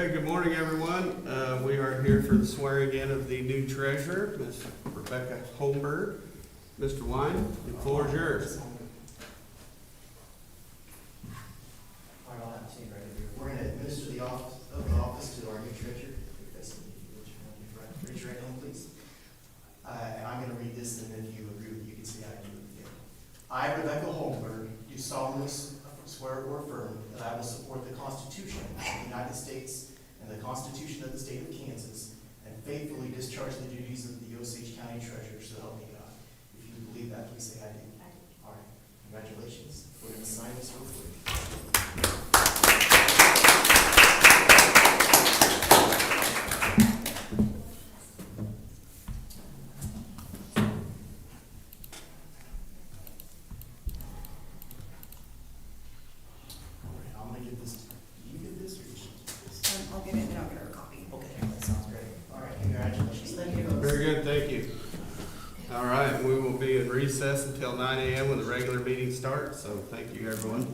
Okay, good morning, everyone. We are here for the swearing in of the new treasurer, Ms. Rebecca Holmberg. Mr. Wine, the floor is yours. We're going to administer the office to our new treasurer. Raise your right hand, please. And I'm going to read this, and then if you agree with it, you can say I do it again. I, Rebecca Holmberg, do solemnly swear or affirm that I will support the Constitution of the United States and the Constitution of the State of Kansas, and faithfully discharge the duties of the Osage County Treasurer, so help me God. If you believe that, please say I do. I do. All right. Congratulations. We're going to sign this real quick. I'm going to give this to you. Give this, or you should give this? I'll get it and I'll get her a copy. Okay, that sounds great. All right, congratulations. Thank you. Very good, thank you. All right, we will be in recess until 9 a.m. when the regular meeting starts, so thank you, everyone.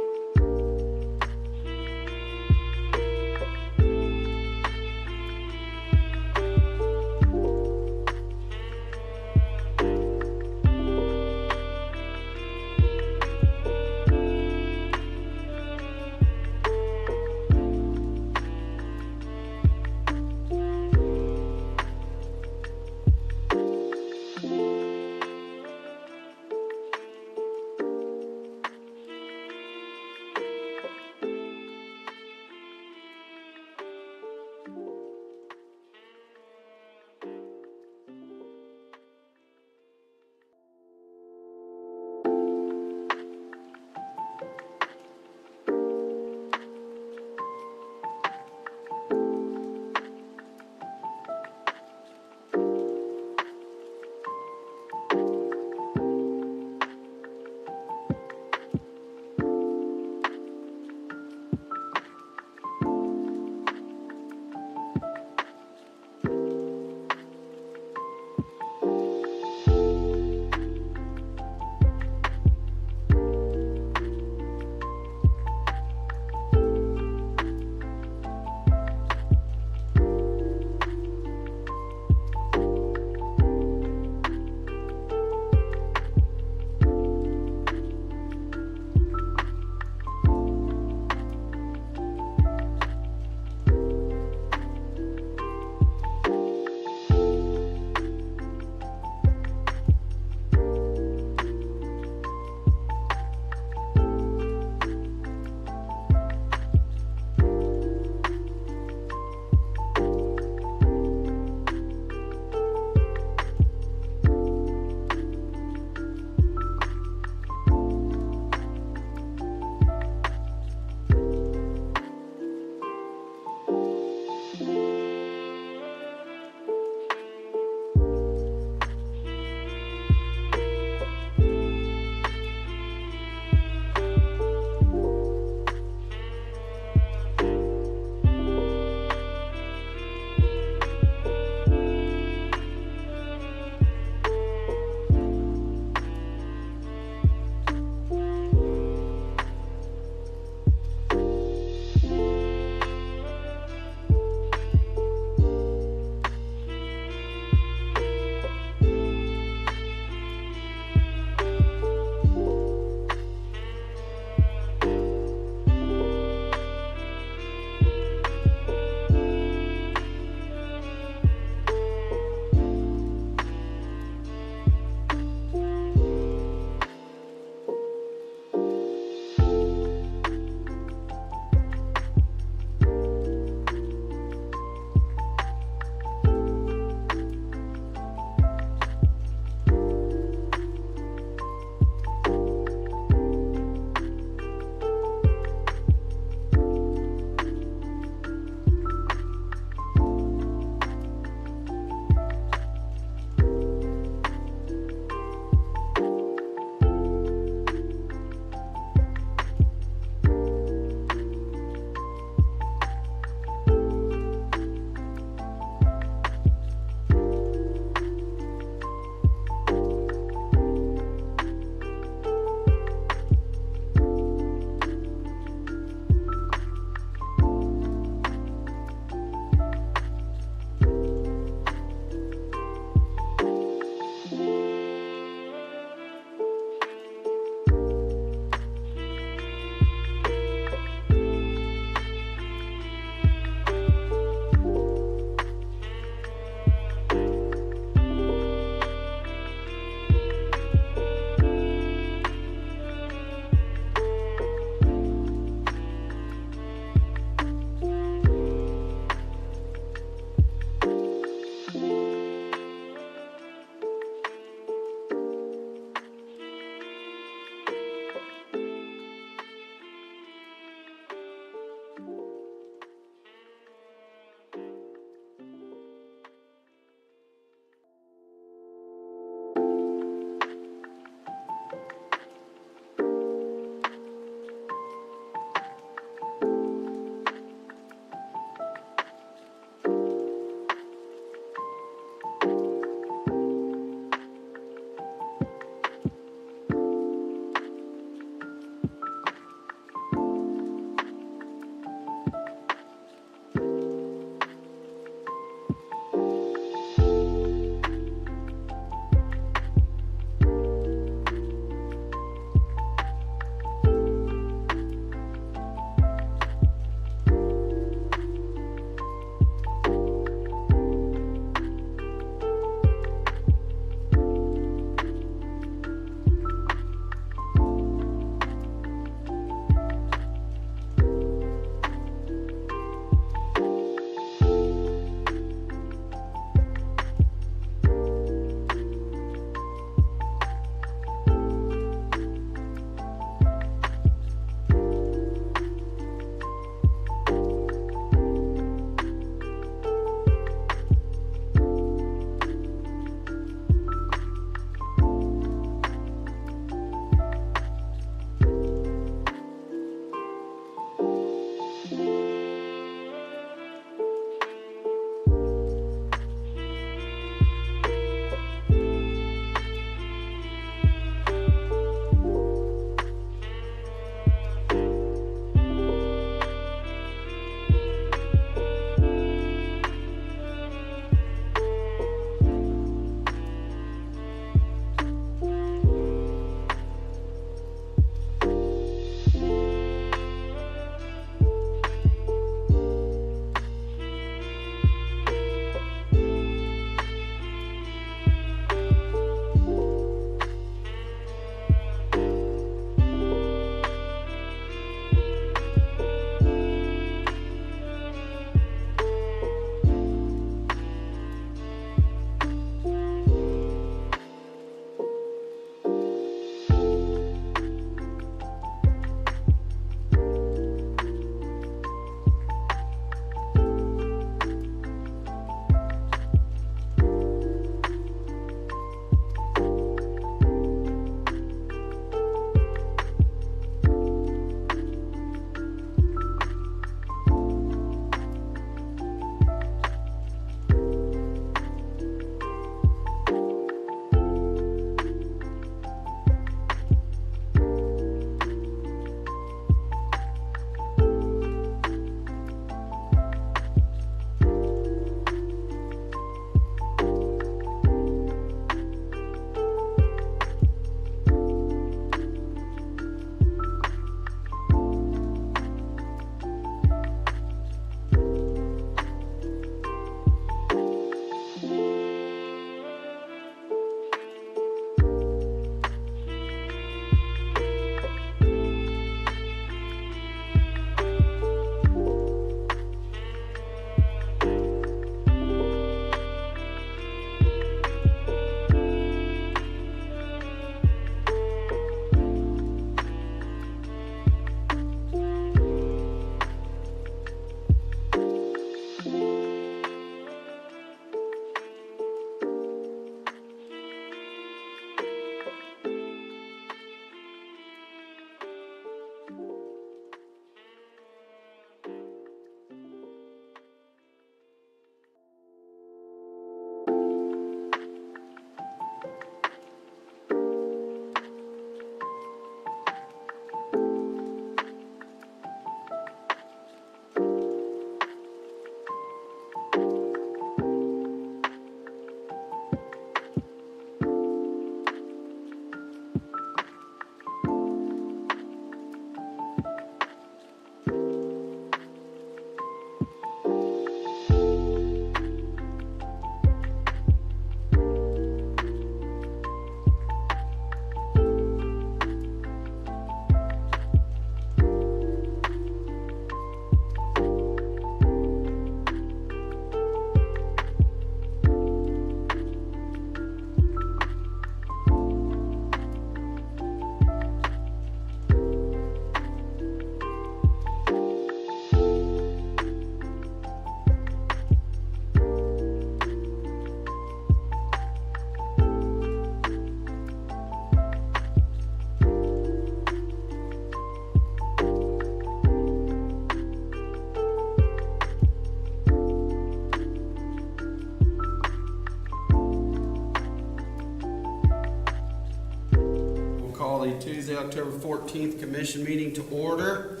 the Tuesday, October 14th commission meeting to order.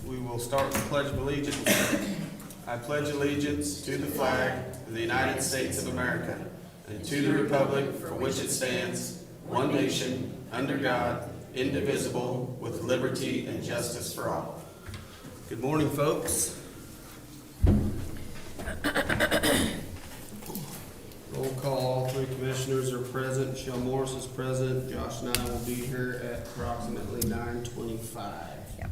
We will start with the Pledge of Allegiance. I pledge allegiance to the flag of the United States of America and to the republic for which it stands, one nation, under God, indivisible, with liberty and justice for all. Good morning, folks. Roll call, all three commissioners are present. Michelle Morris is present. Josh and I will be here at approximately 9:25. Yep.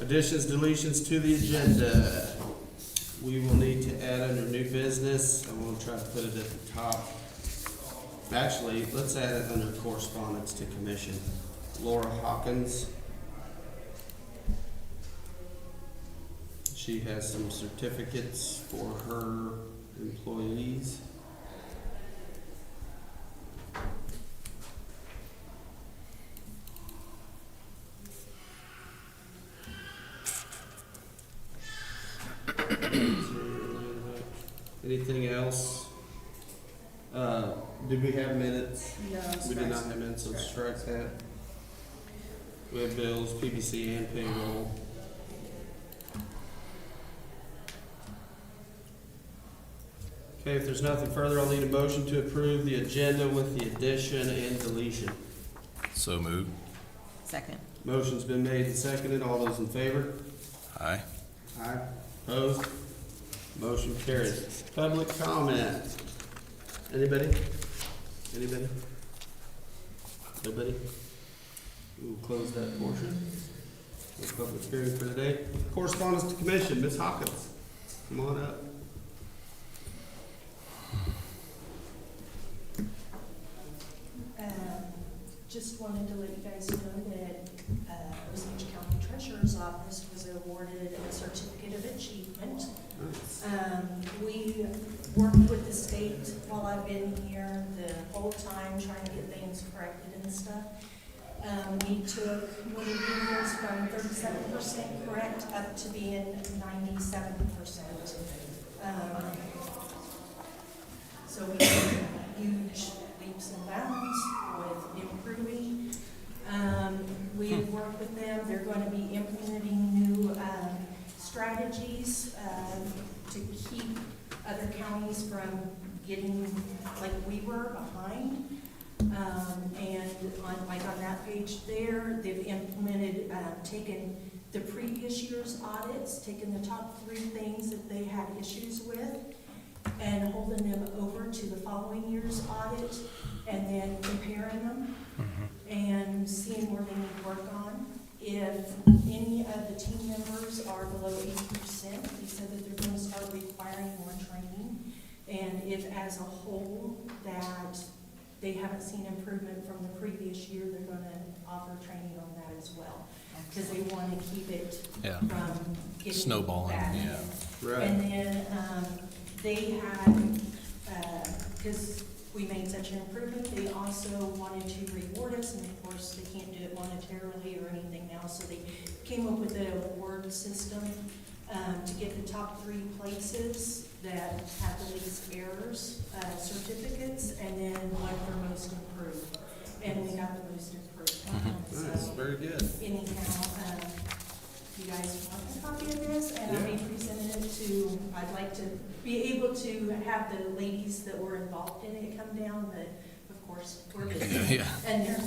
Additions, deletions to the agenda. We will need to add under new business. I'm gonna try to put it at the top. Actually, let's add it under correspondence to commission. Laura Hawkins. She has some certificates for her employees. Anything else? Did we have minutes? No, We did not have minutes, so strike that. We have bills, PBC and payroll. Okay, if there's nothing further, I'll need a motion to approve the agenda with the addition and deletion. So moved. Second. Motion's been made and seconded. All those in favor? Aye. Aye. Opposed? Motion carries. Public comment. Anybody? Anybody? Nobody? We'll close that portion. No public hearing for today. Correspondence to commission, Ms. Hawkins, come on up. Just wanted to let you guys know that Osage County Treasurer's Office was awarded a certificate of achievement. Nice. We worked with the state while I've been here the whole time, trying to get things corrected and stuff. We took motor vehicles from 37% correct up to being 97%. So we made huge leaps and bounds with improving. We have worked with them. They're going to be implementing new strategies to keep other counties from getting like we were behind. And on that page there, they've implemented, taken the previous year's audits, taken the top 3 things that they had issues with, and holding them over to the following year's audit, and then comparing them and seeing where they need work on. If any of the team members are below 80%, they said that they're going to start requiring more training. And if as a whole that they haven't seen improvement from the previous year, they're going to offer training on that as well. Because they want to keep it Yeah. from getting Snowballing, bad. yeah. Right. And then they had, because we made such an improvement, they also wanted to reward us, and of course, they can't do it monetarily or anything now, so they came up with an award system to get the top 3 places that have the least errors, certificates, and then one for most improved. And we got the most improved one. Nice, So very good. anyhow, you guys want a copy of this, and I'll be presenting it to, I'd like to be able to have the ladies that were involved in it come down, but of course, we're busy. Yeah. And they're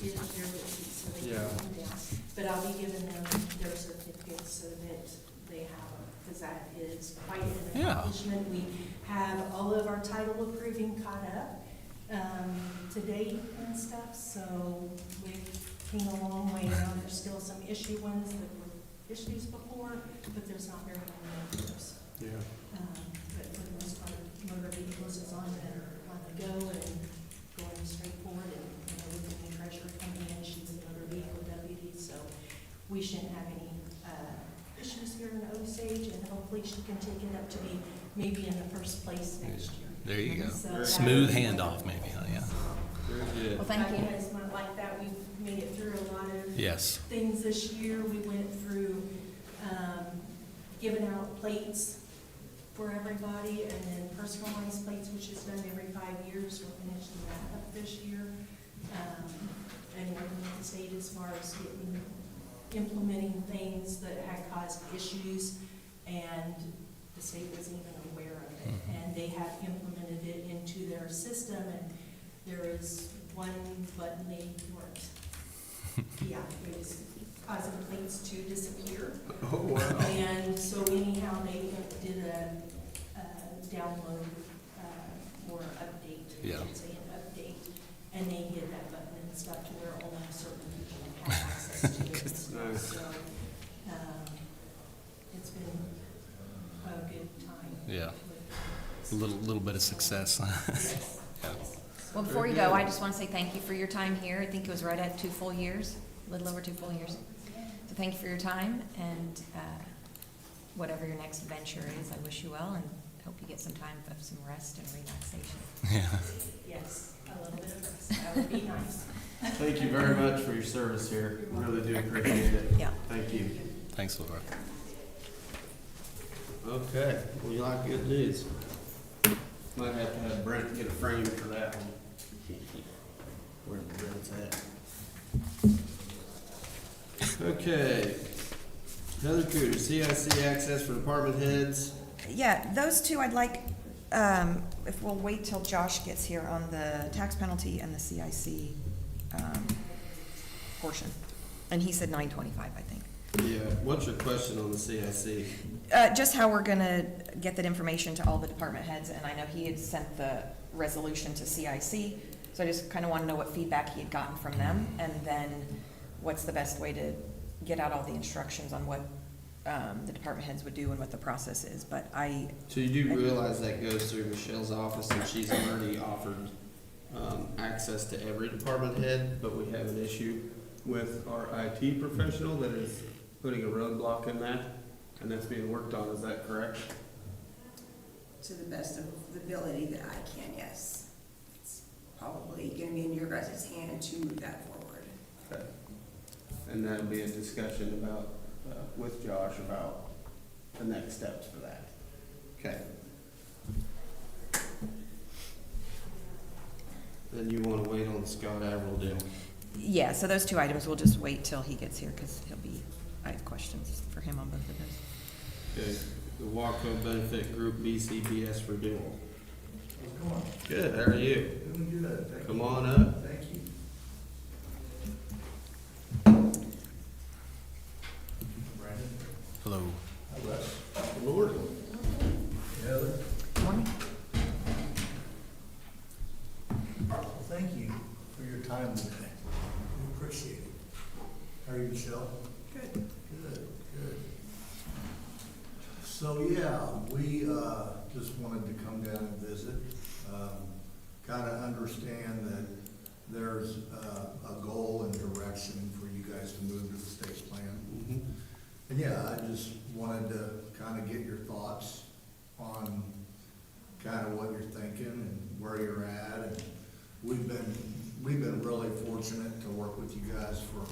busy, so they Yeah. can't come down. But I'll be giving them their certificates so that they have them, because that is quite an Yeah. accomplishment. We have all of our title approving caught up to date and stuff, so we came a long way now. There's still some issue ones that were issues before, but there's not very many of those. Yeah. But for the most part, motor vehicles is on the go and going straight forward. And, with the new treasurer coming in, she's a motor vehicle deputy, so we shouldn't have any issues here in Osage, and hopefully she can take it up to be maybe in the first place next year. There you go. So Smooth handoff, maybe, huh? Yeah. Very good. Well, thank You you. guys might like that. We've made it through a lot of Yes. things this year. We went through giving out plates for everybody, and then personalized plates, which is done every 5 years. We're finishing that up this year. and working with the state as far as implementing things that had caused issues, and the state wasn't even aware of it. And they have implemented it into their system, and there is one button they weren't. Yeah, it was causing plates to disappear. Oh, wow. And so anyhow, they did a download or update, I Yeah. should say an update, and they hit that button and stuff to where only certain people have access to it. And stuff. Nice. So, it's been a good time. Yeah. with A little bit of success. Yes. Yeah. Well, before you go, I just want to say thank you for your time here. I think it was right at 2 full years, a little over 2 full years. So thank you for your time, and whatever your next venture is, I wish you well, and hope you get some time of some rest and relaxation. Yeah. Yes, a little bit of rest, that would be nice. Thank you very much for your service here. Really do appreciate it. Yeah. Thank you. Thanks, Laura. Okay, we like good news. Might have to have Brent get a frame for that one. Where Brent's at. Okay. Heather Cooter, CIC access for department heads. Yeah, those two I'd like, if we'll wait till Josh gets here on the tax penalty and the CIC, portion. And he said 925, I think. Yeah, what's your question on the CIC? Just how we're gonna get that information to all the department heads, and I know he had sent the resolution to CIC, so I just kinda wanna know what feedback he had gotten from them, and then what's the best way to get out all the instructions on what, the department heads would do and what the process is, but So you do realize that goes through Michelle's office, and she's already offered, access to every department head, but we have an issue with our IT professional that is putting a roadblock in that, and that's being worked on, is that correct? To the best of the ability that I can, yes. It's probably gonna be in your guys' hand to move that forward. Okay. And that'll be a discussion about, with Josh about the next steps for that. Okay. Then you wanna wait on the Scott Averill deal? yeah, so those two items, we'll just wait till he gets here, cause I have questions for him on both of those. Okay, the Waco Benefit Group BCBS renewal. How's it going? Good, how are you? Doing good, thank you. Come on up. Thank you. Brandon? Hello. Hi, Russ. Lord. Heather? Morning. Well, thank you for your time today. We appreciate it. How are you, Michelle? Good. Good, good. So, yeah, we, just wanted to come down and visit, kinda understand that there's, a goal and direction for you guys to move to the state's plan. Mhm. And yeah, I just wanted to kind of get your thoughts on kind of what you're thinking and where you're at. And we've been really fortunate to work with you guys for,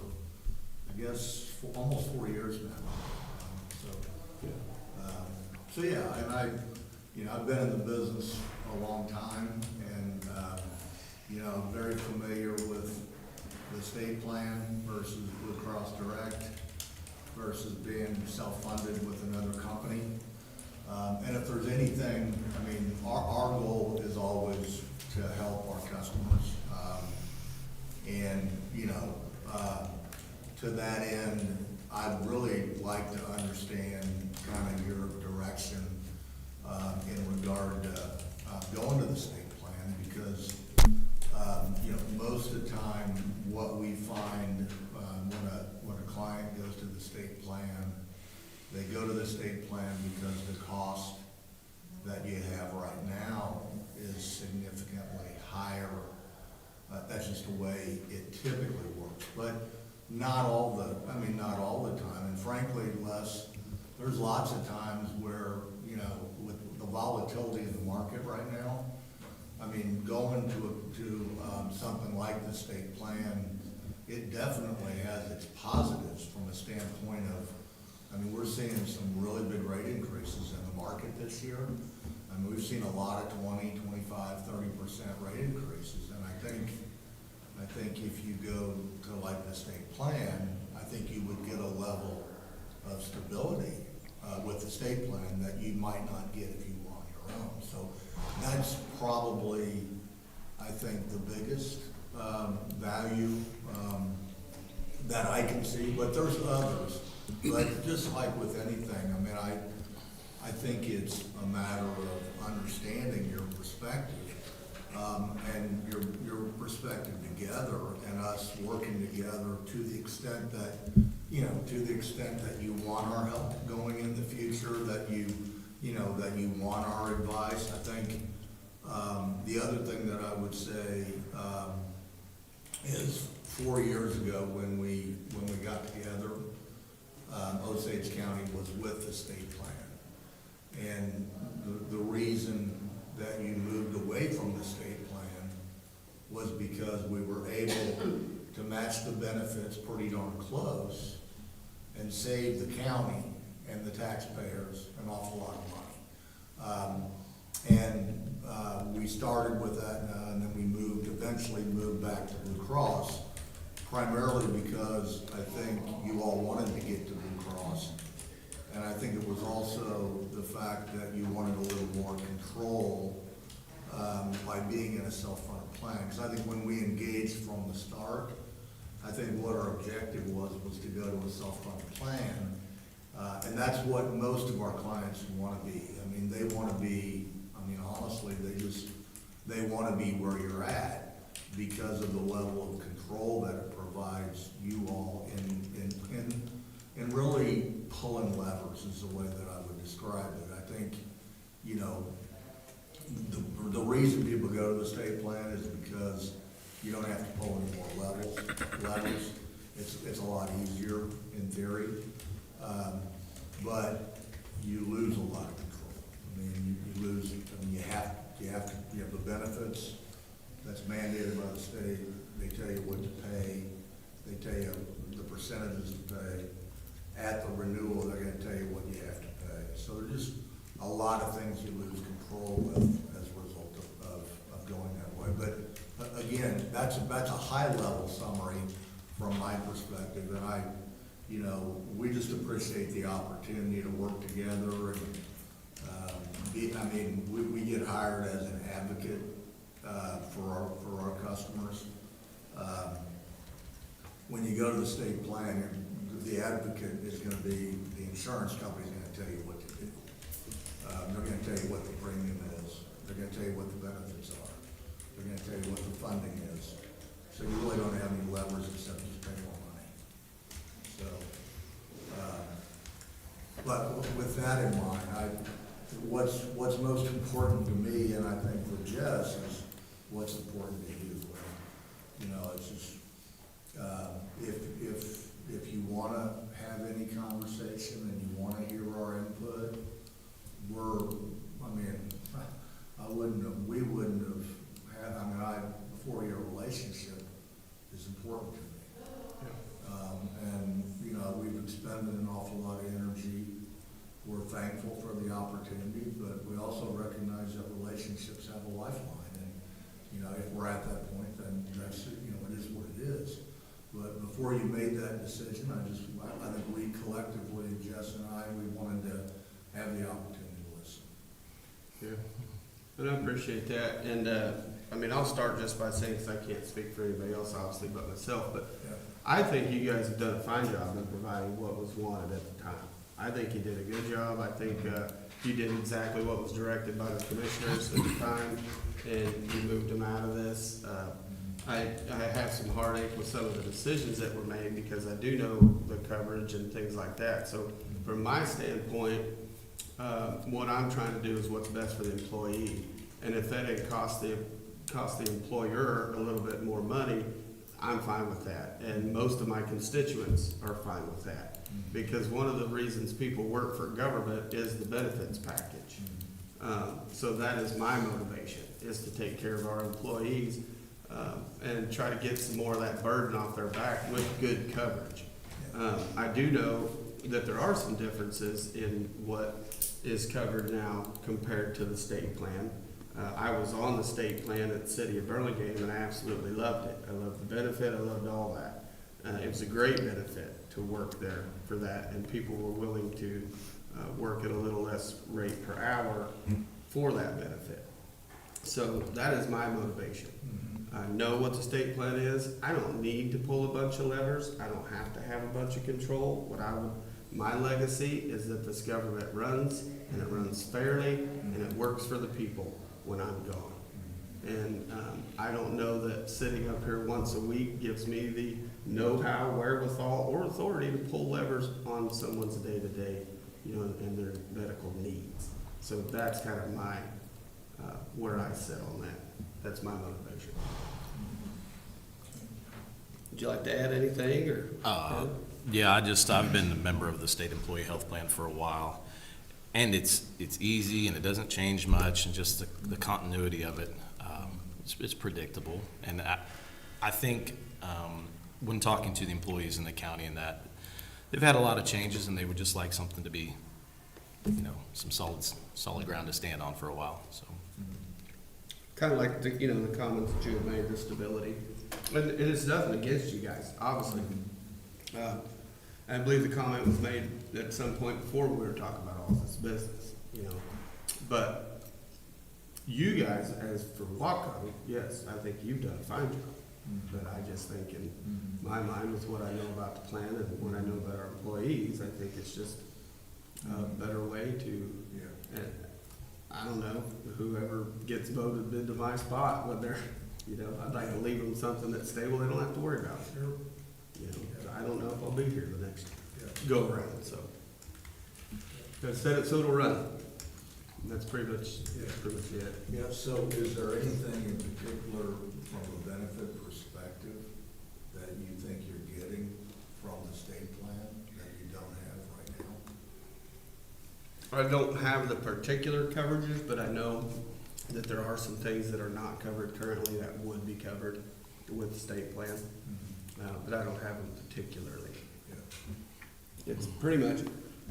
I guess, for almost 4 years now. So yeah, and I've been in the business a long time, and, I'm very familiar with the state plan versus Blue Cross Direct versus being self-funded with another company. And if there's anything, our goal is always to help our customers. To that end, I'd really like to understand kind of your direction, in regard to, going to the state plan, because, most of the time, what we find, when a client goes to the state plan, they go to the state plan because the cost that you have right now is significantly higher. That's just the way it typically works, but not all the time. And frankly, there's lots of times where, with the volatility in the market right now, going to something like the state plan, it definitely has its positives from a standpoint of, we're seeing some really big rate increases in the market this year. We've seen a lot of 20, 25, 30% rate increases, and I think if you go to like the state plan, I think you would get a level of stability with the state plan that you might not get if you were on your own. So that's probably, I think, the biggest value that I can see, but there's others. But just like with anything, I mean, I think it's a matter of understanding your perspective, and your perspective together, and us working together to the extent that, to the extent that you want our help going in the future, that that you want our advice. I think, the other thing that I would say, is 4 years ago when we got together, Osage County was with the state plan. And the reason that you moved away from the state plan was because we were able to match the benefits pretty darn close and save the county and the taxpayers an awful lot of money. We started with that, and then we eventually moved back to Blue Cross, primarily because I think you all wanted to get to Blue Cross. And I think it was also the fact that you wanted a little more control by being in a self-funded plan. Because I think when we engaged from the start, I think what our objective was to go to a self-funded plan. And that's what most of our clients want to be. I mean, they want to be, honestly, they want to be where you're at because of the level of control that it provides you all in really pulling levers is the way that I would describe it. I think, the reason people go to the state plan is because you don't have to pull any more levers. It's a lot easier in theory, but you lose a lot of control. You lose. You have the benefits that's mandated by the state. They tell you what to pay. They tell you the percentages to pay. At the renewal, they're going to tell you what you have to pay. So there's just a lot of things you lose control with as a result of going that way. But again, that's a high level summary from my perspective, and we just appreciate the opportunity to work together. And we get hired as an advocate for our customers. When you go to the state plan, the advocate is going to be, the insurance company is going to tell you what to do. They're going to tell you what the premium is. They're going to tell you what the benefits are. They're going to tell you what the funding is. So you really don't have any levers except just pay more money. So, but with that in mind, what's most important to me, and I think for Jess, is what's important to you. It's just, if you want to have any conversation and you want to hear our input, we wouldn't have had, a 4-year relationship is important to me. We've expended an awful lot of energy. We're thankful for the opportunity, but we also recognize that relationships have a lifeline. And, if we're at that point, then that's, it is what it is. But before you made that decision, I think we collectively, Jess and we wanted to have the opportunity to listen. Yeah, and I appreciate that. And I'll start just by saying, because I can't speak for anybody else, obviously, but myself, but Yeah. I think you guys have done a fine job in providing what was wanted at the time. I think you did a good job. I think you did exactly what was directed by the commissioners at the time, and you moved them out of this. I have some heartache with some of the decisions that were made because I do know the coverage and things like that. So from my standpoint, what I'm trying to do is what's best for the employee. And if that it cost the employer a little bit more money, I'm fine with that. And most of my constituents are fine with that. Because one of the reasons people work for government is the benefits package. So that is my motivation, is to take care of our employees and try to get some more of that burden off their back with good coverage. I do know that there are some differences in what is covered now compared to the state plan. I was on the state plan at the city of Burlingame, and I absolutely loved it. I loved the benefit, I loved all that. It was a great benefit to work there for that, and people were willing to work at a little less rate per hour for that benefit. So that is my motivation. I know what the state plan is. I don't need to pull a bunch of levers. I don't have to have a bunch of control. My legacy is that this government runs, and it runs fairly, and it works for the people when I'm gone. And I don't know that sitting up here once a week gives me the know-how, wherewithal, or authority to pull levers on someone's day-to-day, and their medical needs. So that's kind of my, where I sit on that. That's my motivation. Would you like to add anything, or? Yeah, I've been a member of the state employee health plan for a while, and it's easy and it doesn't change much, and just the continuity of it, it's predictable. And I think when talking to the employees in the county and that, they've had a lot of changes, and they would just like something to be, some solid ground to stand on for a while, so. Kind of like the comments that you have made, the stability. And it's nothing against you guys, obviously. I believe the comment was made at some point before we were talking about all this business, But you guys, as for Waco, yes, I think you've done a fine job. But I just think in my mind, with what I know about the plan and what I know about our employees, I think it's just a better way to, and I don't know, whoever gets voted into my spot, when they're, I'd like to leave them something that's stable, they don't have to worry about. I don't know if I'll be here the next go around, so. I said it, so it'll run. And that's pretty much it. Yeah, so is there anything in particular from a benefit perspective that you think you're getting from the state plan that you don't have right now? I don't have the particular coverages, but I know that there are some things that are not covered currently that would be covered with the state plan. But I don't have them particularly. It's pretty much,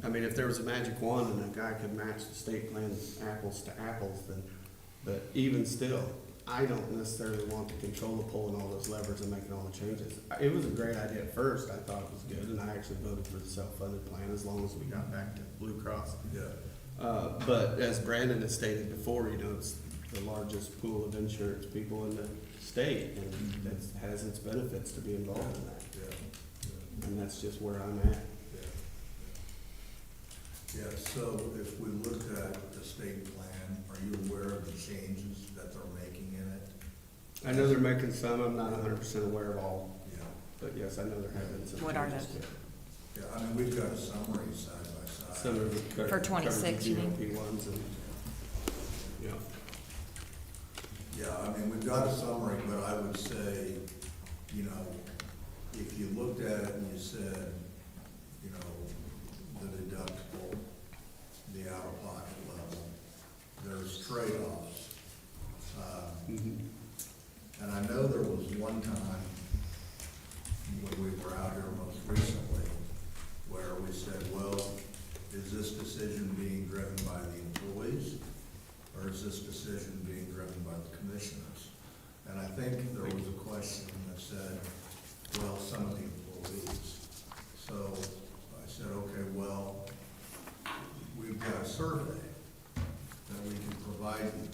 if there was a magic wand and a guy could match the state plan apples to apples, then, but even still, I don't necessarily want to control the pulling all those levers and making all the changes. It was a great idea at first. I thought it was good, and I actually voted for the self-funded plan as long as we got back to Blue Cross. But as Brandon has stated before, it's the largest pool of insurance people in the state, and that has its benefits to be involved in that. And that's just where I'm at. Yeah, so if we look at the state plan, are you aware of the changes that they're making in it? I know they're making some. I'm not 100% aware of all, Yeah. but yes, I know there have been some. What are changes those? Yeah, we've got a summary side by side. Some of the For 26, you mean? GOP ones, and Yeah, we've got a summary, but I would say, if you looked at it and you said, the deductible, the out-of-pocket level, there's trade-offs. And I know there was one time when we were out here most recently where we said, well, is this decision being driven by the employees, or is this decision being driven by the commissioners? And I think there was a question that said, well, some of the employees. So I said, okay, well, we've got a survey that we can provide you.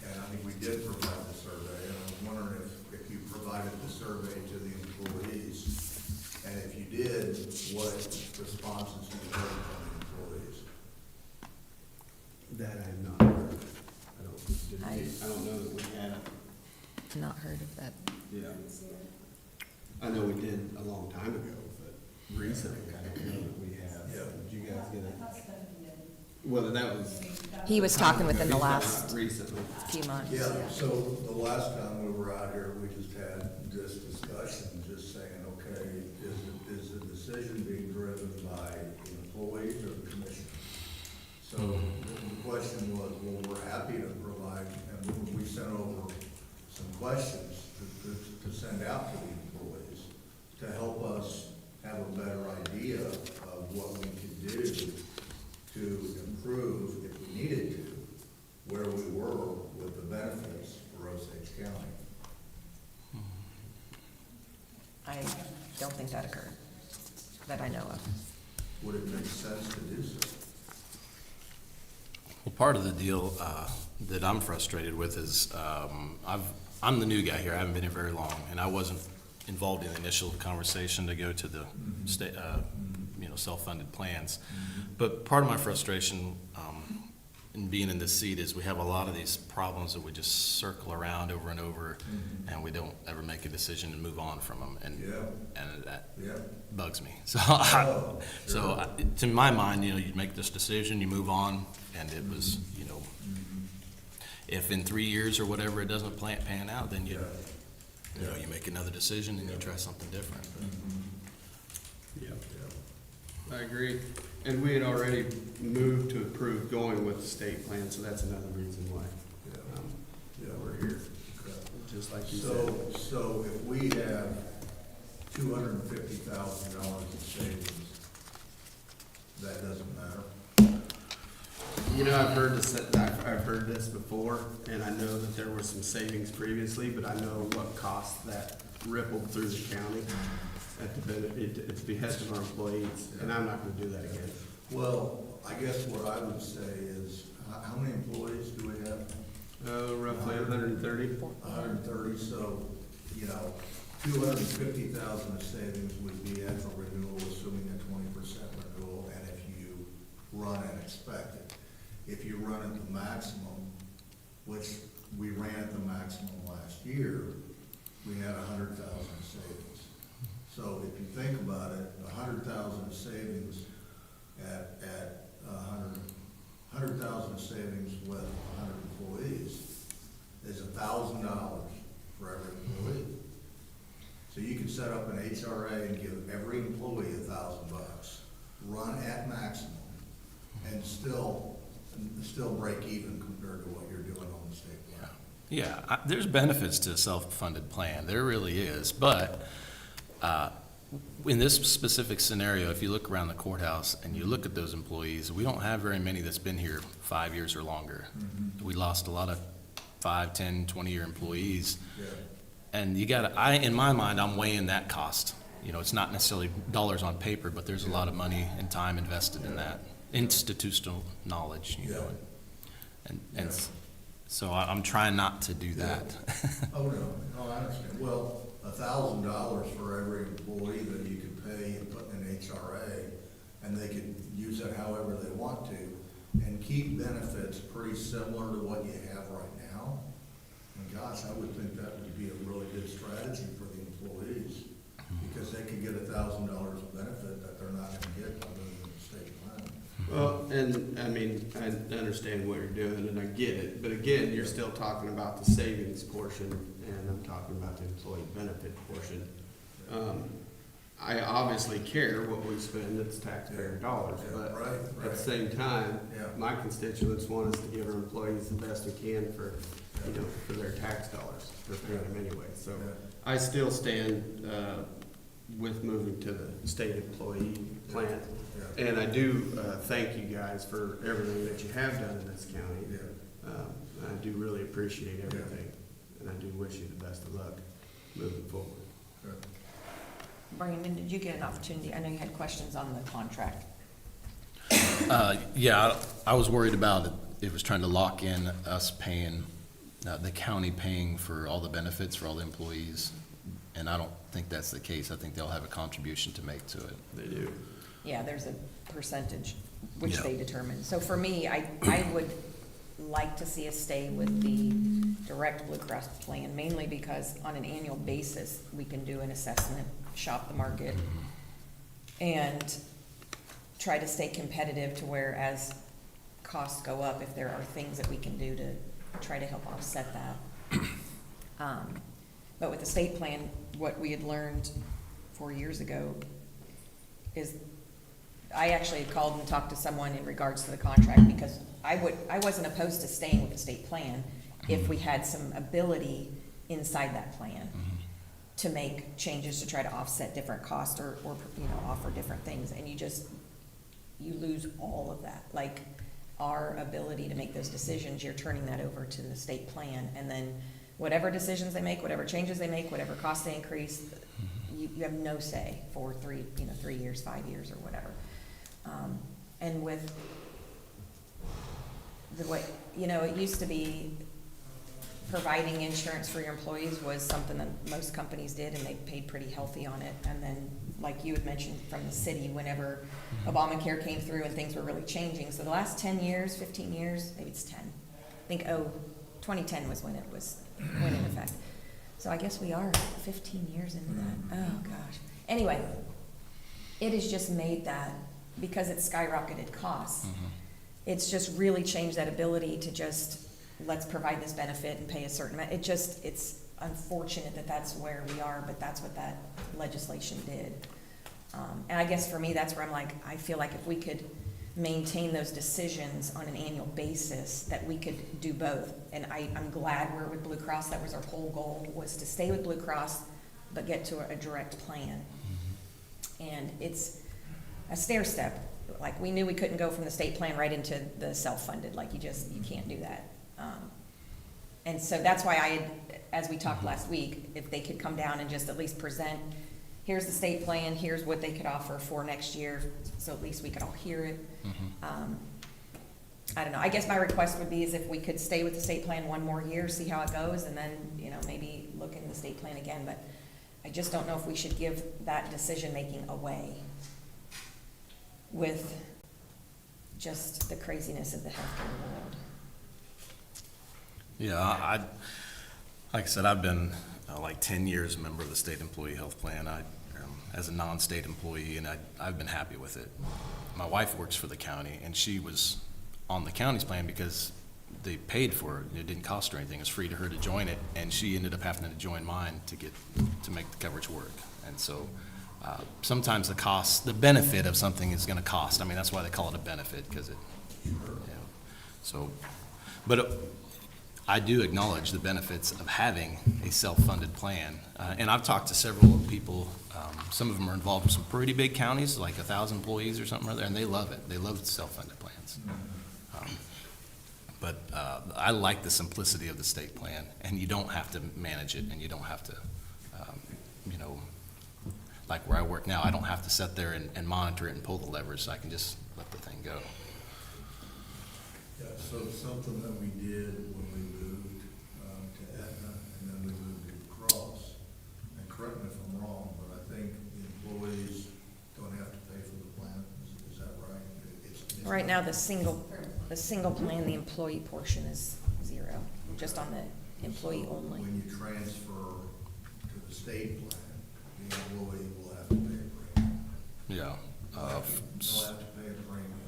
And I think we did provide the survey, and I was wondering if you provided the survey to the employees, and if you did, what responses you heard from the employees? that I'm not aware of. I don't know that we have. Not heard of that. Yeah. I know we did a long time ago, but recently, I don't know that we have. Yeah. Did you guys get it? Whether that was. He was talking within the Not last recently. few months. Yeah, so the last time we were out here, we just had this discussion, just saying, okay, is the decision being driven by the employees or the commission? So the question was, well, we're happy to provide, and we sent over some questions to send out to the employees to help us have a better idea of what we could do to improve, if we needed to, where we were with the benefits for Osage County. I don't think that occurred, that I know of. Would it make sense to do so? Well, part of the deal that I'm frustrated with is I'm the new guy here. I haven't been here very long, and I wasn't involved in the initial conversation to go to the state, self-funded plans. But part of my frustration in being in this seat is we have a lot of these problems that we just circle around over and over, and we don't ever make a decision and move on from them, and that bugs me. So, to my mind, you make this decision, you move on, and it was, if in 3 years or whatever it doesn't pan out, then you make another decision and you try something different. Yeah, I agree. And we had already moved to approve going with the state plan, so that's another reason why. We're here, just like you said. So if we have $250,000 in savings, that doesn't matter? I've heard this before, and I know that there were some savings previously, but I know what cost that rippled through the county at the behest of our employees, and I'm not gonna do that again. Well, I guess what I would say is, how many employees do we have? Roughly 130. 130, so, 250,000 of savings would be at the renewal, assuming a 20% renewal, and if you run and expect it. If you run at the maximum, which we ran at the maximum last year, we had 100,000 savings. So if you think about it, 100,000 savings at 100,000 savings with 100 employees is $1,000 for every employee. So you could set up an HRA and give every employee $1,000, run at maximum, and still break even compared to what you're doing on the state plan. Yeah, there's benefits to a self-funded plan. There really is. But in this specific scenario, if you look around the courthouse and you look at those employees, we don't have very many that's been here 5 years or longer. We lost a lot of 5, 10, 20-year employees. Yeah. And in my mind, I'm weighing that cost. It's not necessarily dollars on paper, but there's a lot of money and time invested in that. Institutional knowledge, and so I'm trying not to do that. Oh, no, I understand. Well, $1,000 for every employee that you could pay and put in an HRA, and they could use it however they want to, and keep benefits pretty similar to what you have right now. And gosh, I would think that would be a really good strategy for the employees, because they could get $1,000 of benefit that they're not gonna get under the state plan. Well, and I understand what you're doing, and I get it, but again, you're still talking about the savings portion, and I'm talking about the employee benefit portion. I obviously care what we spend, it's taxpayer dollars, but at the same time, my constituents want us to give our employees the best we can for their tax dollars. We're paying them anyway, so I still stand with moving to the state employee plan. And I do thank you guys for everything that you have done in this county. I do really appreciate everything, and I do wish you the best of luck moving forward. Brandon, did you get an opportunity? I know you had questions on the contract. Yeah, I was worried about it. It was trying to lock in us paying, the county paying for all the benefits for all the employees, and I don't think that's the case. I think they'll have a contribution to make to it. They do. Yeah, there's a percentage which Yeah. they determine. So for me, I would like to see us stay with the direct Blue Cross plan, mainly because on an annual basis, we can do an assessment, shop the market, and try to stay competitive to where as costs go up, if there are things that we can do to try to help offset that. But with the state plan, what we had learned 4 years ago is I actually had called and talked to someone in regards to the contract, because I wasn't opposed to staying with the state plan if we had some ability inside that plan to make changes to try to offset different costs or offer different things, and you lose all of that. Like, our ability to make those decisions, you're turning that over to the state plan. And then whatever decisions they make, whatever changes they make, whatever costs they increase, you have no say for 3 years, 5 years, or whatever. And with the way, it used to be providing insurance for your employees was something that most companies did, and they paid pretty healthy on it. And then, like you had mentioned from the city, whenever Obamacare came through and things were really changing. So the last 10 years, 15 years, maybe it's 10. I think, 2010 was when it went in effect. So I guess we are 15 years into that. Oh, gosh. Anyway, it has just made that, because it's skyrocketed costs, it's just really changed that ability to just, let's provide this benefit and pay a certain amount. It's unfortunate that that's where we are, but that's what that legislation did. And I guess for me, that's where I'm like, I feel like if we could maintain those decisions on an annual basis, that we could do both. And I'm glad we're with Blue Cross. That was our whole goal, was to stay with Blue Cross, but get to a direct plan. And it's a stair step. Like, we knew we couldn't go from the state plan right into the self-funded. Like, you can't do that. And so that's why as we talked last week, if they could come down and just at least present, here's the state plan, here's what they could offer for next year, so at least we could all hear it. I don't know, I guess my request would be is if we could stay with the state plan one more year, see how it goes, and then, maybe look into the state plan again. But I just don't know if we should give that decision-making away with just the craziness of the healthcare world. Yeah, like I said, I've been like 10 years a member of the state employee health plan. As a non-state employee, and I've been happy with it. My wife works for the county, and she was on the county's plan because they paid for it. It didn't cost her anything. It was free to her to join it, and she ended up having to join mine to make the coverage work. And so sometimes the benefit of something is going to cost. I mean, that's why they call it a benefit, because but I do acknowledge the benefits of having a self-funded plan. And I've talked to several people, some of them are involved in some pretty big counties, like 1,000 employees or something, and they love it. They love self-funded plans. But I like the simplicity of the state plan, and you don't have to manage it, and you don't have to, like where I work now, I don't have to sit there and monitor it and pull the levers, so I can just let the thing go. Yeah, so something that we did when we moved to Aetna, and then we moved to Blue Cross, and correct me if I'm wrong, but I think the employees don't have to pay for the plan, is that right? It's Right now, the single plan, the employee portion is zero, just on the employee So only. when you transfer to the state plan, the employee will have to pay a premium. Yeah. They'll have to pay a premium,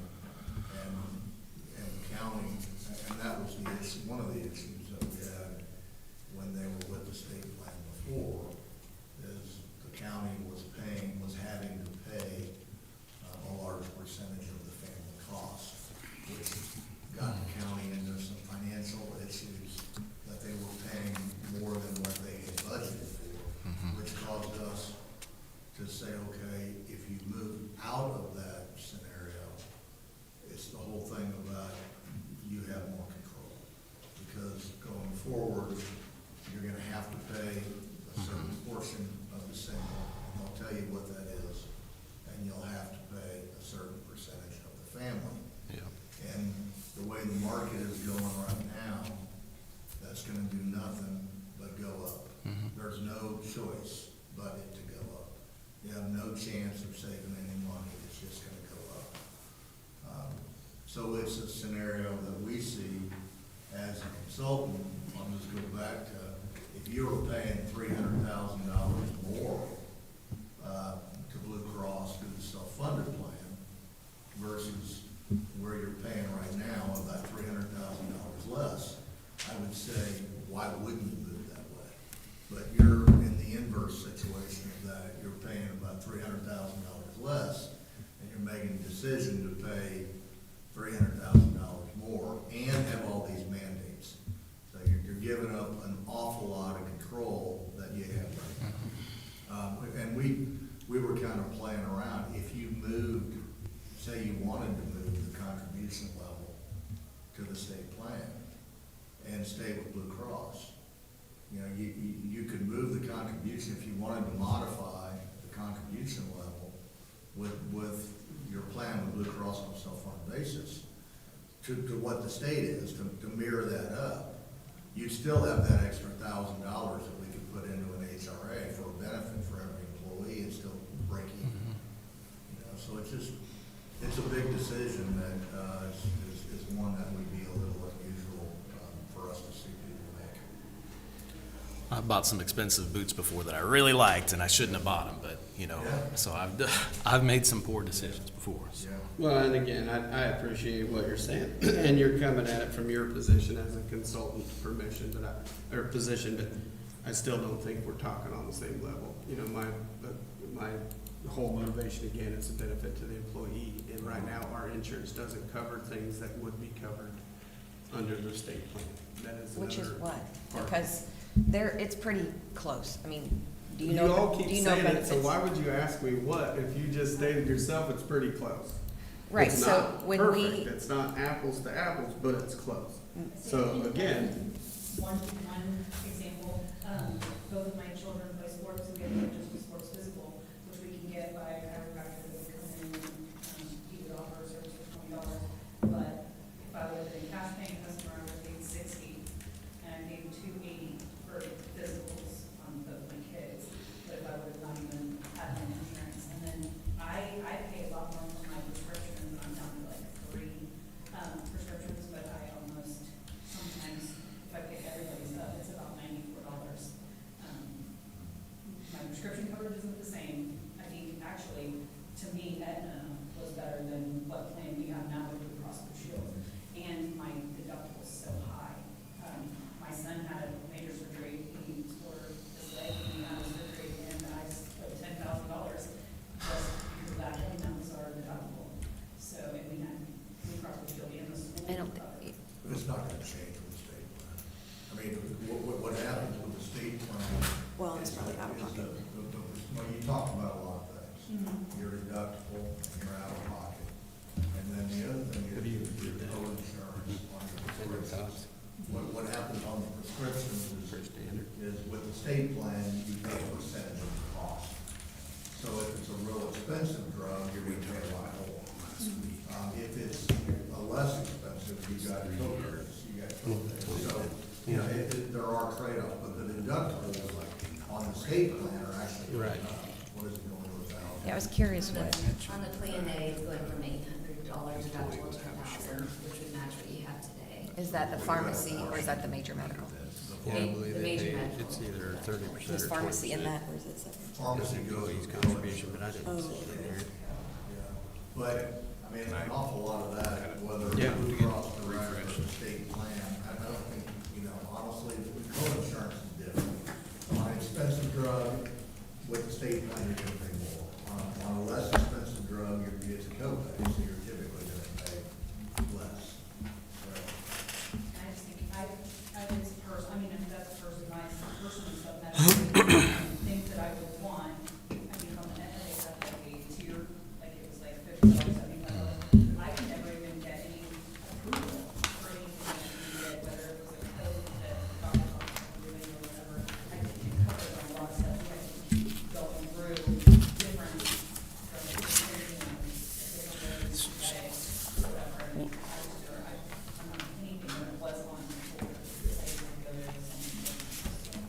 and county, and that was the issue, one of the issues that we had when they were with the state plan before, is the county was having to pay a large percentage of the family cost, which got the county into some financial issues, that they were paying more than what they had budgeted for, which caused us to say, okay, if you move out of that scenario, it's the whole thing about you have more control. Because going forward, you're gonna have to pay a certain portion of the single, and they'll tell you what that is, and you'll have to pay a certain percentage of the family. Yeah. And the way the market is going right now, that's gonna do nothing but go up. There's no choice but it to go up. You have no chance of saving any money, it's just gonna go up. So it's a scenario that we see as a consultant. I'll just go back to, if you were paying $300,000 more to Blue Cross through the self-funded plan versus where you're paying right now, about $300,000 less, I would say, why wouldn't you move that way? But you're in the inverse situation of that. You're paying about $300,000 less, and you're making a decision to pay $300,000 more and have all these mandates. So you're giving up an awful lot of control that you have right now. And we were kind of playing around. If you moved, say you wanted to move the contribution level contribution, if you wanted to modify the contribution level with your plan with Blue Cross on a self-funded basis to what the state is, to mirror that up, you'd still have that extra $1,000 that we could put into an HRA for a benefit for every employee and still break even. You know, so it's a big decision that is one that would be a little unusual for us to see people make. I bought some expensive boots before that I really liked, and I shouldn't have bought them, but, Yeah. so I've made some poor decisions before. So. Yeah. Well, and again, I appreciate what you're saying, and you're coming at it from your position as a consultant position, but I still don't think we're talking on the same level. You know, my whole motivation, again, is a benefit to the employee, and right now, our insurance doesn't cover things that would be covered under the state plan. That is Which is another what? part. Because it's pretty close. I mean, do you You know? all do keep you know saying it, so benefits? why would you ask me what if you just stated yourself it's pretty close? Right, It's so not when perfect, we, it's not apples to apples, but it's close. So again, One example, both of my children play sports, and we have just a sports physical, which we can get by a chiropractor that would come in and, he would offer a service for $20. But if I would have been a cash paying customer, I would have paid $60, and I paid $280 for physicals on both my kids. But if I would have not even had my insurance, and then I pay a lot more for my prescriptions, I'm down to like 3 prescriptions, but I almost, sometimes, if I pick everybody's up, it's about $94. My prescription coverage isn't the same. I think actually, to me, Aetna was better than what plan we have now with Blue Cross Blue Shield. And my deductible is so high. My son had a major surgery, he tore his leg, and he had a surgery, and I put $10,000 just because of that, and that was our deductible. So, and we had Blue Cross Blue Shield in the school. I don't covered. think, But it's not gonna change with the state plan. I mean, what happens with the state plan? well, it's is probably that- out of is pocket. well, you talked about a lot of things. Mhm. Your deductible, and your out of pocket. And then the other thing is your co-insurance on your prescriptions. What happens on the prescriptions is with the state plan, you pay a percentage of the cost. So if it's a real expensive drug, you're gonna pay a lot more. If it's a less expensive, you got co-pays, So, you know, there are trade-offs, but the deductibles on the state plan are actually going Right. up. What is it going to $1,000? Yeah, I was curious what, On the plan A, it's going from $800 deductible to $1,000, which would match what you have today. is that the pharmacy or is that the major medical? The major medical. It's either 30% Is or 20%. pharmacy in that or is it separate? Pharmacy goes. Employee's contribution, but I didn't Oh. see it in there. Yeah. But, I mean, an awful lot of that, whether Yeah. Blue Cross Direct or the state plan, I don't think, you know, honestly, the co-insurance is different. On an expensive drug, with the state plan, you're gonna pay more. On a less expensive drug, it's a copay, so you're typically gonna pay less. Right. I just think, I mean, if that's personal stuff, that's things that I would want. I think on the Aetna, they have like a tier, like it was like $50, $75. I can never even get any approval for anything that you get, whether it was a code that doctor's office was doing or whatever. I think you cover it on a lot of stuff, you have to keep going through different, different ways to get it, whatever. And I'm not anything that was on before. I just go there and something.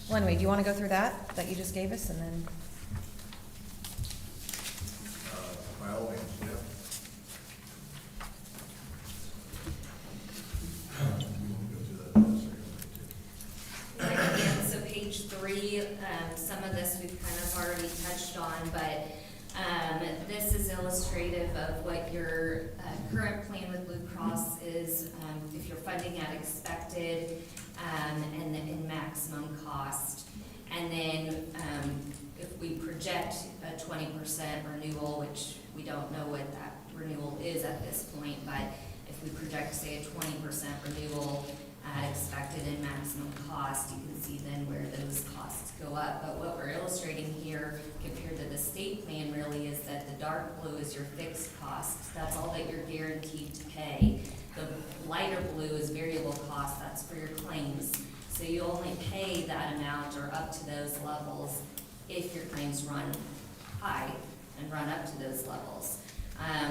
Well, anyway, do you want to go through that you just gave us and then? By all means, yeah. You want to go through that in a second, Again, so page 3, some of this we've kind of already touched on, but this is illustrative of what your current plan with Blue Cross is, if you're funding at expected, and maximum cost. And then if we project a 20% renewal, which we don't know what that renewal is at this point, but if we project, say, a 20% renewal at expected and maximum cost, you can see then where those costs go up. But what we're illustrating here compared to the state plan really is that the dark blue is your fixed costs. That's all that you're guaranteed to pay. The lighter blue is variable cost, that's for your claims. So So you only pay that amount or up to those levels if your claims run high and run up to those levels.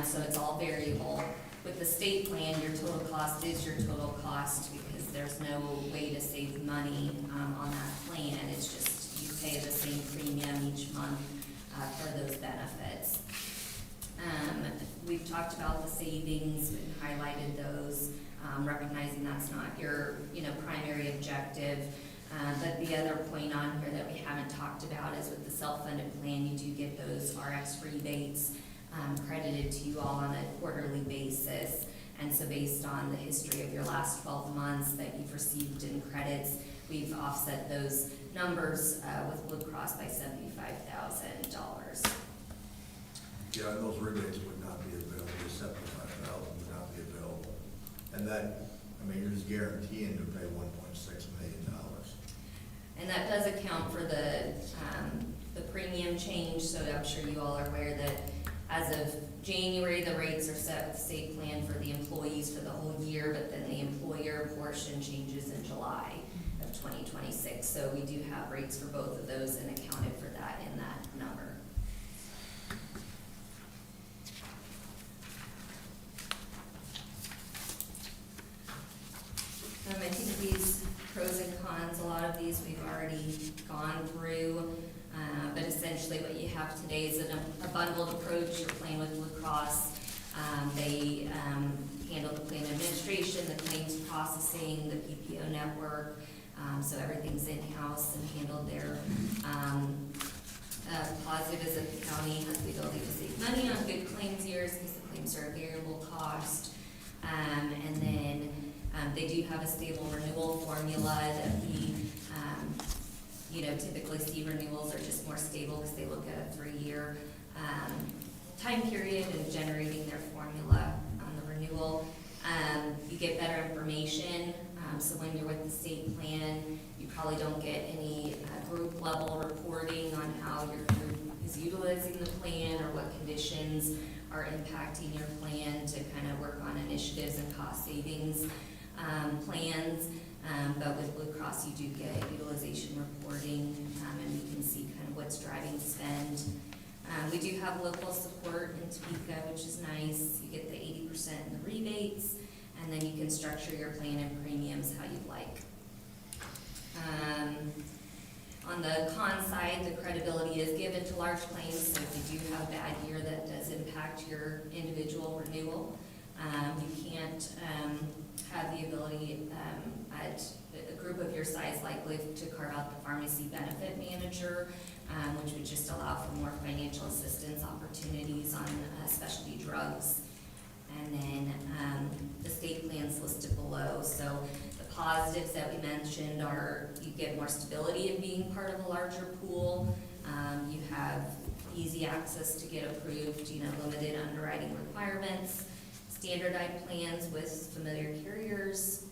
So it's all variable. With the state plan, your total cost is your total cost because there's no way to save money on that plan. It's just you pay the same premium each month for those benefits. We've talked about the savings and highlighted those, recognizing that's not your, primary objective. But the other point on here that we haven't talked about is with the self-funded plan, you do get those RX rebates credited to you all on a quarterly basis. And so based on the history of your last 12 months that you've received in credits, we've offset those numbers with Blue Cross by $75,000. Yeah, and those rebates would not be available, the 75,000 would not be available. And that, you're just guaranteeing to pay $1.6 million. And that does account for the premium change, so I'm sure you all are aware that as of January, the rates are set with the state plan for the employees for the whole year, but then the employer portion changes in July of 2026. So we do have rates for both of those and accounted for that in that number. I think these pros and cons, a lot of these we've already gone through, but essentially what you have today is a bundled approach. You're playing with Blue Cross. They handle the plan administration, the claims processing, the PPO network, so everything's in-house and handled there. Positive is that the county has the ability to save money on good claims years because the claims are a variable cost. And then they do have a stable renewal formula that we, typically see renewals are just more stable because they look at a 3-year time period and generating their formula on the renewal. You get better information. So when you're with the state plan, you probably don't get any group level reporting on how your group is utilizing the plan or what conditions are impacting your plan to kind of work on initiatives and cost savings plans. But with Blue Cross, you do get utilization reporting, and you can see kind of what's driving spend. We do have local support in Topeka, which is nice. You get the 80% in the rebates, and then you can structure your plan and premiums how you'd like. On the con side, the credibility is given to large claims, so if you do have a bad year, that does impact your individual renewal. You can't have the ability at a group of your size likely to carve out the pharmacy benefit manager, which would just allow for more financial assistance opportunities on specialty drugs. And then the state plans listed below. So the positives that we mentioned are you get more stability in being part of a larger pool. You have easy access to get approved, limited underwriting requirements, standardized plans with familiar carriers.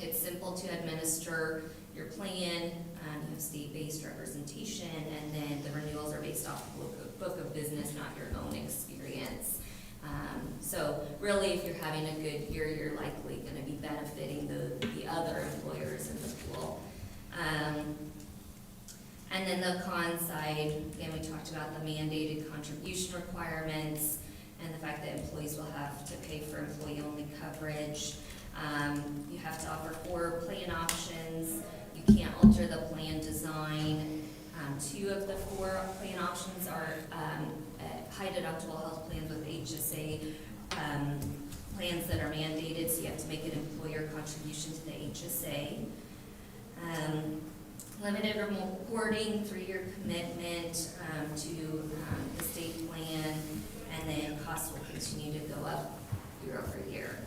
It's simple to administer your plan. You have state-based representation, and then the renewals are based off of book of business, not your own experience. So really, if you're having a good year, you're likely going to be benefiting the other employers in the pool. And then the con side, again, we talked about the mandated contribution requirements and the fact that employees will have to pay for employee-only coverage. You have to offer 4 plan options. You can't alter the plan design. 2 of the 4 plan options are high deductible health plans with HSA plans that are mandated, so you have to make an employer contribution to the HSA. Limited reporting, 3-year commitment to the state plan, and then costs will continue to go up year over year.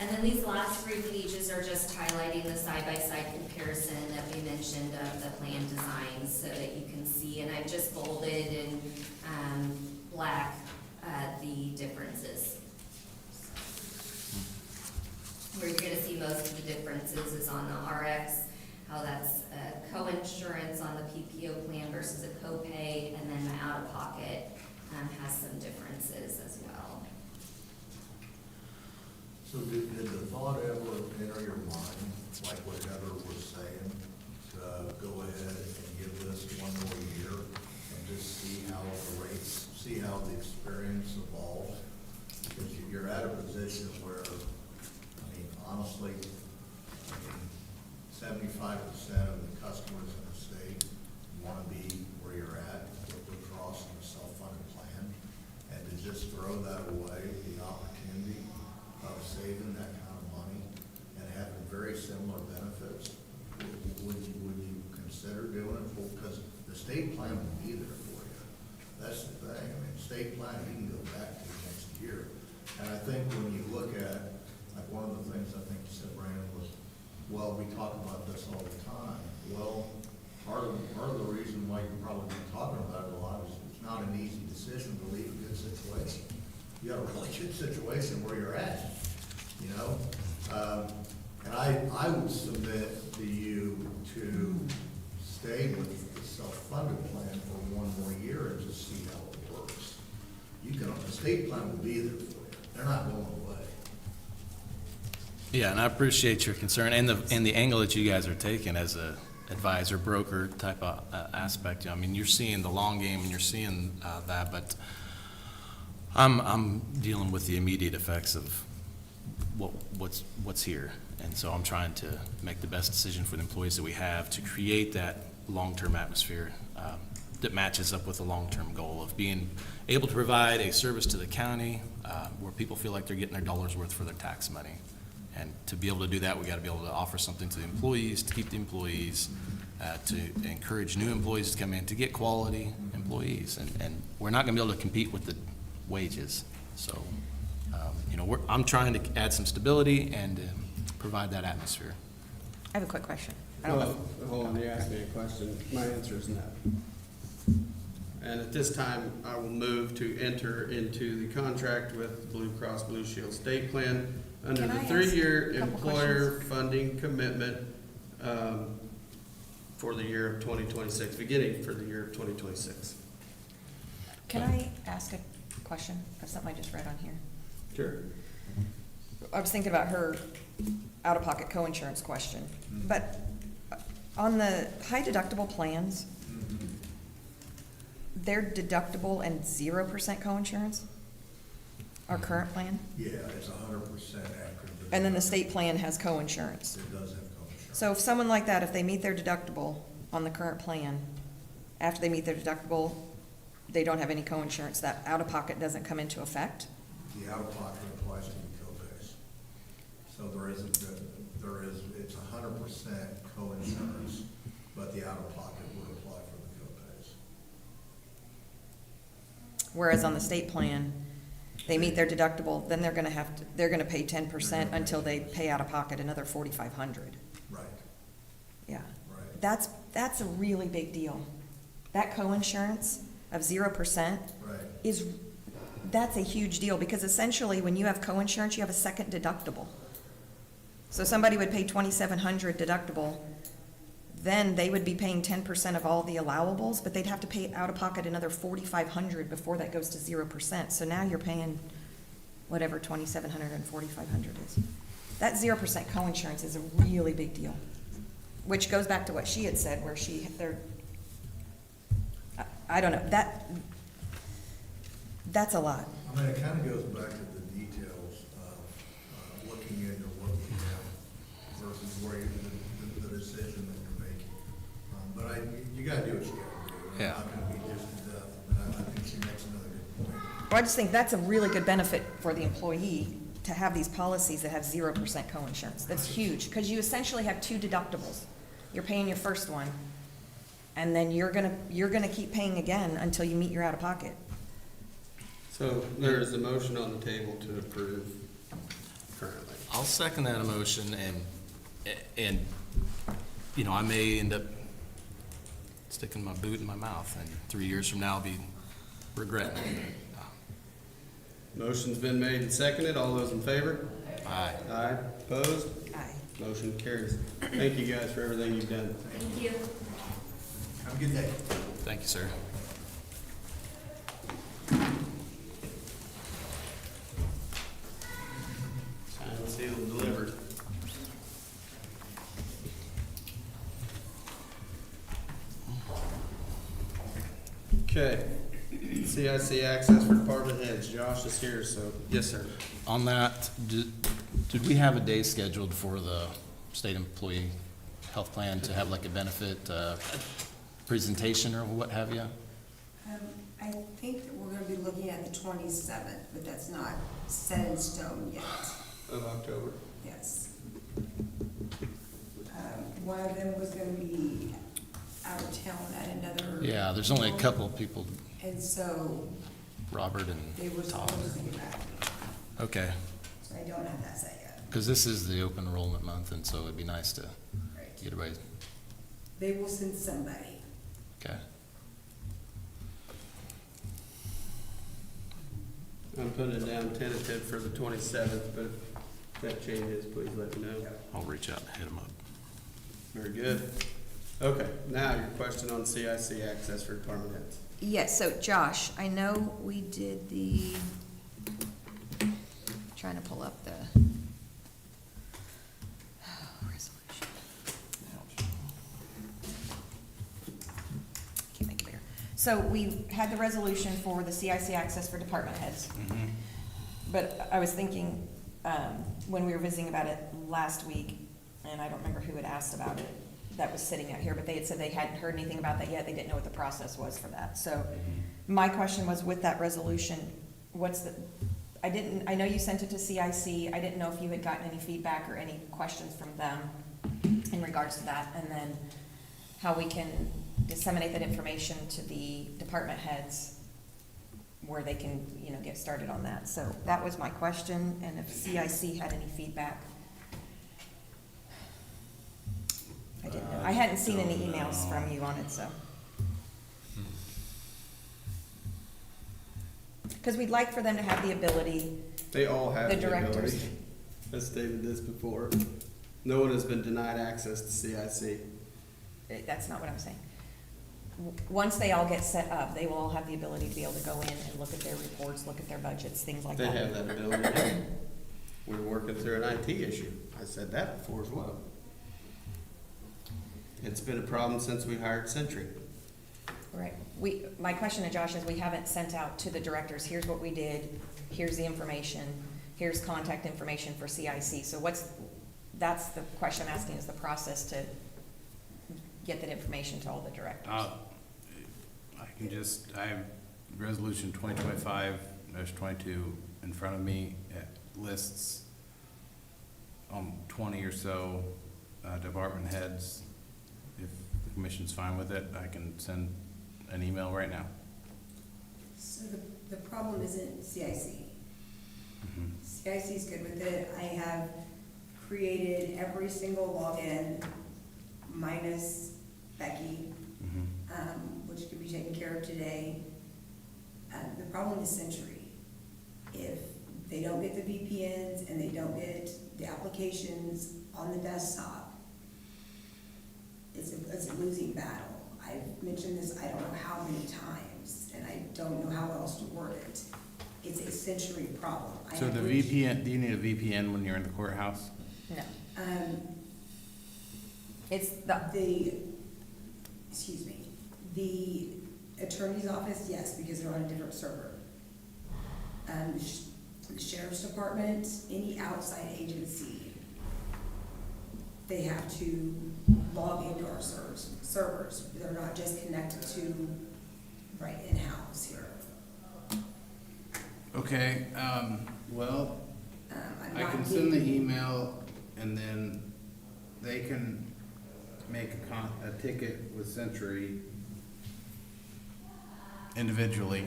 And then these last 3 pages are just highlighting the side-by-side comparison that we mentioned of the plan designs so that you can see, and I've just bolded in black the differences. Where you're going to see most of the differences is on the RX, how that's co-insurance on the PPO plan versus a copay, and then the out-of-pocket has some differences as well. So did the thought ever enter your mind, like what Heather was saying, to go ahead and give this one more year and just see how the rates, see how the experience evolves? Because you're at a position where, I mean, honestly, 75% of the customers in the state want to be where you're at with Blue Cross and a self-funded plan. And to just throw that away, the opportunity of saving that kind of money and having very similar benefits, would you consider doing it? Because the state plan will be there for you. That's the thing. I mean, state plan, you can go back to next year. And I think when you look at, like one of the things I think you said, Brandon, was, well, we talk about this all the time. Well, part of the reason why you're probably talking about it a lot is it's not an easy decision to leave a good situation. You got a really good situation where you're at, you know? And I would submit to you to stay with the self-funded plan for one more year and just see how it works. You can, the state plan will be there for you. They're not going away. Yeah, and I appreciate your concern and the angle that you guys are taking as a advisor, broker type of aspect. I mean, you're seeing the long game and you're seeing that, but I'm dealing with the immediate effects of what's here. And so I'm trying to make the best decision for the employees that we have to create that long-term atmosphere that matches up with the long-term goal of being able to provide a service to the county where people feel like they're getting their dollar's worth for their tax money. And to be able to do that, we got to be able to offer something to the employees, to keep the employees, to encourage new employees to come in, to get quality employees. And we're not going to be able to compete with the wages. So, you know, I'm trying to add some stability and provide that atmosphere. I have a quick question. I don't know. Well, hold on, you asked me a question. My answer is no. And at this time, I will move to enter into the contract with Blue Cross Blue Shield State Plan under Can the I ask 3-year a couple employer questions? funding commitment for the year of 2026, beginning for the year of 2026. Can I ask a question of something I just read on here? Sure. I was thinking about her out-of-pocket co-insurance question, but on the high deductible plans, they're deductible and 0% co-insurance? Our current plan? Yeah, it's 100% after. And then the state plan has co-insurance. It does have co-insurance. So if someone like that, if they meet their deductible on the current plan, after they meet their deductible, they don't have any co-insurance, that out-of-pocket doesn't come into effect? The out-of-pocket applies to the copays. So it's 100% co-insurance, but the out-of-pocket would apply for the copays. Whereas on the state plan, they meet their deductible, then they're gonna pay 10% until they pay out of pocket another $4,500. Right, Yeah. right. That's a really big deal. That co-insurance of 0% Right. that's a huge deal, because essentially when you have co-insurance, you have a second deductible. So somebody would pay $2,700 deductible, then they would be paying 10% of all the allowables, but they'd have to pay out of pocket another $4,500 before that goes to 0%. So now you're paying whatever $2,700 and $4,500 is. That 0% co-insurance is a really big deal, which goes back to what she had said, where I don't know, that's a lot. I mean, it kind of goes back to the details of looking into what we have versus where the decision that you're making. But you gotta do what you gotta do. I'm Yeah. not gonna be just to death, but I think she makes another good point. Well, I just think that's a really good benefit for the employee to have these policies that have 0% co-insurance. That's huge, because you essentially have two deductibles. You're paying your first one, and then you're gonna keep paying again until you meet your out-of-pocket. So there is a motion on the table to approve currently. I'll second that motion, and you know, I may end up sticking my boot in my mouth, and 3 years from now I'll be regretting it. Motion's been made and seconded. All those in favor? Aye. Aye. Opposed? Aye. Motion carries. Thank you guys for everything you've done. Thank you. Have a good day. Thank you, sir. Okay, CIC access for department heads, Josh is here, so, yes, sir. On that, did we have a day scheduled for the state employee health plan to have like a benefit presentation or what have you? I think that we're gonna be looking at the 27th, but that's not set in stone yet, Of October. yes. One of them was gonna be out of town at another. Yeah, there's only a couple of people, And so Robert they were and Todd. supposed to get back, Okay, so I don't have that set yet. because this is the open enrollment month, and so it'd be nice to Right. get everybody, They will send somebody. okay. I'm putting it down tentative for the 27th, but if that changes, please let me know. I'll reach out and hit them up. Very good. Okay, now your question on CIC access for department heads. Yes, so Josh, I know we did the, trying to pull up the resolution. Can't make it bigger. So we had the resolution for the CIC access for department heads. But I was thinking, when we were visiting about it last week, and I don't remember who had asked about it, that was sitting out here, but they had said they hadn't heard anything about that yet, they didn't know what the process was for that. So my question was, with that resolution, what's the, I know you sent it to CIC, I didn't know if you had gotten any feedback or any questions from them in regards to that, and then how we can disseminate that information to the department heads where they can, get started on that. So that was my question, and if CIC had any feedback. I didn't know. I hadn't seen any emails from you on it, so. Because we'd like for them to have the ability, They all have the the directors. ability. I stated this before. No one has been denied access to CIC. That's not what I'm saying. Once they all get set up, they will all have the ability to be able to go in and look at their reports, look at their budgets, things like They that. have that ability now. We're working through an IT issue. I said that before as well. It's been a problem since we hired Sentry. Right. My question to Josh is, we haven't sent out to the directors, here's what we did, here's the information, here's contact information for CIC. So that's the question I'm asking, is the process to get that information to all the directors? I have resolution 2025-22 in front of me. It lists 20 or so department heads. If the commission's fine with it, I can send an email right now. So the problem isn't CIC. CIC is good with it. I have created every single login minus Becky, which can be taken care of today. The problem is Century. If they don't get the VPNs and they don't get the applications on the desktop, it's a losing battle. I've mentioned this I don't know how many times, and I don't know how else to word it. It's a Century problem. So the VPN, do you need a VPN when you're in the courthouse? No. It's the attorney's office, yes, because they're on a different server. The sheriff's department, any outside agency, they have to log into our servers. They're not just connected to right in-house here. Okay, well, I'm I not can send the getting- email and then they can make a ticket with Century individually.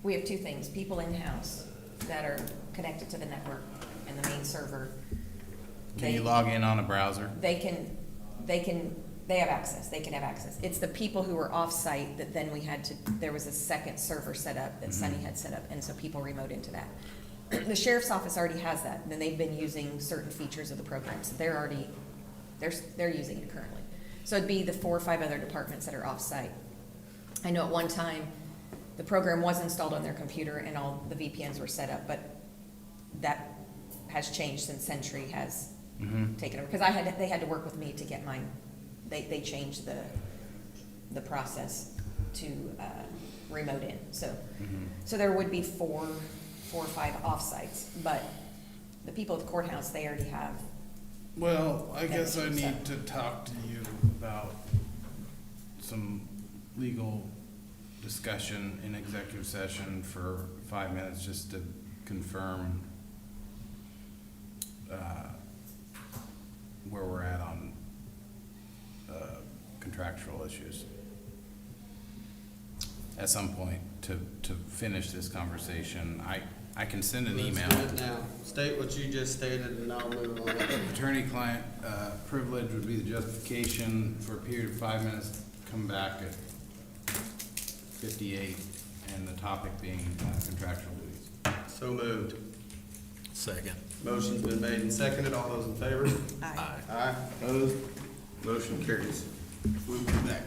We have two things, people in-house that are connected to the network and the main server. Can you log in on a browser? They have access, they can have access. It's the people who are off-site that then there was a second server set up that Sunny had set up, and so people remote into that. The sheriff's office already has that, and then they've been using certain features of the program, so they're using it currently. So it'd be the 4 or 5 other departments that are off-site. I know at one time, the program was installed on their computer and all the VPNs were set up, but that has changed since Century has taken over. Because they had to work with me to get mine. They changed the process. to remote in. So, so there would be four or five offsites, but the people at the courthouse, they already have. Well, I guess I Everything need to talk to you about some legal discussion in executive session for 5 minutes, just to confirm where we're at on contractual issues. At some point, to finish this conversation, I can send an email. Let's do it now. State what you just stated and I'll move on. Attorney-client privilege would be the justification for a period of 5 minutes, come back at 58, and the topic being contractual duties. So moved. Second. Motion's been made and seconded. All those in favor? Aye. Aye. Opposed? Motion carries. Move back.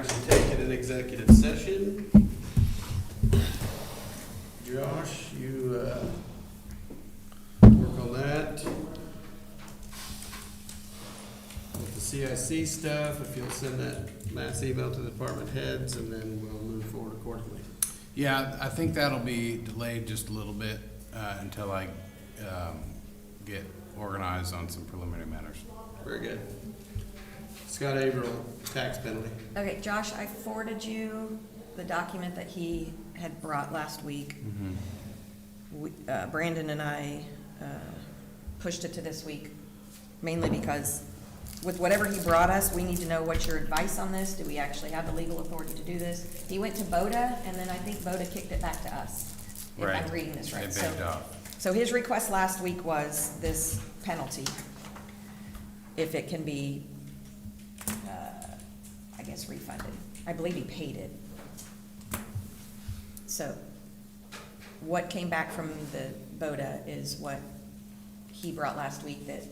action taken in executive session. Josh, you, work on that. With the CIC stuff, if you'll send that mass email to the department heads, and then we'll move forward accordingly. Yeah, I think that'll be delayed just a little bit, until I, get organized on some preliminary matters. Very good. Scott Averill, tax penalty. Okay, Josh, I forwarded you the document that he had brought last week. Brandon and I pushed it to this week, mainly because with whatever he brought us, we need to know what's your advice on this. Do we actually have the legal authority to do this? He went to Boda, and then I think Boda kicked it back to us, if I'm Right. reading this right. They backed off. So his request last week was this penalty, if it can be, I guess, refunded. I believe he paid it. So what came back from the Boda is what he brought last week, that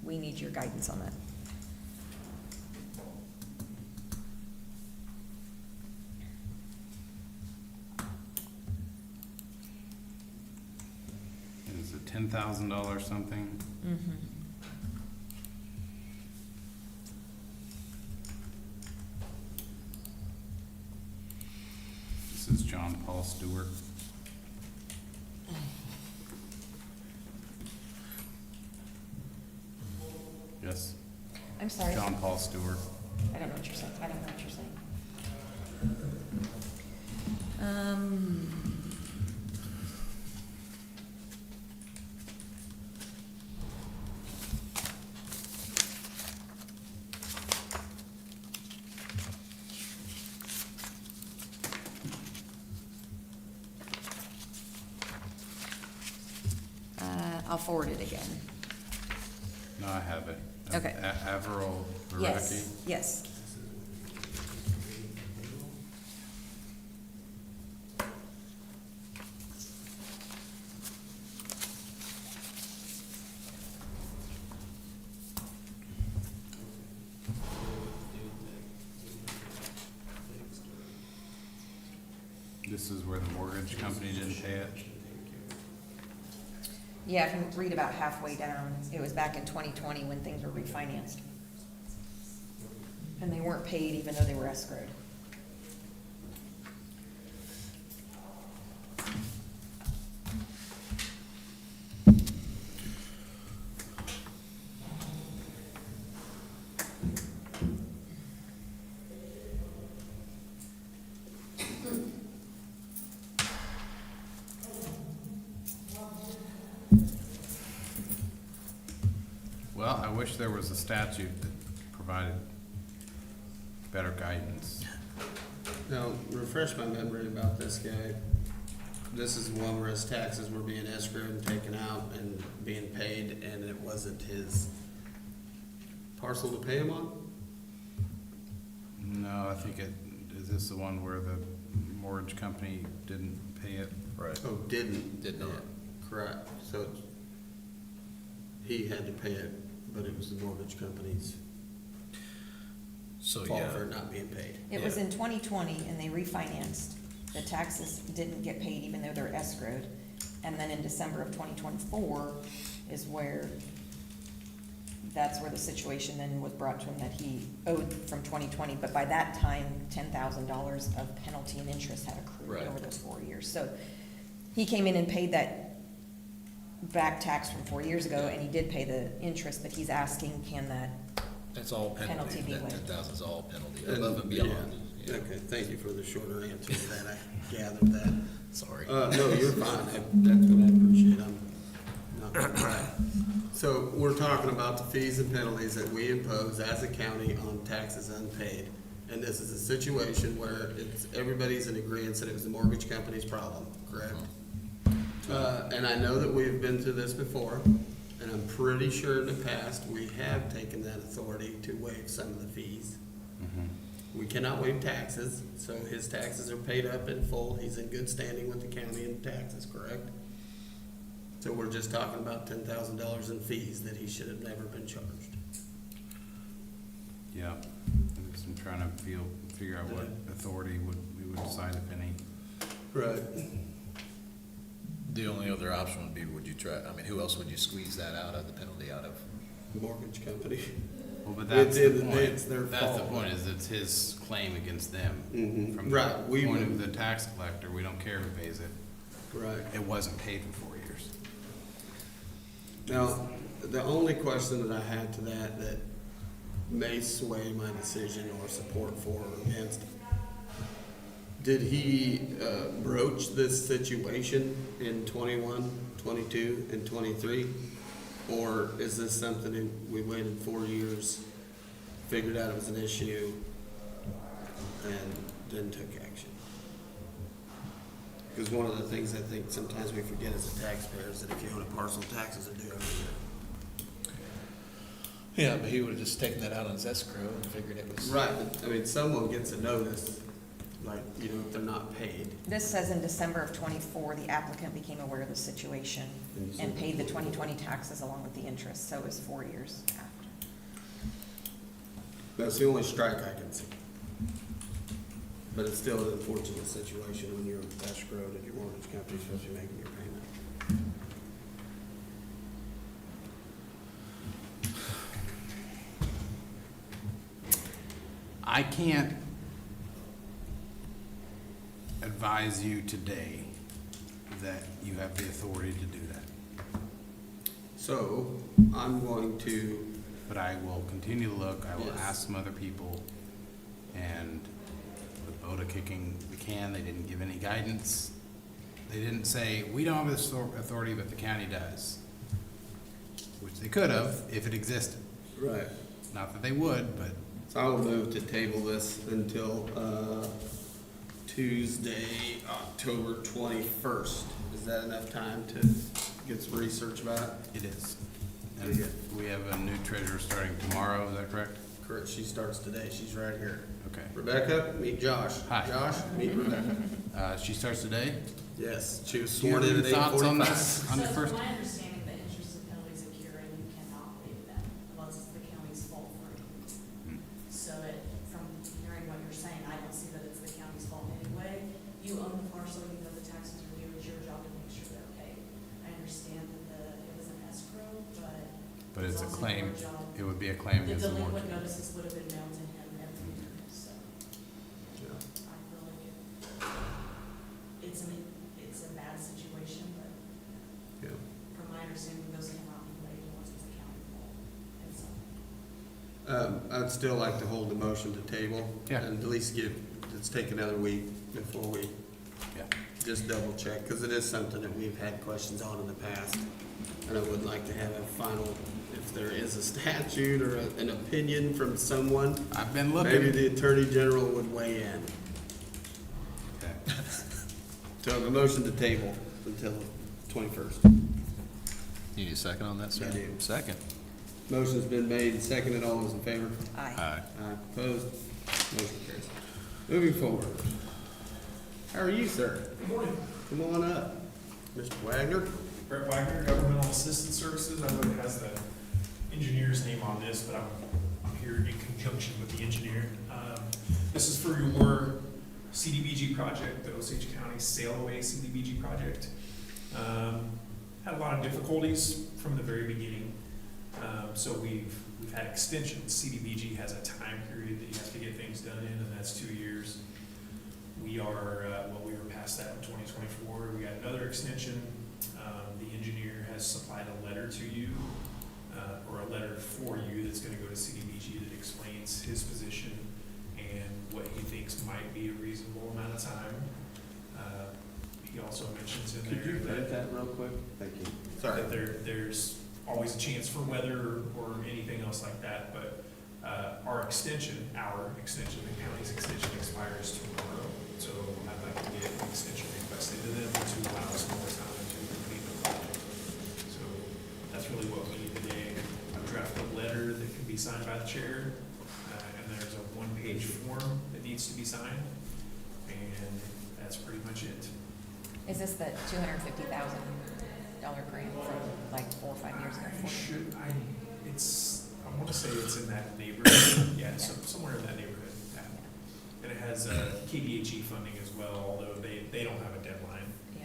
we need your guidance on that. And it's a $10,000 something. This is John Paul Stewart. Yes, I'm sorry. John Paul Stewart. I don't know what you're saying. I don't know what you're saying. I'll forward it again. No, I have it. Okay. Averill Verrecki. Yes, yes. This is where the mortgage company didn't pay it. Yeah, if you read about halfway down, it was back in 2020 when things were refinanced. And they weren't paid even though they were escrowed. Well, I wish there was a statute that provided better guidance. Now, refresh my memory about this guy. This is the one where his taxes were being escrowed and taken out and being paid, and it wasn't his parcel to pay him on? No, I think is this the one where the mortgage company didn't pay it? Right. Oh, didn't? Did not. Yeah, correct. So it's- he had to pay it, but it was the mortgage company's So, fault yeah. for it not being paid. It was Yeah. in 2020 and they refinanced. The taxes didn't get paid even though they're escrowed. And then in December of 2024 is where, that's where the situation then was brought to him that he owed from 2020. But by that time, $10,000 of penalty and interest had accrued Right. over those 4 years. So he came in and paid that back tax from 4 years ago, and he did pay the interest, but he's asking, can that, That's all Penalty penalty. be That waived. 10,000 is all penalty, above and beyond. Yeah. Yeah. Okay, thank you for the shorter answer to that. I gathered that. Sorry. No, you're fine. That's what I appreciate. I'm not gonna cry. So we're talking about the fees and penalties that we impose as a county on taxes unpaid. And this is a situation where everybody's in agreement that it was the mortgage company's problem, correct? And I know that we've been through this before, and I'm pretty sure in the past, we have taken that authority to waive some of the fees. We cannot waive taxes, so his taxes are paid up in full. He's in good standing with the county in taxes, correct? So we're just talking about $10,000 in fees that he should have never been charged. Yeah. I'm trying to figure out what authority we would decide, if any. Right. The only other option would be, would you try, I mean, who else would you squeeze that out of, the penalty out of? Mortgage company. Well, but that's the At the end of the day, point. it's their That's the fault. point, is it's his claim against them. Mhm. From Right, the we point of would- the tax collector, we don't care who pays it. Right. It wasn't paid for 4 years. Now, the only question that I had to that may sway my decision or support for or against, did he broach this situation in 21, 22, and 23? Or is this something that we waited 4 years, figured out it was an issue, and then took action? Because one of the things I think sometimes we forget as a taxpayer is that if you own a parcel, taxes are due every year. Yeah, but he would've just taken that out on his escrow and figured it was. Right, but, I mean, someone gets a notice, like, you know, if they're not paid. This says in December of '24, the applicant became aware of the situation and paid the 2020 taxes along with the interest, so it was 4 years after. That's the only strike I can see. But it's still an unfortunate situation when you're escrowed and your mortgage company's supposed to be making your payment. I can't advise you today that you have the authority to do that. So, I'm going to, But I will continue to look, I will Yes. ask some other people, and with Boda kicking the can, they didn't give any guidance. They didn't say, we don't have this authority, but the county does. Which they could have if it existed. right, Not that they would, but so I will move to table this until, Tuesday, October 21st. Is that enough time to get some research about it? it is. Very And good. we have a new treasurer starting tomorrow, is that correct? Correct, she starts today, she's right here. Okay. Rebecca, meet Josh. Hi. Josh, meet Rebecca. She starts today? Yes, she was Do you have sworn in any at thoughts on 8:45. this, on the So first? my understanding, the interest and penalties of curing, you cannot waive them unless it's the county's fault for it. So it, from hearing what you're saying, I don't see that it's the county's fault anyway. You own the parcel, you know the taxes are due, it's your job to make sure they're paid. I understand that it was an escrow, But it's a also claim, your job. it would be a claim The against the delinquent mortgage. notices would have been mailed to him every year, so Yeah. I feel like it's a bad situation, but Yeah. from my understanding, those cannot be waived unless it's a county fault. And so, I'd still like to hold the motion to table. Yeah. And at least let's take another week before we Yeah. just double check, because it is something that we've had questions on in the past. And I would like to have a final, if there is a statute or an opinion from someone, I've been maybe looking. the Attorney General would weigh in. Okay. So I have a motion to table until 21st. You need a second on that, sir? I do. Second. Motion's been made and seconded. All those in favor? Aye. Aye. Aye. Opposed? Motion carries. Moving forward. How are you, sir? Good morning. Come on up. Mr. Wagner? Brett Wagner, Governmental Assistance Services. I know it has the engineer's name on this, but I'm here in conjunction with the engineer. This is for your CDBG project, the Osage County Sail Away CDBG project. Had a lot of difficulties from the very beginning. So we've had extensions. CDBG has a time period that you have to get things done in, and that's 2 years. We are, we were past that in 2024. We got another extension. The engineer has supplied a letter to you, or a letter for you that's gonna go to CDBG that explains his position and what he thinks might be a reasonable amount of time. He also mentions in Could you there read that that real quick? Thank you. Sorry. that there's always a chance for weather or anything else like that, but our extension, the county's extension expires tomorrow, so I'd like to get an extension requested to them to allow us more time to complete the project. So that's really what we need today. I've drafted a letter that can be signed by the chair, and there's a one-page form that needs to be signed, and that's pretty much it. Is this the $250,000 grant from like 4 or 5 years ago? I want to say it's in that neighborhood, yeah, somewhere in that neighborhood, yeah. And it has KDHE funding as well, although they don't have a deadline. Yeah.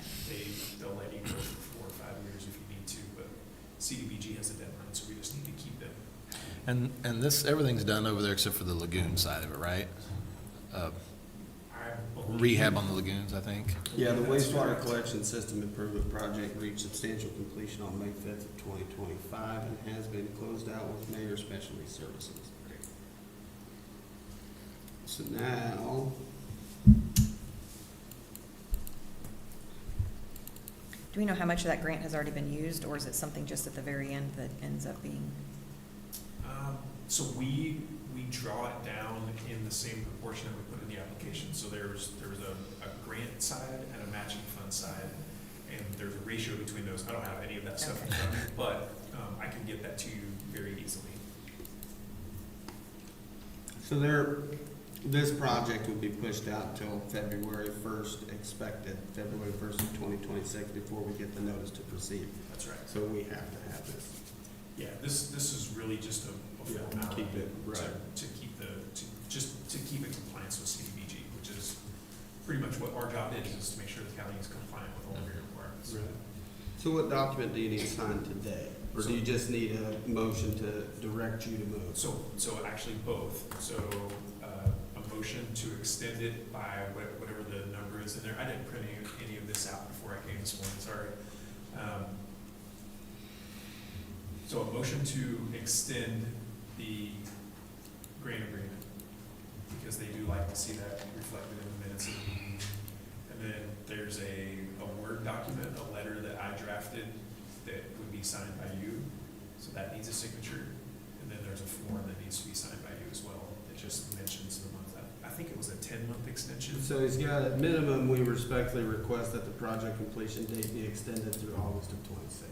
They'll let you go for 4 or 5 years if you need to, but CDBG has a deadline, so we just need to keep them. And this, everything's done over there except for the lagoon side of it, right? Rehab on the lagoons, I think. Yeah, the wastewater collection system improvement project reached substantial completion on May 5th of 2025 and has been closed out with Mayor Specialty Services. So now, Do we know how much of that grant has already been used, or is it something just at the very end that ends up being? So we draw it down in the same proportion that we put in the application. So there was a grant side and a matching fund side, and there's a ratio between those. I don't have any of that stuff in front of me, but I can get that to you very easily. so this project will be pushed out until February 1st, expected February 1st of 2026 before we get the notice to proceed. That's right. So we have to have this. Yeah, this is really just a Yeah, formality keep it, right. to keep to keep in compliance with CDBG, which is pretty much what our job is to make sure the county is compliant with all of your requirements. So what document do you need signed today? Or do you just need a motion to direct you to move? So actually both. So a motion to extend it by whatever the number is in there. I didn't print any of this out before I came this morning, sorry. So a motion to extend the grant agreement, because they do like to see that reflected in the minutes of the meeting. And then there's a Word document, a letter that I drafted that would be signed by you, so that needs a signature. And then there's a form that needs to be signed by you as well, that just mentions the month. I think it was a 10-month extension. So he's got, at minimum, we respectfully request that the project completion date be extended through August of 26.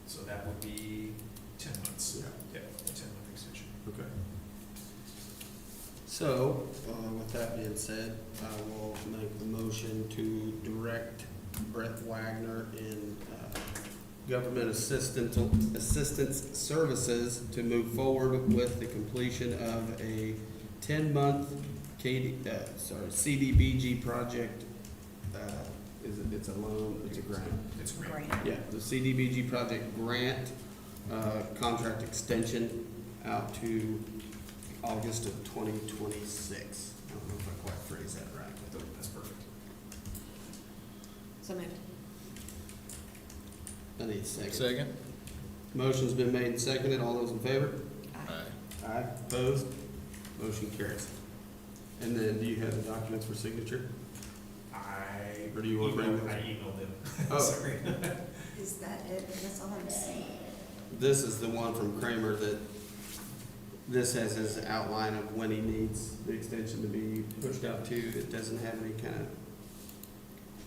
So that would be 10 months. Yeah. Yeah, a 10-month extension. Okay. So, with that being said, I will make the motion to direct Brett Wagner in Government Assistance Services to move forward with the completion of a 10-month CDBG project. It's a loan, it's a grant. It's a Grant. Yeah, the CDBG project grant, contract extension out to August of 2026. I don't know if I quite phrased that right. That's perfect. So moved. I need a second. Second? Motion's been made and seconded. All those in favor? Aye. Aye. Opposed? Motion carries. And then, do you have the documents for signature? Or do you want to bring them? I emailed them. Oh. Sorry. Is that it? That's all I'm seeing. This is the one from Kramer that, this has his outline of when he needs the extension to be pushed out to. It doesn't have any kind of,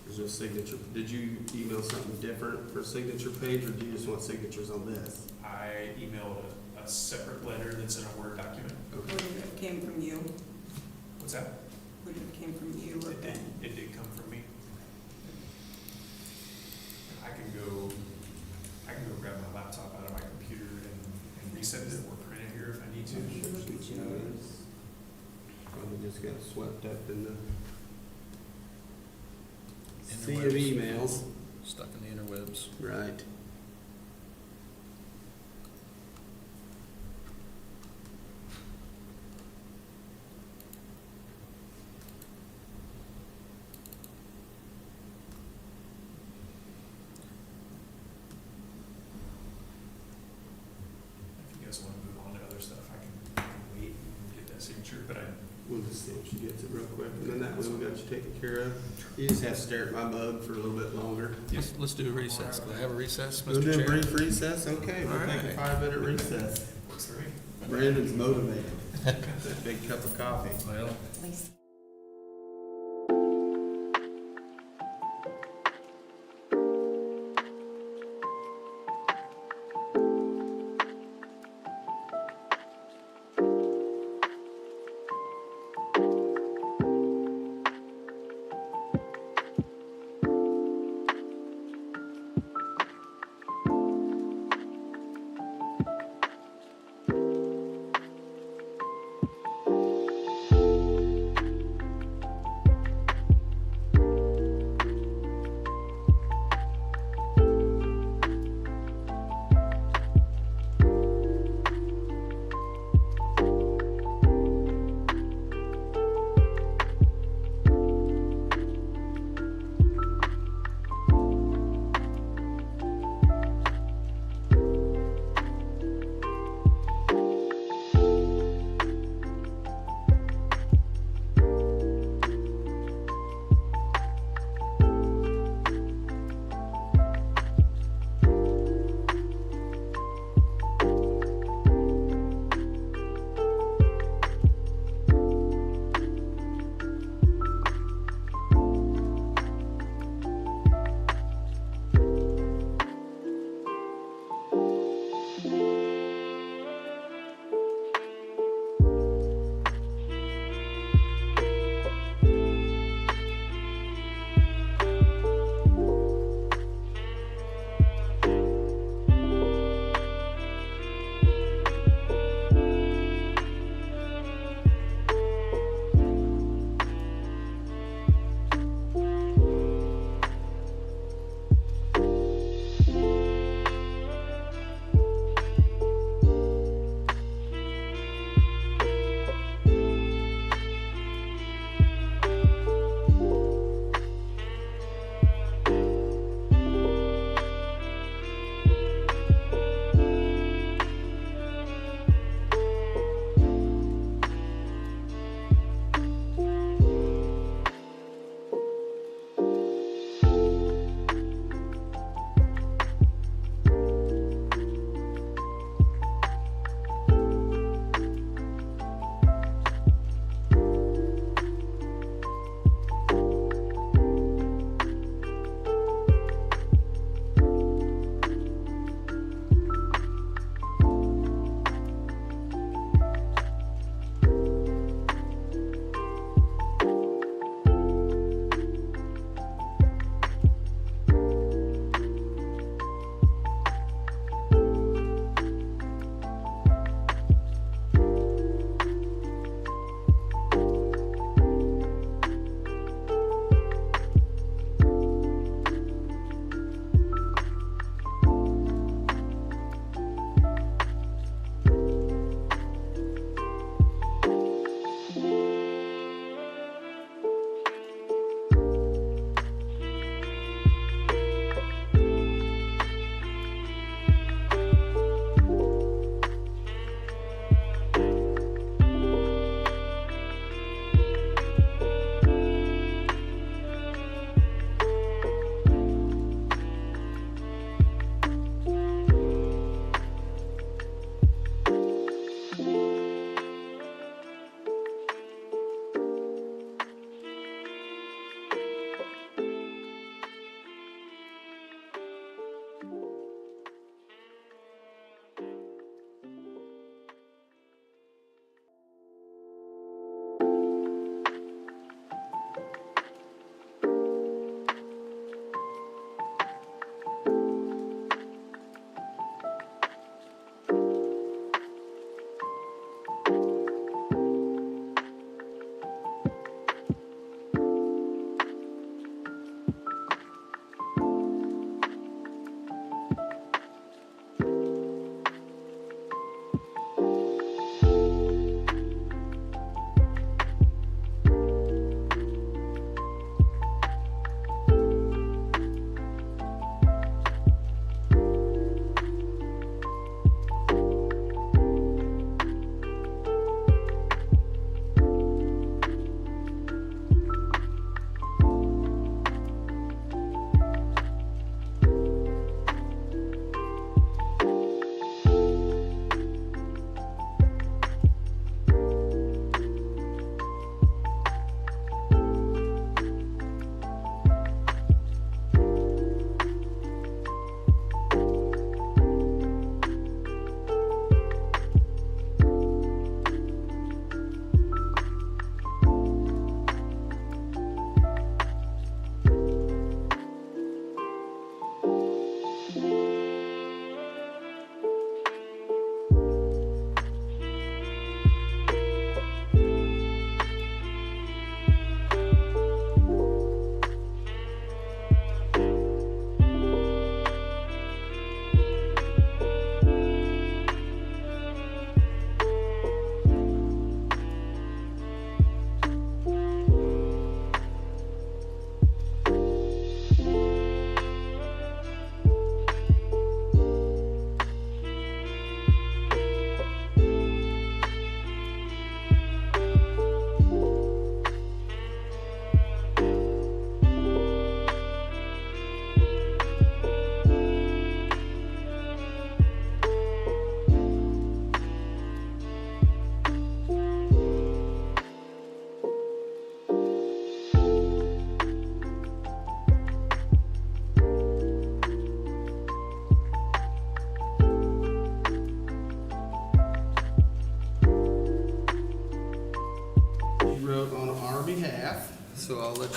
there's no signature. Did you email something different for signature page, or do you just want signatures on this? I emailed a separate letter that's in a Word document. Okay. Would it have came from you? What's that? Would it have came from you or It did, Ben? it did come from me. I can go grab my laptop out of my computer and resend it or print it here if I need to. Probably just got swept up in the sea of Interwebs. emails. Stuck in the interwebs. Right. If you guys want to move on to other stuff, I can wait and get that signature, but We'll just see if she gets it real quick, and then that way we got you taken care of. You just have to stare at my mug for a little bit longer. Let's do a recess. Can I have a recess, We'll Mr. do a Chair? brief recess, okay, we'll All take a right. 5-minute recess. works for me. Brandon's motivated. That big cup of coffee. Well, At least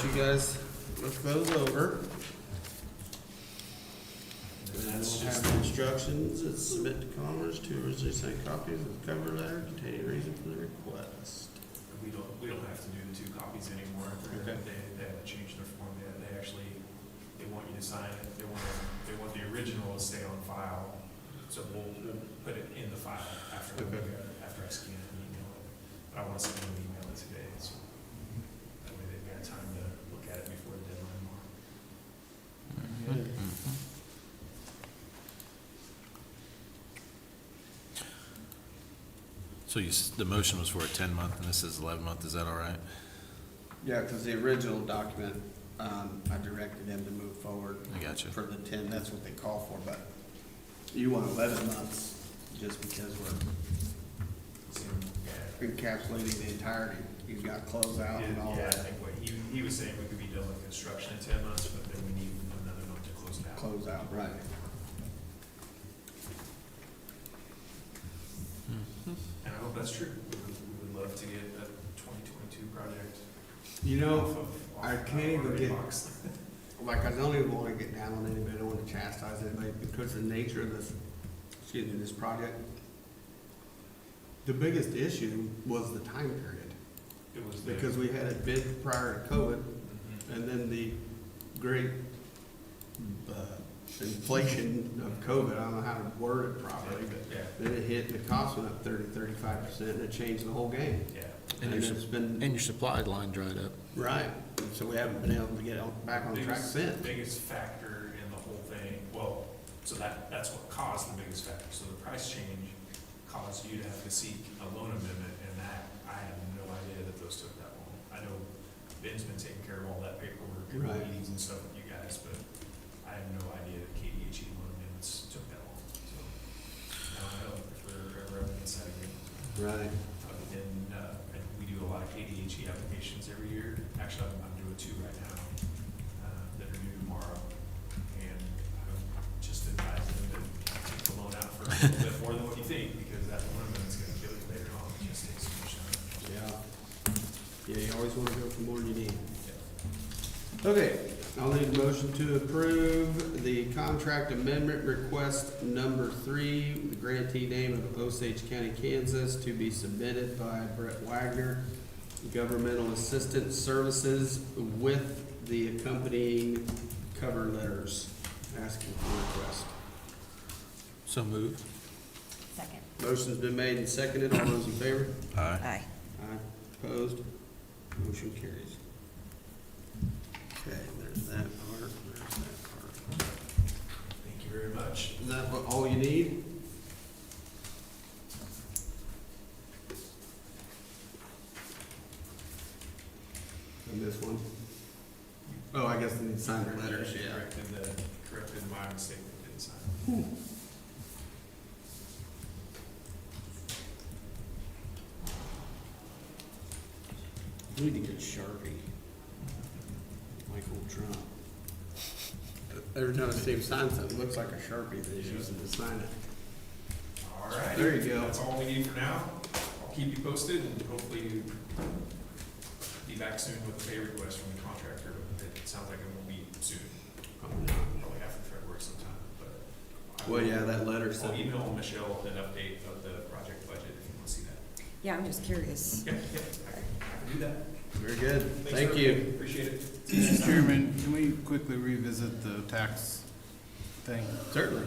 you guys look those over. And then That's we'll just, have instructions that submit to Commerce to originally send copies of the cover letter containing reason for the request. we don't have to do the 2 copies anymore. Okay. They haven't changed their form yet. They actually, they want you to sign it. They want the original to stay on file. So we'll put it in the file after, Okay. after I scan it and email it. But I want to send them an email it today, so that way they've got time to look at it before the deadline tomorrow. Good. So the motion was for a 10-month and this is 11-month, is that all right? Yeah, because the original document, I directed them to move forward. I got you. For the 10, that's what they call for, but you want 11 months just because we're encapsulating the entirety. You've got closeout and all Yeah, I that. think what he was saying, we could be done with construction in 10 months, but then we need another month to close it out. Close out, right. And I hope that's true. We would love to get a 2022 project You off know, of. I off can't our even get, inbox. like, I don't even want to get down on anybody, I don't want to chastise anybody, because of the nature of this, excuse me, this project. The biggest issue was the time period, It was because we had it bid prior to COVID, Mhm. and then the great inflation of COVID, I don't know how to word it properly, but Yeah, then it hit, and the cost went up 35%, and it changed the whole game. yeah. And And your it's been, And your supply line dried up. right, so we haven't been able to get back on track since. Biggest factor in the whole thing, well, so that's what caused the biggest factor. So the price change caused you to have to seek a loan amendment, and that, I had no idea that those took that long. I know Ben's been taking care of all that paperwork and Right. meetings and stuff with you guys, but I had no idea that KDHE loan amendments took that long. So now I know if we're ever up against that again. Right. And we do a lot of KDHE applications every year. Actually, I'm doing 2 right now that are due tomorrow. And I'm just advising them to take the loan out for a little bit more than what you think, because that loan amendment's gonna kill you later on. It just takes so much time. Yeah. Yeah, you always want to go for more than you need. Yeah. Okay, I'll need a motion to approve the contract amendment request number 3, the grantee name of Osage County, Kansas, to be submitted by Brett Wagner, Governmental Assistance Services, with the accompanying cover letters asking for request. So moved. Second. Motion's been made and seconded. All those in favor? Aye. Aye. Aye. Opposed? Motion carries. Okay, there's that part, there's that part. Thank you very much. Is that what, all you need? And this one? Oh, I guess they need to sign the letters, yeah. Corrected my mistake, that didn't sign. We need to get a Sharpie. Like old Trump. Every time I see him sign something, it looks like a Sharpie that he's using to sign it. All right. There you go. That's all we need for now. I'll keep you posted and hopefully be back soon with a pay request from the contractor. It sounds like it won't be soon, Probably not. probably after February sometime, but. I Well, will- yeah, that letter I'll said, email Michelle an update of the project budget if you want to see that. Yeah, I'm just curious. Yeah, I can do that. very good, Thanks thank for you. everything. Appreciate it. Mr. Chairman, can we quickly revisit the tax thing? Certainly.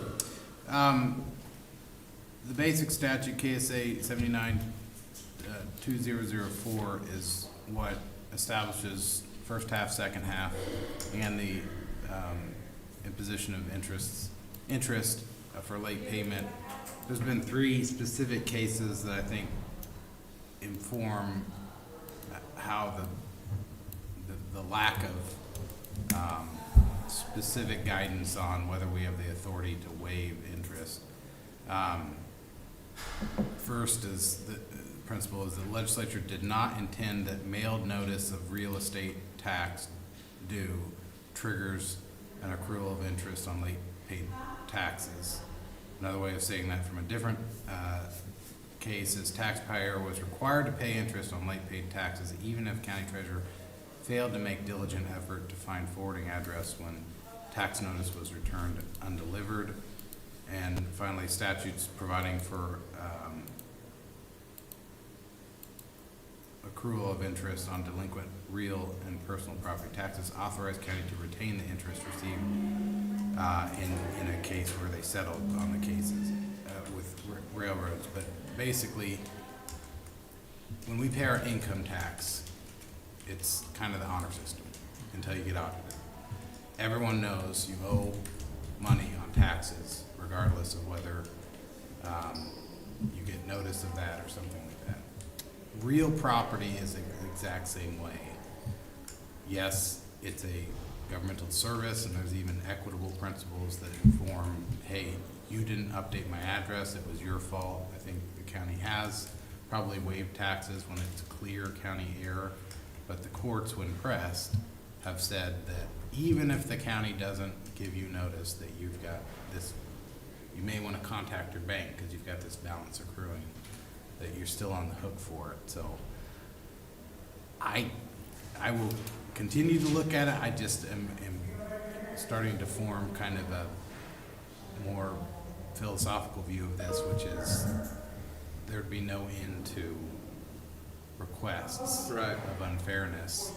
The basic statute, KSA 79-2004, is what establishes first half, second half, and the imposition of interest for late payment. There's been 3 specific cases that I think inform how the lack of specific guidance on whether we have the authority to waive interest. First is the principle is the legislature did not intend that mailed notice of real estate tax due triggers an accrual of interest on late paid taxes. Another way of saying that from a different case is taxpayer was required to pay interest on late paid taxes even if county treasurer failed to make diligent effort to find forwarding address when tax notice was returned undelivered. And finally, statutes providing for accrual of interest on delinquent real and personal property taxes authorize county to retain the interest received in a case where they settled on the cases with railroads. But basically, when we pay our income tax, it's kind of the honor system until you get audited. Everyone knows you owe money on taxes, regardless of whether you get notice of that or something like that. Real property is the exact same way. Yes, it's a governmental service, and there's even equitable principles that inform, hey, you didn't update my address, it was your fault. I think the county has probably waived taxes when it's clear county error, but the courts, when pressed, have said that even if the county doesn't give you notice that you've got this, you may want to contact your bank because you've got this balance accruing, that you're still on the hook for it. So I will continue to look at it. I just am starting to form kind of a more philosophical view of this, which is there'd be no end to requests of unfairness.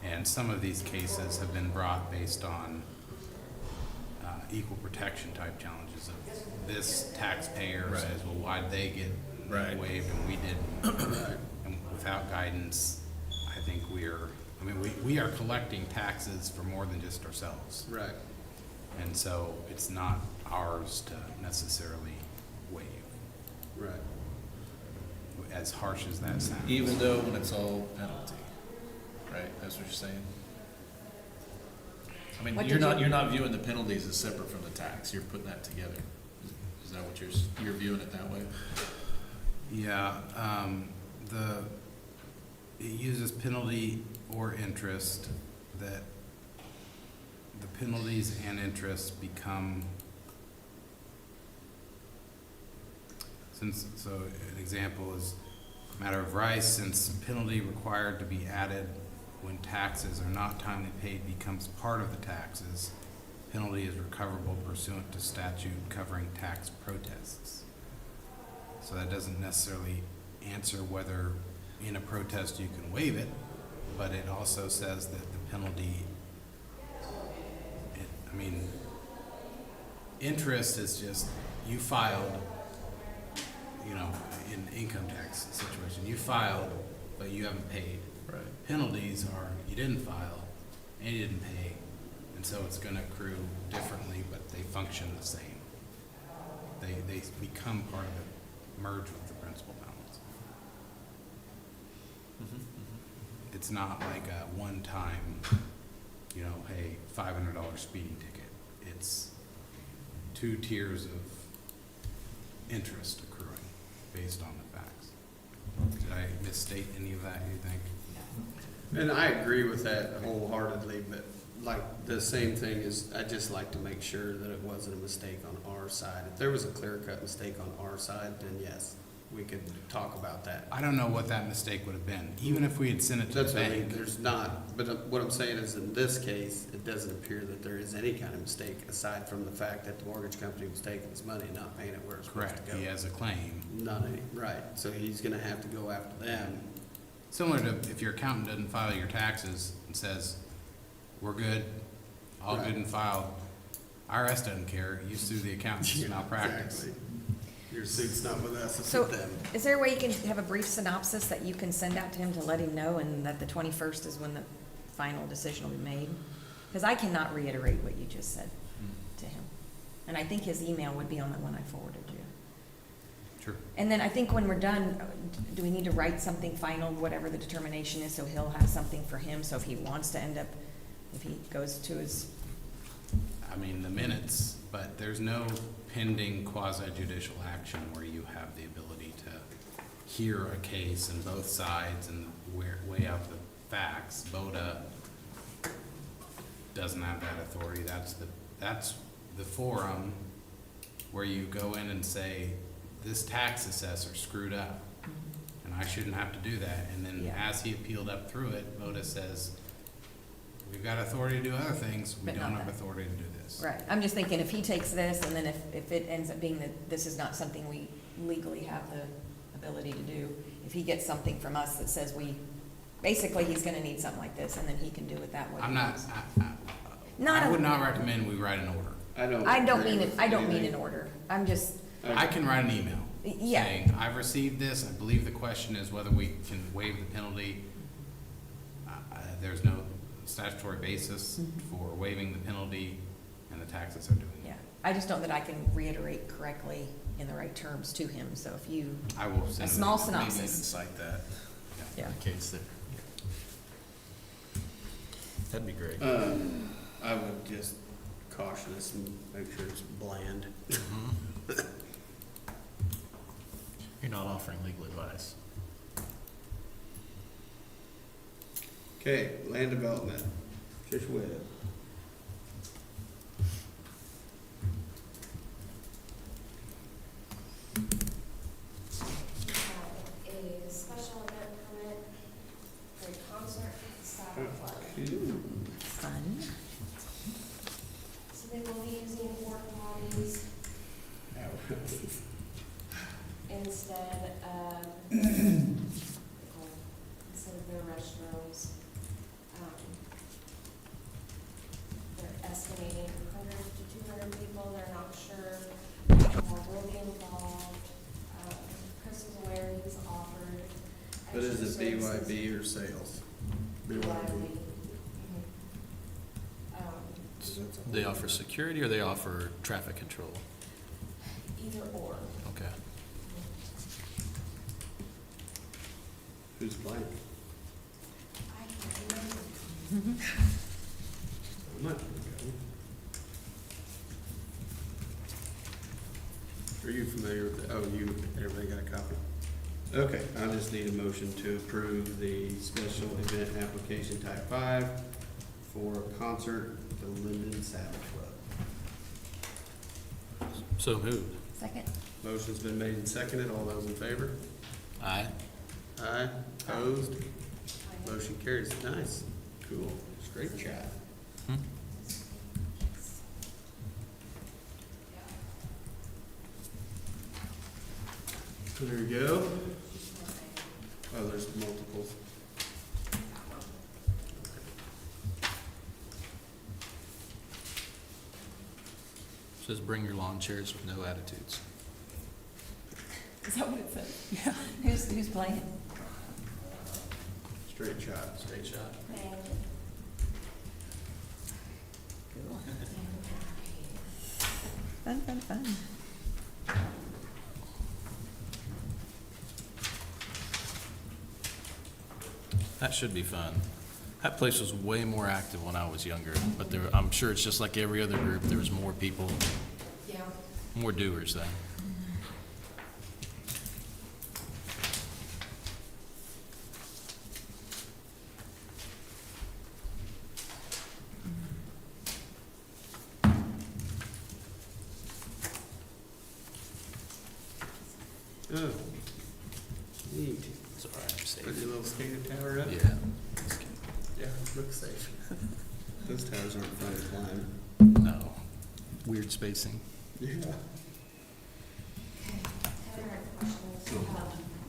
And some of these cases have been brought based on equal protection type challenges of this taxpayer says, well, why'd they get waived and we didn't? And without guidance, I think we are collecting taxes for more than just ourselves. Right. And so it's not ours to necessarily waive, Right. as harsh as that sounds. Even though when it's all penalty, right? That's what you're saying? I mean, What you're did not viewing the penalties as separate from the tax. You're putting that together. Is that what you're viewing it that way? Yeah, it uses penalty or interest, that the penalties and interest become, so an example is matter of rice, since penalty required to be added when taxes are not timely paid becomes part of the taxes, penalty is recoverable pursuant to statute covering tax protests. So that doesn't necessarily answer whether in a protest you can waive it, but it also says that the penalty, interest is just, you filed, in income tax situation, you filed, but you haven't paid. Right. Penalties are, you didn't file, and you didn't pay, and so it's gonna accrue differently, but they function the same. They become part of it, merge with the principal balance. It's not like a one-time, hey, $500 speeding ticket. It's 2 tiers of interest accruing based on the facts. Did I misstate any of that, you think? And I agree with that wholeheartedly, but like the same thing is, I just like to make sure that it wasn't a mistake on our side. If there was a clear-cut mistake on our side, then yes, we could talk about that. I don't know what that mistake would have been, even if we had sent it to That's the what I mean, bank. there's not, but what I'm saying is in this case, it doesn't appear that there is any kind of mistake aside from the fact that the mortgage company was taking his money and not paying it where it's supposed Correct, to go. he has a claim. Not any, right, so he's gonna have to go after them. Similar to if your accountant doesn't file your taxes and says, we're good, all good and filed, IRS doesn't care, you sue the accountant, it's malpractice. Exactly. Your suit's not with us, it's So, with them. is there a way you can have a brief synopsis that you can send out to him to let him know, and that the 21st is when the final decision will be made? Because I cannot reiterate what you just said to him. And I think his email would be on the one I forwarded you. Sure. And then I think when we're done, do we need to write something final, whatever the determination is, so he'll have something for him, so if he wants to end up, if he goes to his, The minutes, but there's no pending quasi-judicial action where you have the ability to hear a case in both sides and weigh out the facts. BODA doesn't have that authority. That's the forum where you go in and say, this tax assessor screwed up, and I shouldn't have to do that. And then Yeah. as he appealed up through it, BODA says, We've got authority to do other things, we But not don't have that. authority to do this. Right, I'm just thinking if he takes this and then if it ends up being that this is not something we legally have the ability to do, if he gets something from us that says basically he's gonna need something like this and then he can do with that what he I'm not, wants. I would not recommend we write an order. I don't mean an order, I'm just, I can write an email yeah, saying, I've received this, I believe the question is whether we can waive the penalty. There's no statutory basis for waiving the penalty, and the taxes are doing it. yeah. I just don't that I can reiterate correctly in the right terms to him, so if you, I will send a it. small Maybe even synopsis. cite that Yeah. in case that. That'd be great. I would just caution us and make sure it's bland. You're not offering legal advice. Okay, land development, Trish Witt. A special event permit for a concert at the Saddle Club. Fun. So they will be using porta potties instead of their restrooms. They're estimating 100 to 200 people. They're not sure how more will be involved. Chris is aware he's offered. But is extra it services. BYB or sales? BYB. BYB. They offer security or they offer traffic control? Either or. Okay. Who's playing? I can't remember. I'm not gonna go. Are you familiar with everybody got a copy? Okay, I just need a motion to approve the special event application type 5 for a concert at the Linden Saddle Club. So moved. Second. Motion's been made and seconded. All those in favor? Aye. Aye. Opposed? Motion carries. Nice. Cool. Straight shot. Hmm? There you go. Oh, there's multiples. Says bring your lawn chairs with no attitudes. Is that what it says? Yeah. Who's playing? Straight shot. Straight shot. Cool. Fun, fun, fun. That should be fun. That place was way more active when I was younger, but I'm sure it's just like every other group. There was more people, Yeah. more doers then. Oh. Neat. It's all right, I'm Put safe. your little skater tower up? Yeah. Yeah, looks safe. Those towers aren't fun to climb. No. Weird spacing. Yeah. Heather had questions.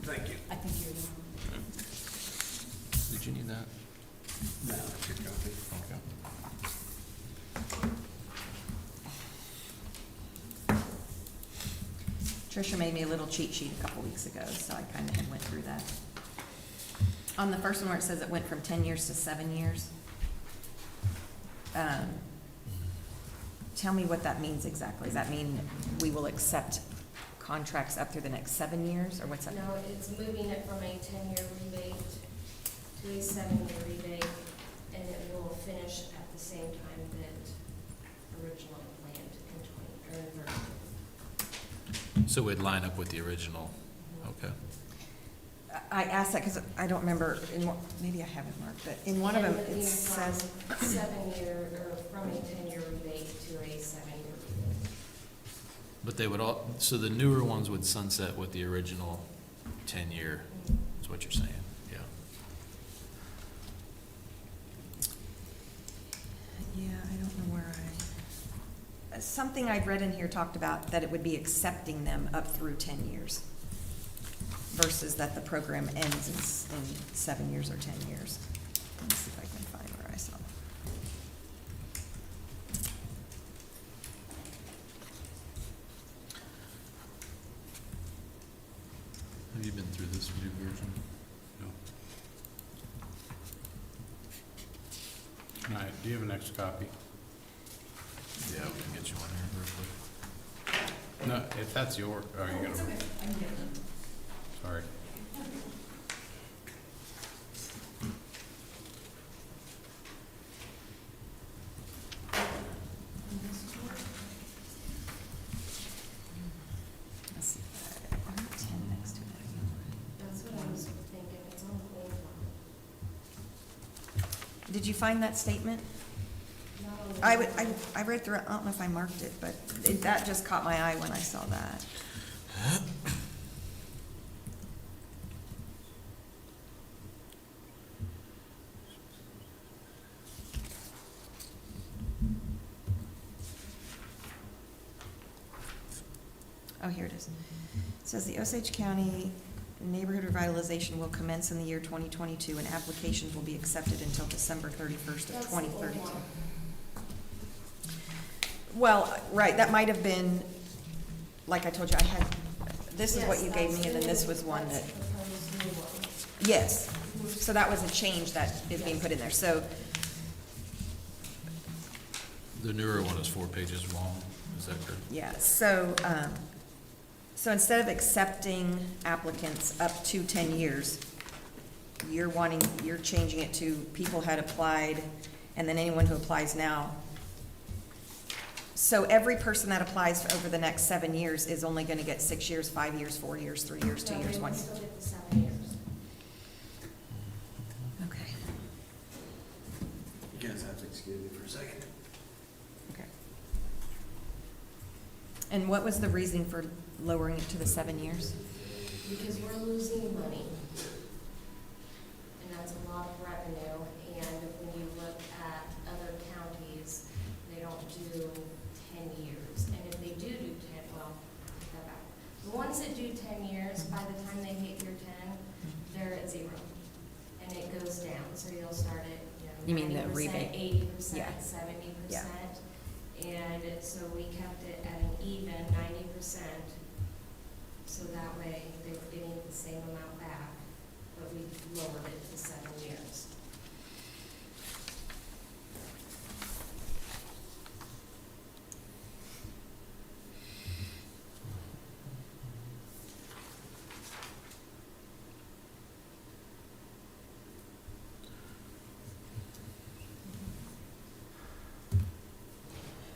Thank you. I think you're. Did you need that? No, that's your copy. Okay. Tricia made me a little cheat sheet a couple weeks ago, so I kind of went through that. On the first one where it says it went from 10 years to 7 years, tell me what that means exactly. Does that mean we will accept contracts up through the next 7 years, or what's that? No, it's moving it from a 10-year rebate to a 7-year rebate, and it will finish at the same time that originally planned in 30. So we'd line up with the original. Okay. I asked that because I don't remember, maybe I have it marked, but in one of them, it says, 7-year, or from a 10-year rebate to a 7-year rebate. But they would all, so the newer ones would sunset with the original 10-year, is what you're saying, yeah. something I'd read in here talked about that it would be accepting them up through 10 years versus that the program ends in 7 years or 10 years. Let me see if I can find where I saw that. Have you been through this new version? No. All right, do you have an extra copy? Yeah, we can get you one here real quick. No, if that's your, are you gonna? I can get them. Sorry. Let's see. 10 next to that. That's what I was thinking, it's on the old one. Did you find that statement? Not on the I new would, one. I read through it, I don't know if I marked it, but that just caught my eye when I saw that. Oh, here it is. It says the Osage County Neighborhood Revitalization will commence in the year 2022, and applications will be accepted until December 31st of That's the old 2032. one. Well, right, that might have been, like I told you, I had, this is what Yes, you gave that's me, and then the this new- was one that's that, the proposed new one. yes. So that was a change that is being put in there, so, The newer one is 4 pages long, is that correct? yeah, so instead of accepting applicants up to 10 years, you're changing it to people had applied, and then anyone who applies now. So every person that applies over the next 7 years is only gonna get 6 years, 5 years, 4 years, 3 years, 2 No, years, they 1 will year. still get the 7 years. Okay, You guys have to excuse me for a second. okay. And what was the reasoning for lowering it to the 7 years? Because we're losing money. And that's a lot of revenue, and when you look at other counties, they don't do 10 years. And if they do 10, well, take that back. The ones that do 10 years, by the time they hit year 10, they're at 0. And it goes down, so you'll start at, You mean the 90%, rebate? 80%, Yeah. 70%. And so we kept it at an even 90%. So that way they're getting the same amount back, but we lowered it to 7 years.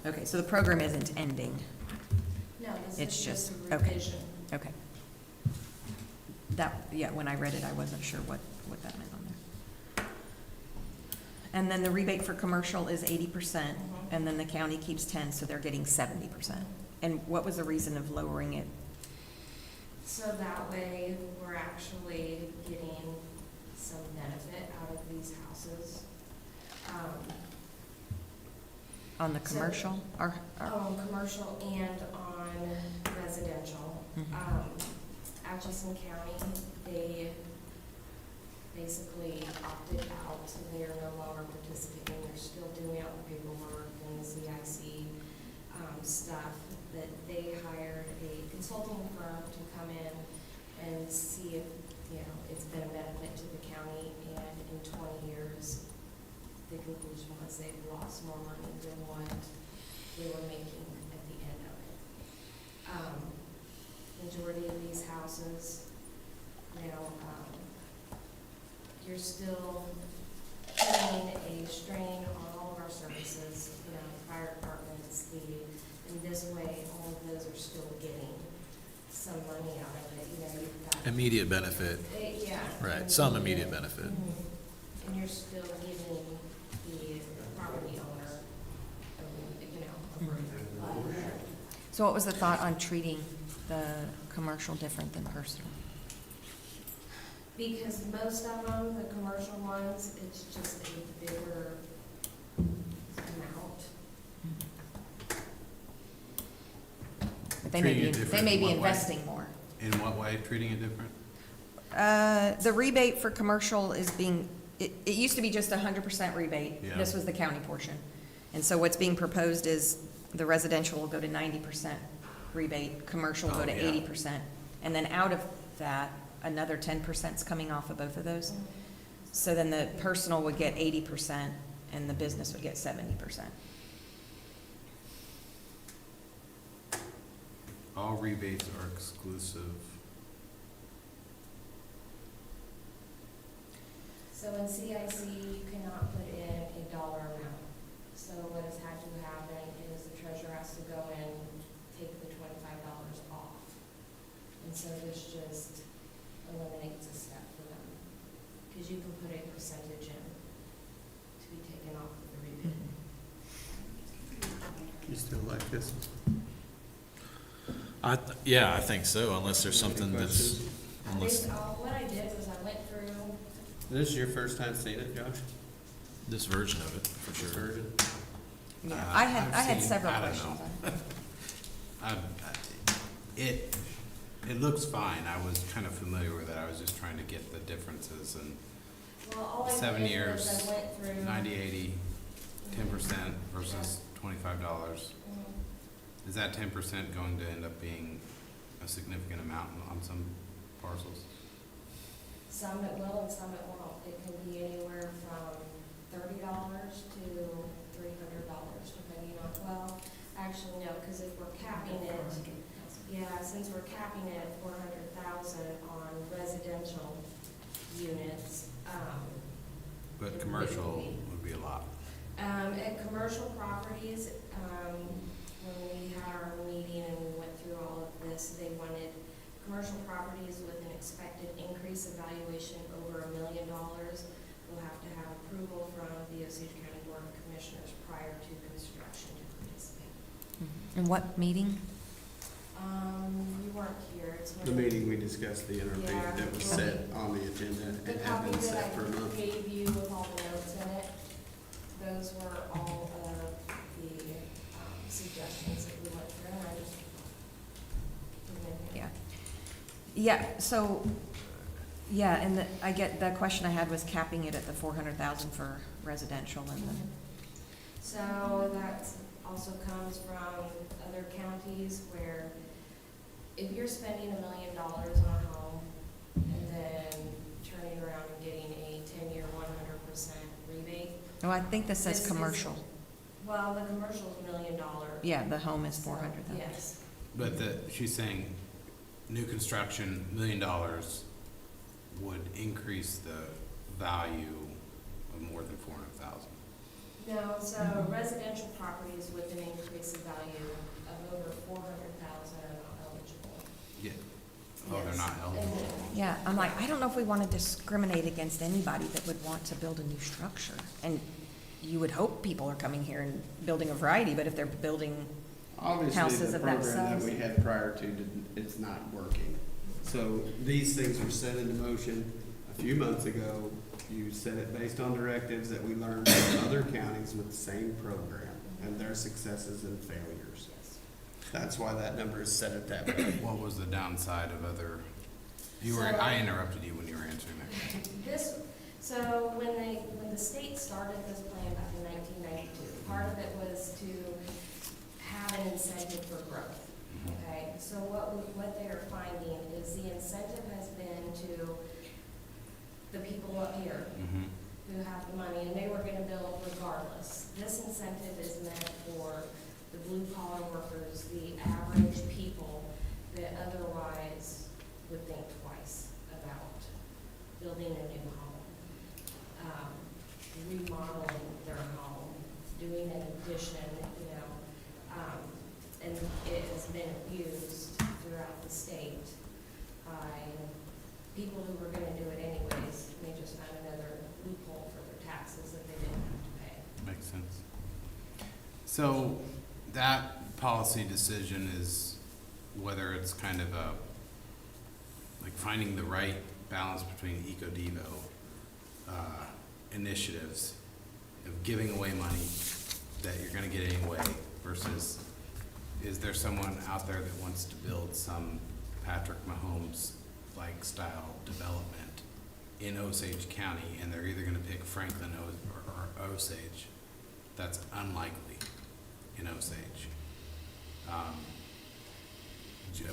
Okay, so the program isn't ending. No, this It's is just just- a okay. revision. Okay. That, yeah, when I read it, I wasn't sure what that meant on there. And then the rebate for commercial is 80%, and then the county keeps 10, so they're getting 70%. And what was the reason of lowering it? So that way, we're actually getting some benefit out of these houses. On the So- commercial, or, On commercial and on residential. Mhm. Atchison County, they basically opted out, so they are no longer participating. They're still doing out the paperwork and the CIC stuff, but they hired a consulting firm to come in and see if, it's been a benefit to the county, and in 20 years, the conclusion was they've lost more money than what they were making at the end of it. Majority of these houses, you're still putting a strain on all of our services, fire departments, in this way, all of those are still getting some money out of it, you've got. Immediate benefit, Yeah. right, some immediate benefit. And you're still giving the property owner, a break. so what was the thought on treating the commercial different than personal? Because most of them, the commercial ones, it's just a bigger amount. But they may Treating be, it they different may in be what way? investing more. In what way, treating it different? The rebate for commercial is being, it used to be just 100% rebate. Yeah. This was the county portion. And so what's being proposed is the residential will go to 90% rebate, commercial will go to Oh, yeah. 80%. And then out of that, another 10% is coming off of both of those. So then the personal would get 80% and the business would get 70%. All rebates are exclusive. So in CIC, you cannot put in a dollar amount. So what has had to happen is the treasurer has to go in, take the $25 off. And so this just eliminates a step for them. Because you can put a percentage in to be taken off of the rebate. You still like this? Yeah, I think so, unless there's something that's, unless What I did was I went through, This is your first time seeing it, Josh? this version of it, for This sure. version? Yeah, I had seen- several I don't questions know. on it. It looks fine. I was kind of familiar with it. I was just trying to get the differences and well, all I 7 did years, was I went through. 90, 80, 10% versus $25. Is that 10% going to end up being a significant amount on some parcels? Some it will and some it won't. It can be anywhere from $30 to $300, depending on, well, actually, no, because if we're capping it, yeah, since we're capping it at 400,000 on residential units, But It commercial would be. would be a lot. at commercial properties, when we had our meeting and we went through all of this, they wanted commercial properties with an expected increase in valuation over $1 million will have to have approval from the Osage County Board of Commissioners prior to construction to participate. In what meeting? You weren't here, it's when. The meeting we discussed, the interview Yeah. that was set on the agenda, The it had copy been that set for a I month. gave you with all the notes in it, those were all of the suggestions that we went through, and I just put them in here. Yeah. Yeah, so, yeah, and I get, the question I had was capping it at the 400,000 for residential and the, So that also comes from other counties where if you're spending $1 million on a home and then turning around and getting a 10-year 100% rebate. oh, I think this says This is- commercial. Well, the commercial is $1 million. Yeah, the home is So, 400,000. Yes. But she's saying new construction, $1 million would increase the value of more than 400,000. No, so residential properties with an increase of value of over 400,000 are not eligible. Yeah. Oh, they're not eligible. Yeah, I'm like, I don't know if we want to discriminate against anybody that would want to build a new structure. And you would hope people are coming here and building a variety, but if they're building, Obviously, houses the of that program that size. we had prior to, it's not working. So these things were set into motion a few months ago. You set it based on directives that we learned from other counties with the same program and their successes and failures. That's why that number is set at that way. What was the downside of other, I interrupted you when you were answering that. So when the state started this plan back in 1992, part of it was to have an incentive for growth. Okay, so what they are finding is the incentive has been to the people up here Mhm. who have the money, and they were gonna build regardless. This incentive is meant for the blue collar workers, the average people that otherwise would think twice about building a new home, remodeling their home, doing an addition, and it has been abused throughout the state by people who were gonna do it anyways. They just found another loophole for their taxes that they didn't have to pay. Makes sense. So that policy decision is whether it's kind of a, like finding the right balance between eco-devo initiatives of giving away money that you're gonna get anyway versus is there someone out there that wants to build some Patrick Mahomes-like style development in Osage County, and they're either gonna pick Franklin or Osage? That's unlikely in Osage,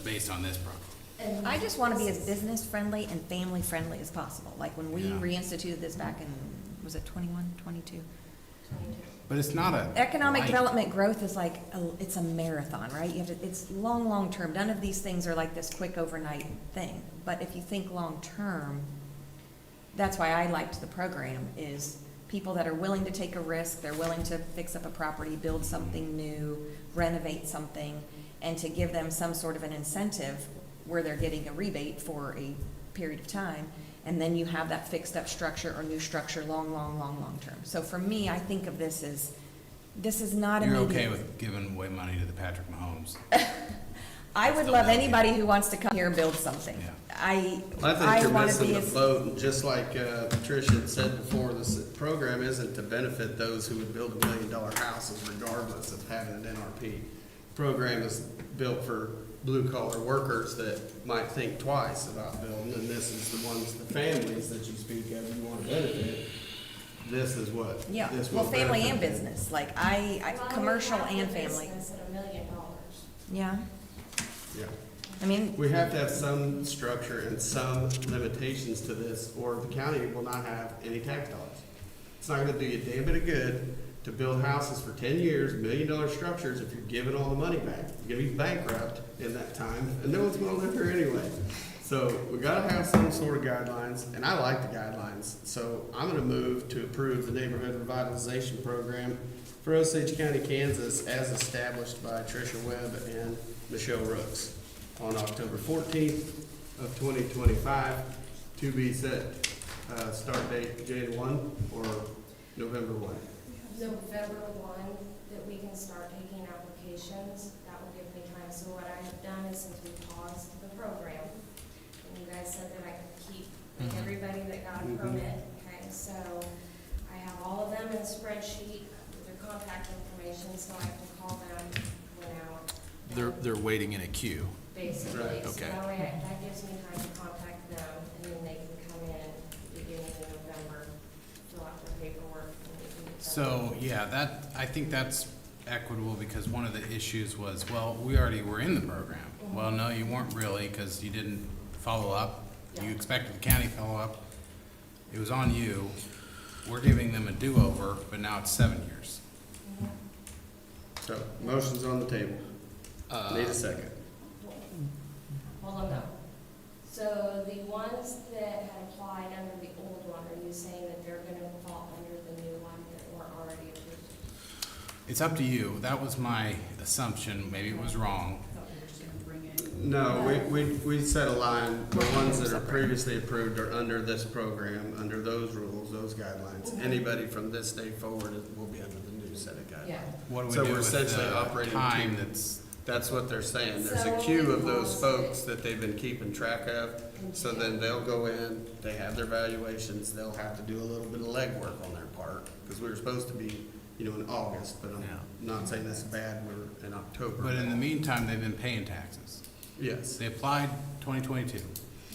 based on this property. And I just want to be as business-friendly and family-friendly as possible. Like when we Yeah. reinstituted this back in, was it 21, 22? But it's not a. Economic light- development growth is like, it's a marathon, right? You have to, it's long, long term. None of these things are like this quick overnight thing. But if you think long term, that's why I liked the program, is people that are willing to take a risk, they're willing to fix up a property, build something new, renovate something, and to give them some sort of an incentive where they're getting a rebate for a period of time. And then you have that fixed up structure or new structure long term. So for me, I think of this as, this is not You're immediate. okay with giving away money to the Patrick Mahomes? I would Still love building. anybody who wants to come here and build something. Yeah. I I think you're wanna missing be the as- boat, and just like Tricia had said before, this program isn't to benefit those who would build $1 million houses regardless of having an NRP. Program is built for blue-collar workers that might think twice about building, and this is the ones, the families that you speak of, you want to benefit. This is what. Yeah, this well, will family and benefit. business, like Well, commercial we have and the family. business at $1 million. Yeah, Yeah. I mean, We have to have some structure and some limitations to this, or the county will not have any tax dollars. It's not gonna do you a damn bit of good to build houses for 10 years, $1 million structures, if you're giving all the money back. You're gonna be bankrupt in that time, and no one's gonna live here anyway. So we gotta have some sort of guidelines, and I like the guidelines. So I'm gonna move to approve the neighborhood revitalization program for Osage County, Kansas, as established by Tricia Webb and Michelle Rooks on October 14th of 2025, to be set, start date January 1 or November 1. November 1, that we can start taking applications. That will give me time. So what I have done is, since we paused the program, and you guys said that I could keep everybody that got a permit, okay? So I have all of them in a spreadsheet with their contact information, so I can call them when out. They're waiting in a queue. Basically, Right. so Okay. that way, that gives me time to contact them, and then they can come in beginning of November, fill out their paperwork, and we can get that. So, yeah, I think that's equitable, because one of the issues was, well, we already were in the program. Well, no, you weren't really, because you didn't follow up. You Yeah. expected the county to follow up. It was on you. We're giving them a do-over, but now it's 7 years. Mhm. So, motion's on the table. Need a second. Hold on, no. So the ones that had applied under the old one, are you saying that they're gonna fall under the new one that weren't already approved? It's up to you. That was my assumption. Maybe it was wrong. I thought we were just gonna bring it. No, we set a line, the ones that are previously approved are under this program, under those rules, those guidelines. Anybody from this day forward will be under the new set of guidelines. Yeah. What do we So do we're with essentially the operating time to- that's, That's what they're saying. There's So a queue of we those lost folks it. that they've been keeping track of. So then they'll go in, they have their valuations, they'll have to do a little bit of legwork on their part. Because we were supposed to be, in August, but I'm Yeah. not saying that's bad, we're in October. but in the meantime, they've been paying taxes. Yes, They applied 2022.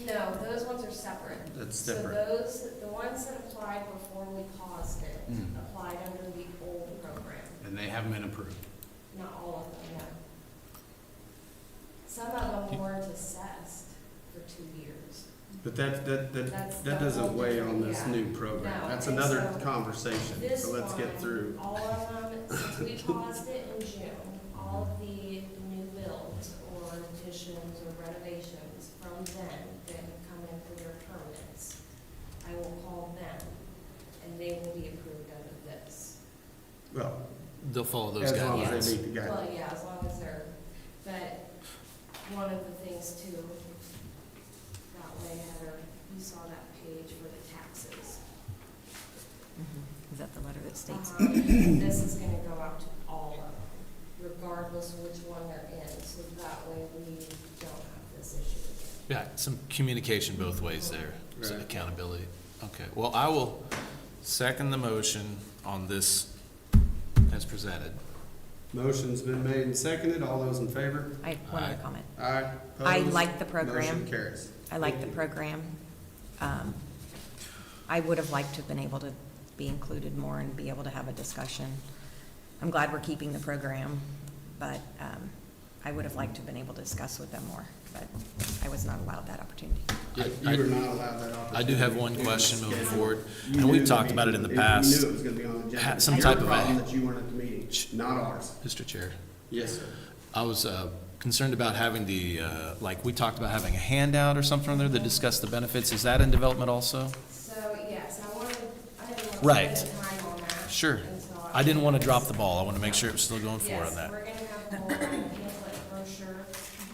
No, those ones are separate. that's different. So those, the ones that applied before we paused it, Mm. applied under the old program. And they haven't been approved. Not all of them, no. Some of them weren't assessed for 2 years. But That's that the doesn't whole weigh on this different- new yeah. program. No, That's and another so conversation, This so let's get one, through. all of them, since we paused it in June, all of the new builds or additions or renovations from then that have come in for their permits, I will call them, and they will be approved under this. Well, They'll follow those as long guidelines. as they meet the Well, guidelines. yeah, as long as they're, but one of the things too, that way, Heather, you saw that page for the taxes. is that the letter that states? This is gonna go out to all of them, regardless of which one they're in, so that way we don't have this issue again. Yeah, some communication both ways there, some Right. accountability. Okay, well, I will second the motion on this as presented. Motion's been made and seconded. All those in favor? I have one other comment. Aye. I Opposed? like the program. Motion carries. I like the Thank you. program. I would have liked to have been able to be included more and be able to have a discussion. I'm glad we're keeping the program, but I would have liked to have been able to discuss with them more, but I was not allowed that opportunity. You were not allowed that opportunity. I do have one question moving forward, You and knew we've the talked about it in the meeting- past. You knew it was gonna be on the agenda. Some Your type of a- problem that you weren't at the meeting, not ours. Mr. Chair, Yes, sir. I was concerned about having like, we talked about having a handout or something on there that discussed the benefits. Is that in development also? So, yes, I didn't want to Right. spend time on that. Sure. until I didn't want to drop the ball. I want to make sure it was still going forward on Yes, that. we're gonna have the whole pamphlet brochure,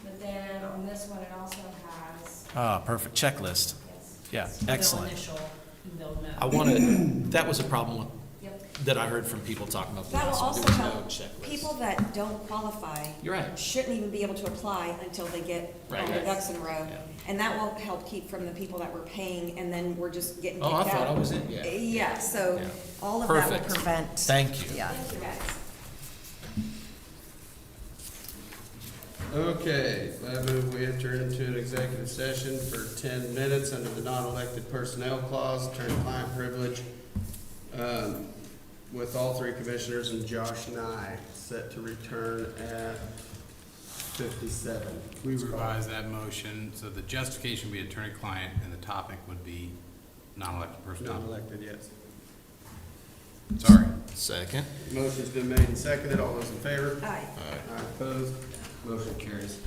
but then on this one, it also has, Ah, perfect. Checklist. yes. Yeah, excellent. Initial, they'll know. I wanted, that was a problem with, Yep. that I heard from people talking about. That will last one. also There was no help checklist. people that don't qualify. You're right. Shouldn't even be able to apply until they get all Right. their ducks in a row. Yeah. And that will help keep from the people that we're paying, and then we're just getting kicked Oh, I out. thought I was in, yeah. Yeah, so Yeah. all of that will Perfect. prevent. Thank you. Yeah. Thank you, guys. Okay, I move we enter into an executive session for 10 minutes under the non-elected personnel clause, attorney-client privilege, with all three commissioners and Josh Nye, set to return at 57. We revise that motion, so the justification would be attorney-client, and the topic would be non-elected personnel. Non-elected, yes. Sorry. Second. Motion's been made and seconded. All those in favor? Aye. Aye, opposed? Motion carries.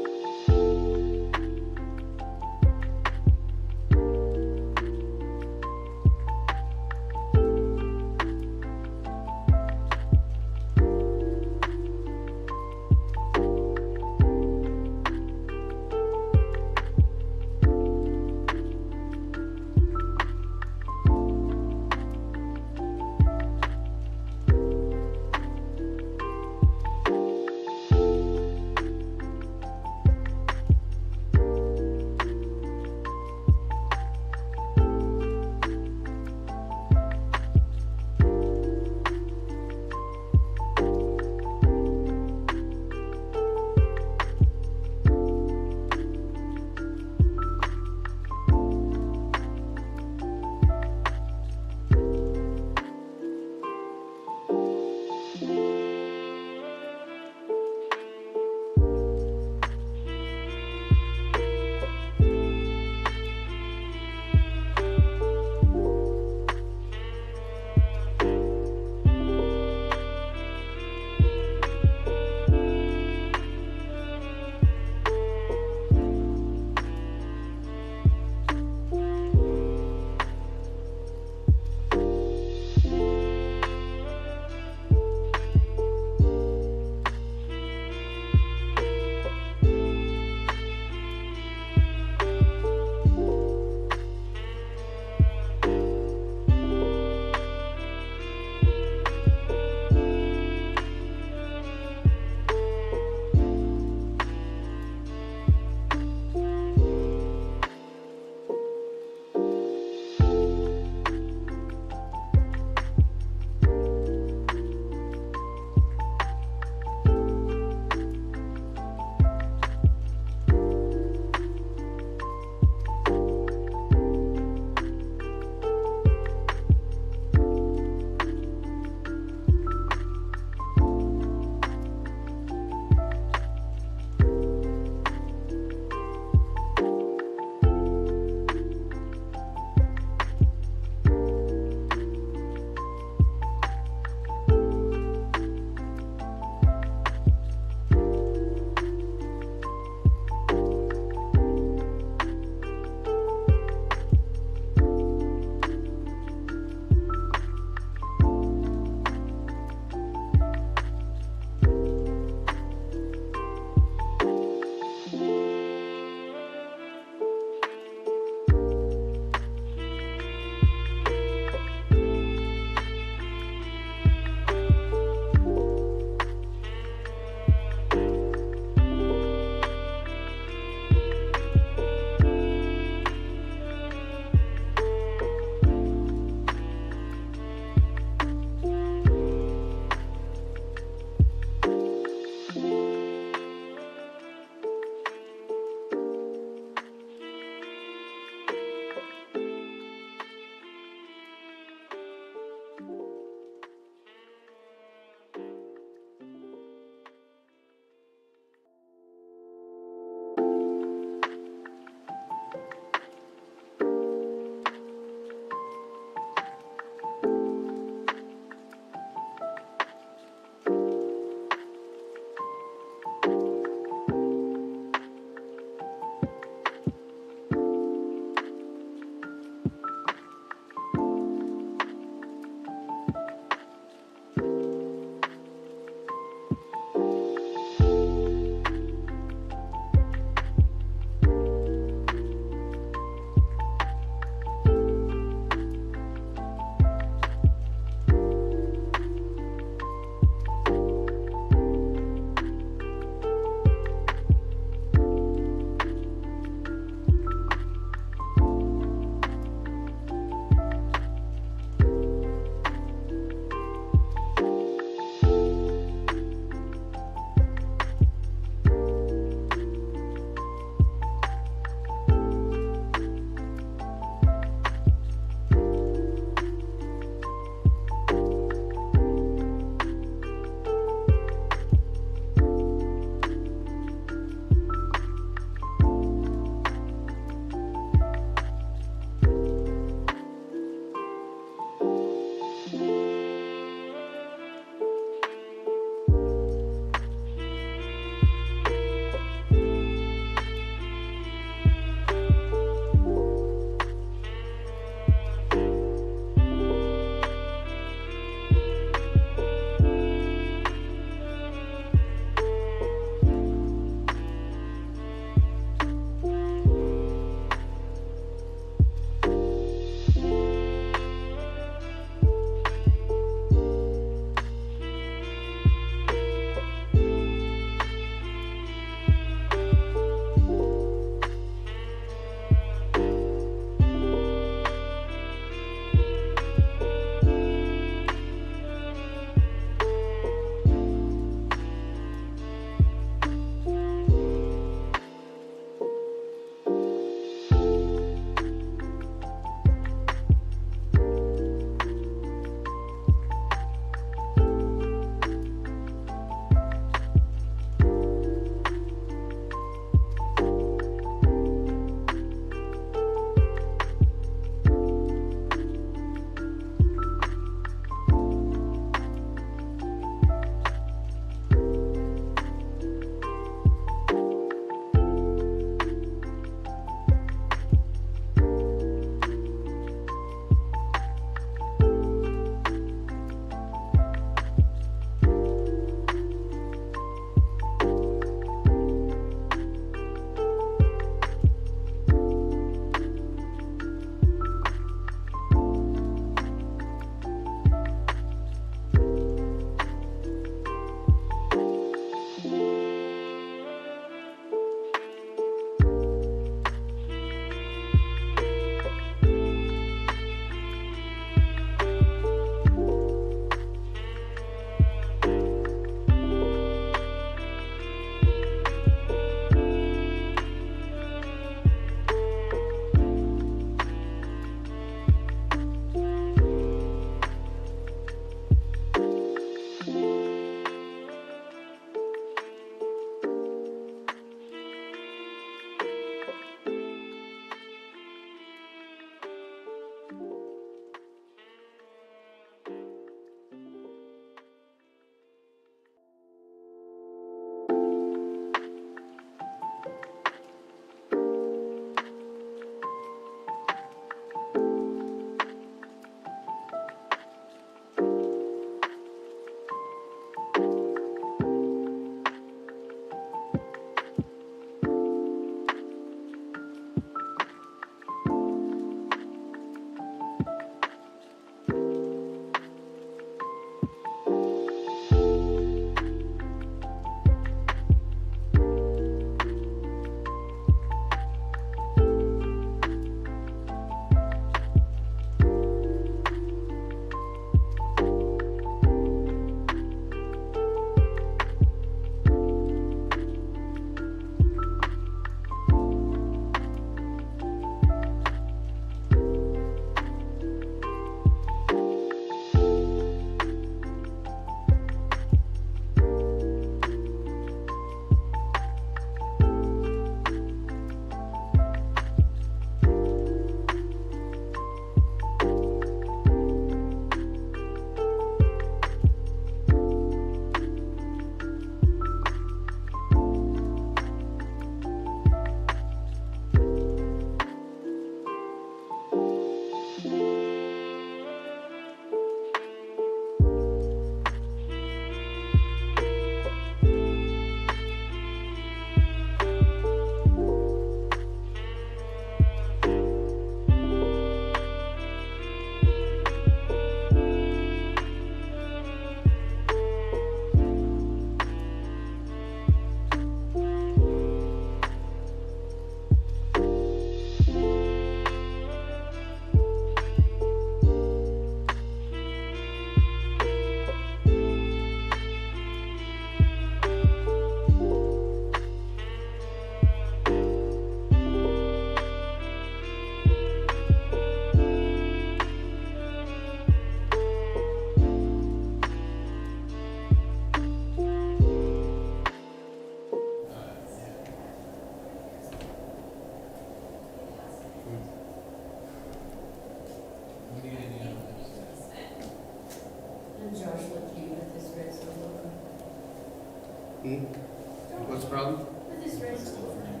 What's the problem? With this resolution,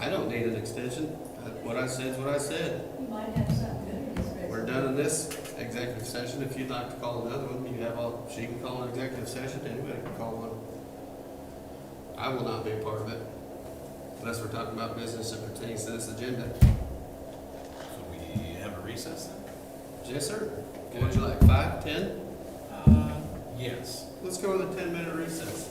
I don't need an extension. What I said is what I said. you might have something good in this resolution. We're done in this executive session. If you'd like to call another one, you have all, she can call an executive session, anybody can call one. I will not be a part of it unless we're talking about business that pertains to this agenda. So we have a recess then? Yes, sir. What would you like, 5, 10? Yes. Let's go with a 10-minute recess.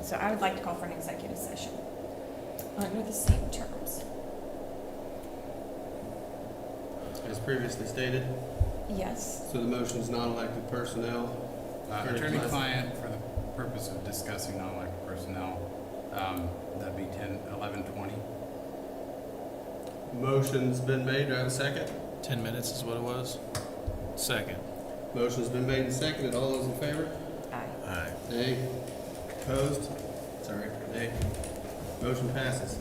So I would like to call for an executive session under the same terms. As previously stated, Yes. so the motion's non-elected personnel. Attorney-client for the purpose of discussing non-elected personnel, that'd be 11:20. Motion's been made, do I have a second? 10 minutes is what it was? Second. Motion's been made and seconded, all those in favor? Aye. Aye. Nay. Opposed? Sorry, nay. Motion passes.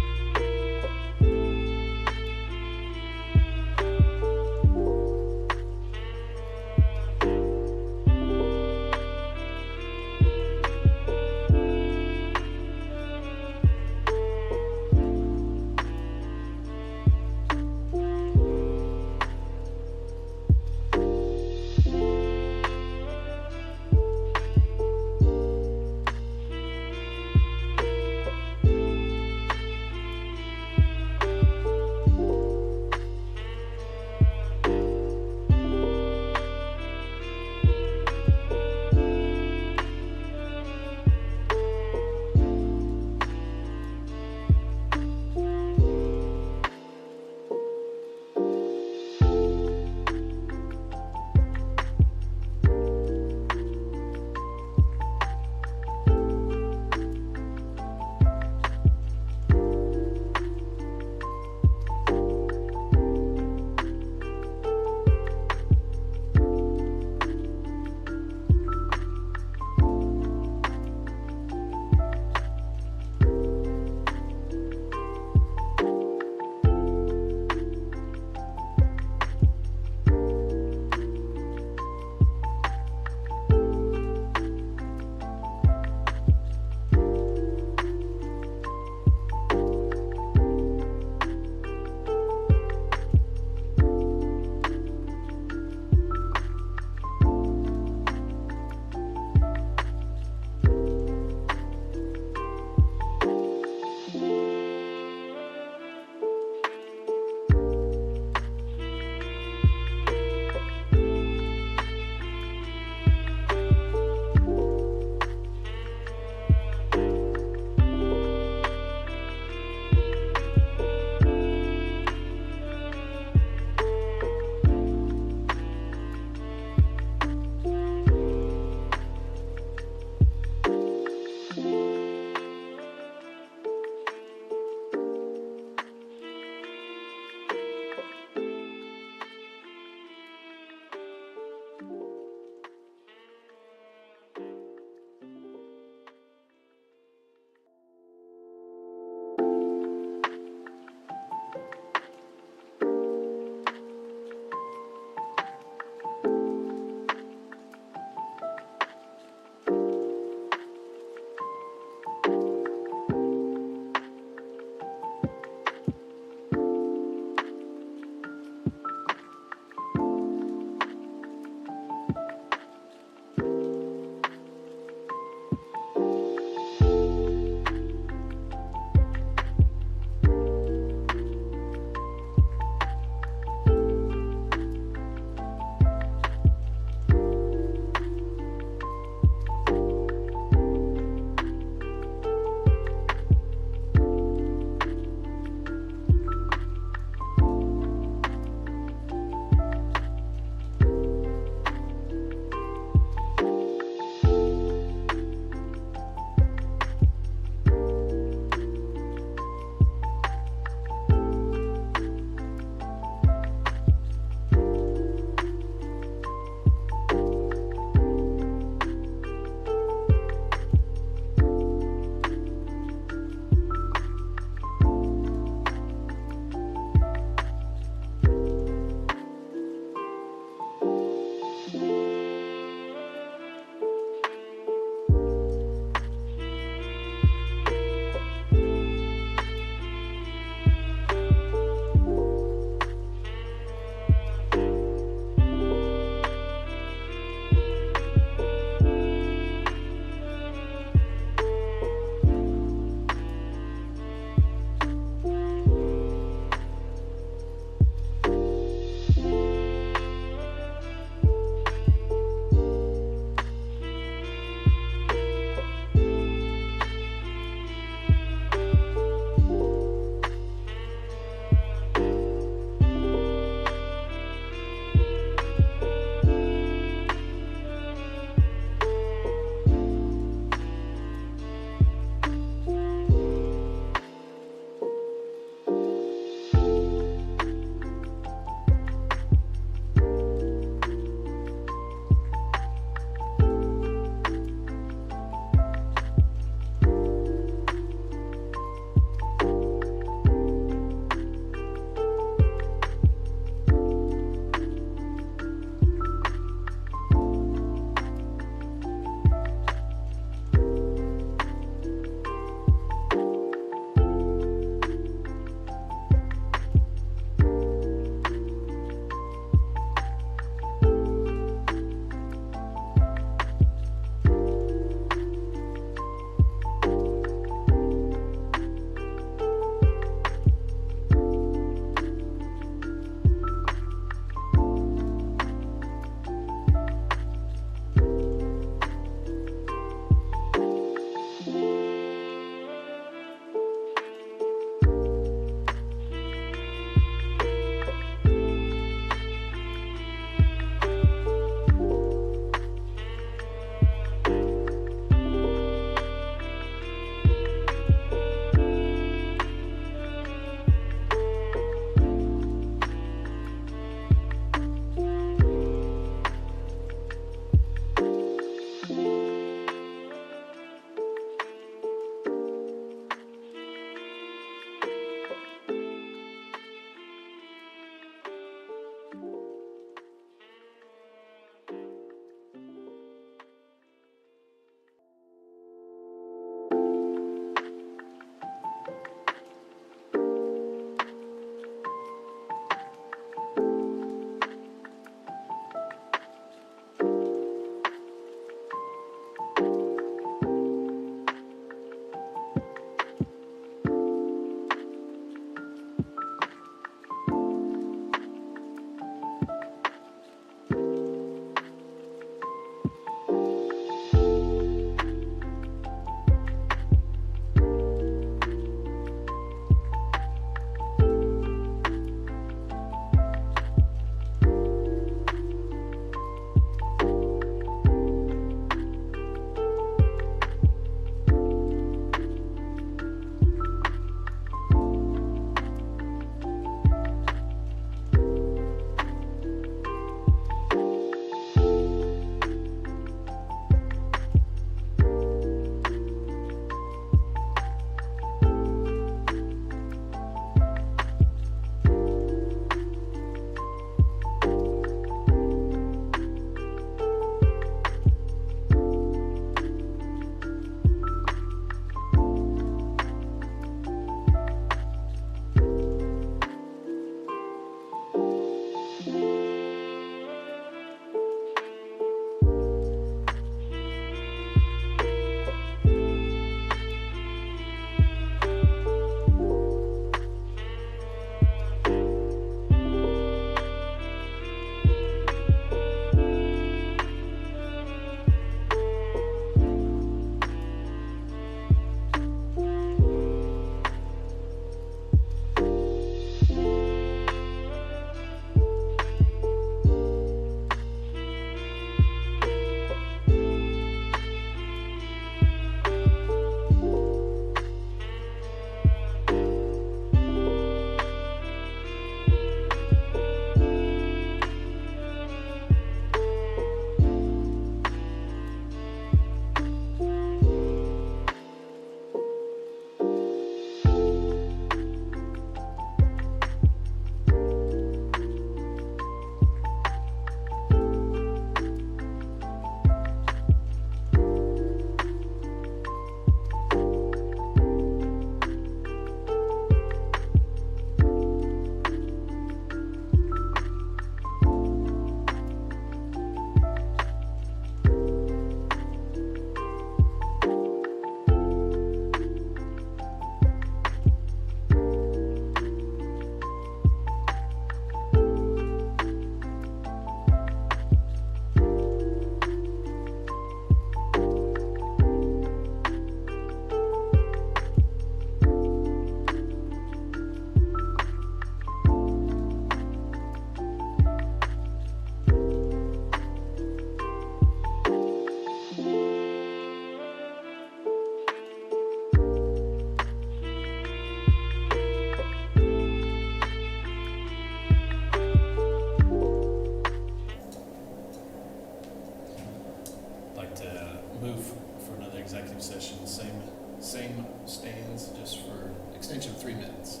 to move for another executive session, same stands, just for extension of 3 minutes.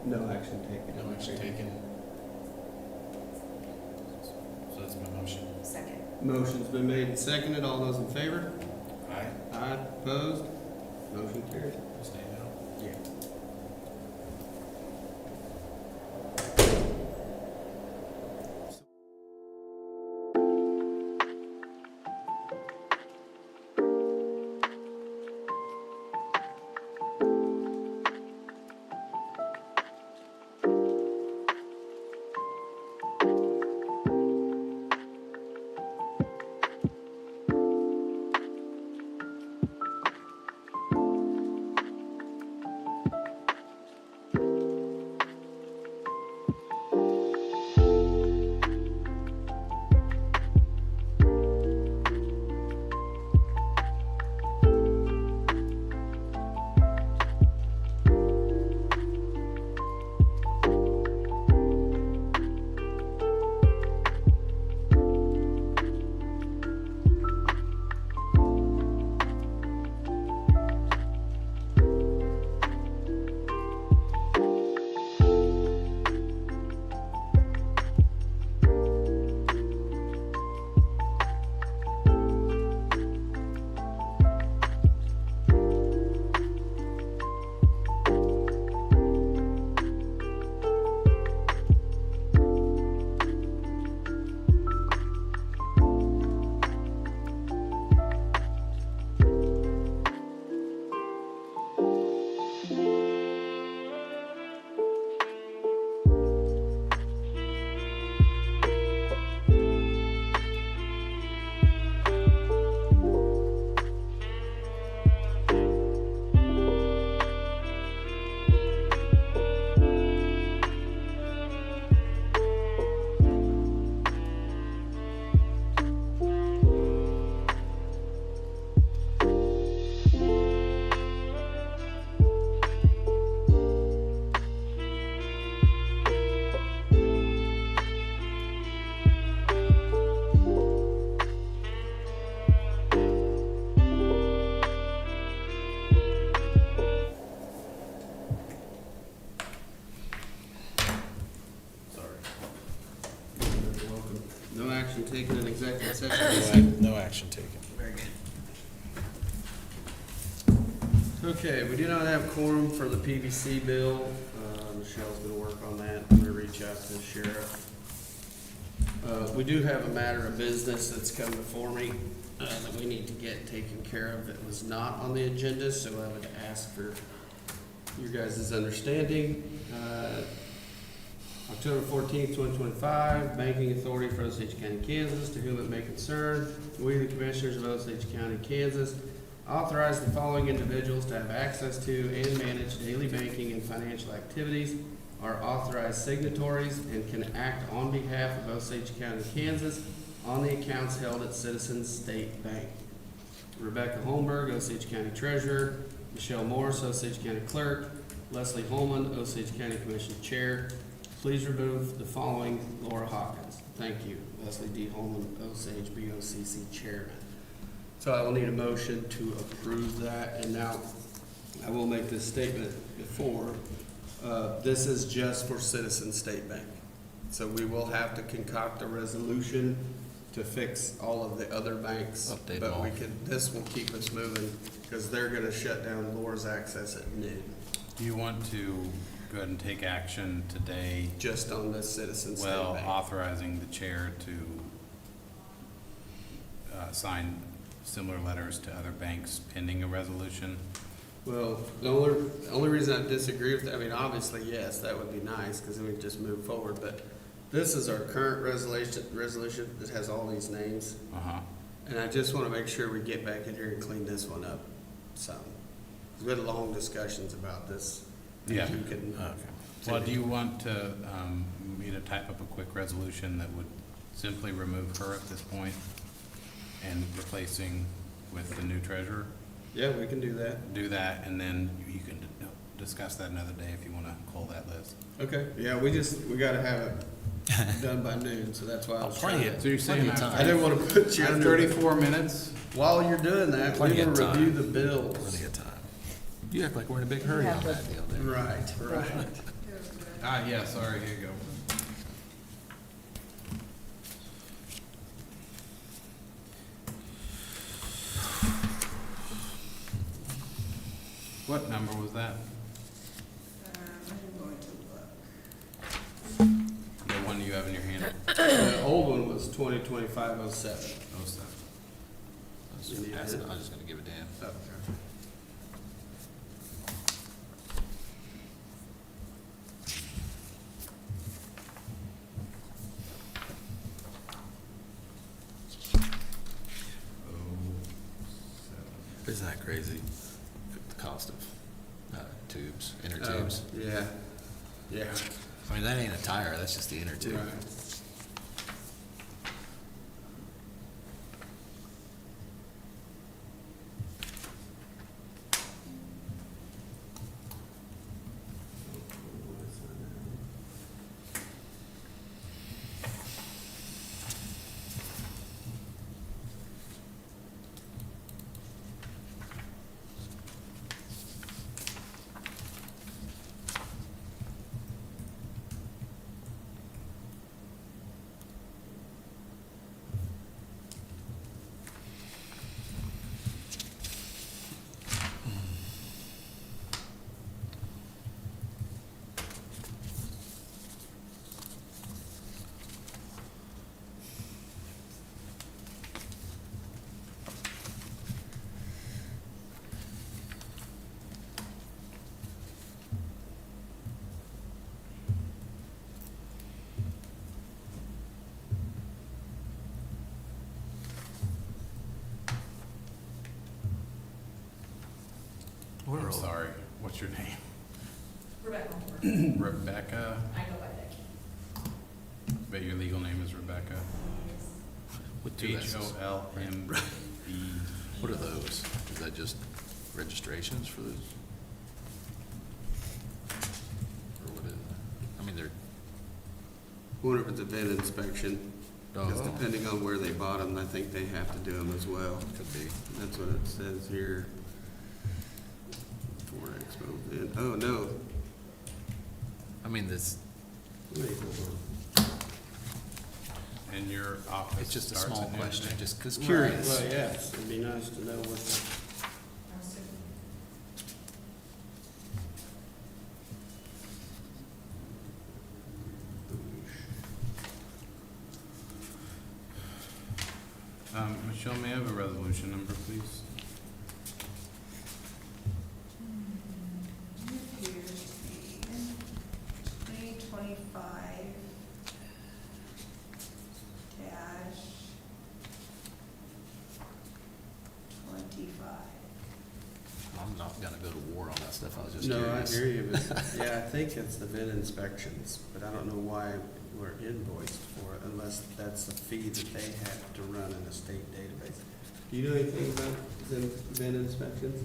No action taken. No action taken. So that's my motion. Second. Motion's been made and seconded. All those in favor? Aye. Aye. Opposed? Motion carried. Stay out. Yeah. Action taken in executive session. No action taken. Very good. Okay, we do not have quorum for the PVC bill. Michelle's gonna work on that. I'm gonna reach out to the sheriff. We do have a matter of business that's come before me, that we need to get taken care of. It was not on the agenda, so I would ask for your guys' understanding. October 14th, 2025, Banking Authority for Osage County, Kansas, to whom it may concern, we, the Commissioners of Osage County, Kansas, authorize the following individuals to have access to and manage daily banking and financial activities, are authorized signatories, and can act on behalf of Osage County, Kansas, on the accounts held at Citizens State Bank. Rebecca Holmberg, Osage County Treasurer; Michelle Morris, Osage County Clerk; Leslie Holman, Osage County Commission Chair. Please remove the following: Laura Hawkins. Thank you. Leslie D. Holman, Osage BOCC Chairman. So I will need a motion to approve that. And now, I will make this statement before. This is just for Citizens State Bank. So we will have to concoct a resolution to fix all of the other banks. Update But all. this will keep us moving, because they're gonna shut down Laura's access at noon, Do you want to go ahead and take action today? just on the Citizens State Well, Bank. authorizing the chair to sign similar letters to other banks pending a resolution? Well, the only reason I disagree with that, I mean, obviously, yes, that would be nice, because then we can just move forward, but this is our current resolution that has all these names, Uh-huh. and I just want to make sure we get back in here and clean this one up some. We had long discussions about this. Yeah. Who can, Well, do you want to, me to type up a quick resolution that would simply remove her at this point and replacing with the new treasurer? yeah, we can do that. Do that, and then you can discuss that another day if you want to call that list. Okay, yeah, we gotta have it done by noon, so that's why I was trying to. So you're saying I didn't want to put you I have under. 34 minutes While you're doing that, we Plenty will of time. review the bills. Plenty of time. You act like we're in a big hurry have on the- that deal, Dave. Right. Yeah, sorry, here you go. What number was that? I'm going to look. The one you have in your hand? The old one was 2025-07. Oh, seven. I was You need just it? gonna give it to him. Isn't that crazy? The cost of tubes, inner tubes. Yeah. Yeah. I mean, that ain't a tire, that's just the inner tube. Right. I'm sorry, what's your name? Rebecca, Rebecca, I go by Becky. but your legal name is Rebecca? With two S's. H-O-L-M-E. What are those? Is that just registrations for those? Or what is it? I mean, they're, Wonder if it's a vet inspection, because Oh. depending on where they bought them, I think they have to do them as well. could be. That's what it says here. Ford Expo vet. Oh, no. I mean, this, Wait, hold And your office it's just a starts small at noon question, today? just 'cause on. curious. Well, yes, it'd be nice to know what the. Michelle, may I have a resolution number, please? It appears to be 2025 dash 25. I'm not gonna go to war on that stuff, I was just No, curious. I hear you, but, yeah, I think it's the vet inspections, but I don't know why we're invoiced for it unless that's the fee that they have to run in a state database. Do you know anything about the vet inspections?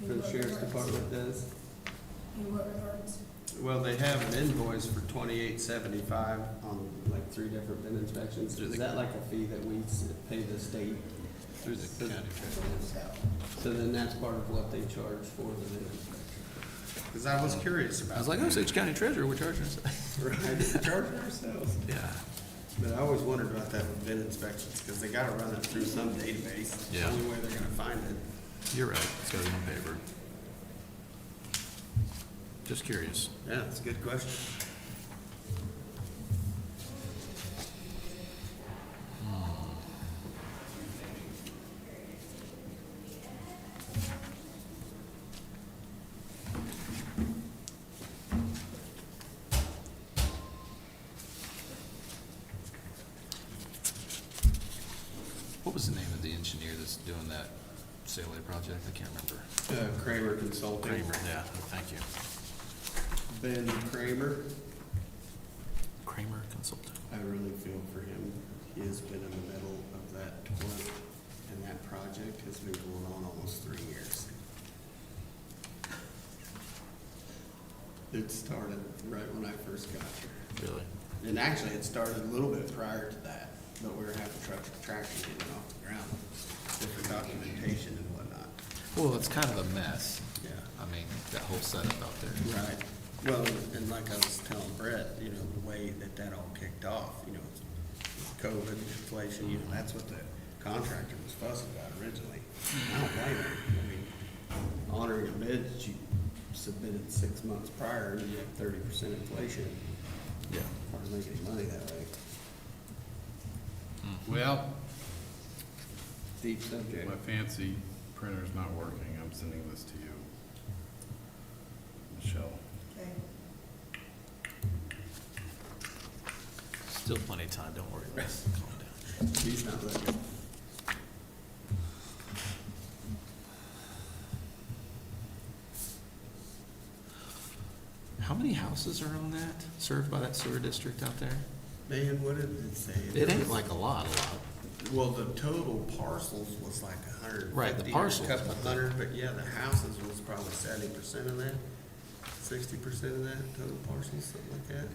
For the sheriff's department does? In what regards? Well, they have an invoice for $28.75 on like 3 different vet inspections. Through Is the- that like a fee that we pay the state? Through the county treasurer. So then that's part of what they charge for the vet inspection. Because I was curious about I was like, Osage County Treasurer, we're charging us. right, charging ourselves. Yeah, But I always wondered about that with vet inspections, because they gotta run it through some database. It's the Yeah. only way they're gonna find it. you're right, it's gotta be on paper. Just curious. Yeah, it's a good question. What was the name of the engineer that's doing that sailway project? I can't remember. Kramer Consulting. Kramer, yeah, thank you. Ben Kramer. Kramer Consulting. I really feel for him. He has been in the middle of that work, and that project has been going on almost 3 years. It started right when I first got here. Really? And actually, it started a little bit prior to that. but we were having traction getting off the ground, different documentation and whatnot. Well, it's kind of a mess. Yeah. I mean, that whole setup out there. Right. Well, and like I was telling Brett, you know, the way that all kicked off, you know, COVID, inflation, you know, that's what the contractor was fussing about originally. I don't blame him. I mean, honoring a bid that you submitted 6 months prior, and you have 30% inflation. Yeah. Hard to make any money that way. Well, Deep subject. my fancy printer's not working. I'm sending this to you, Michelle. Okay. Still plenty of time, don't worry, Russ. Calm down. He's not looking. How many houses are on that, served by that sewer district out there? Man, what did it say? It ain't like a lot. Well, the total parcels was like 150. Right, the parcels, A couple but the- hundred, but yeah, the houses was probably 70% of that, 60% of that, total parcels, something like that.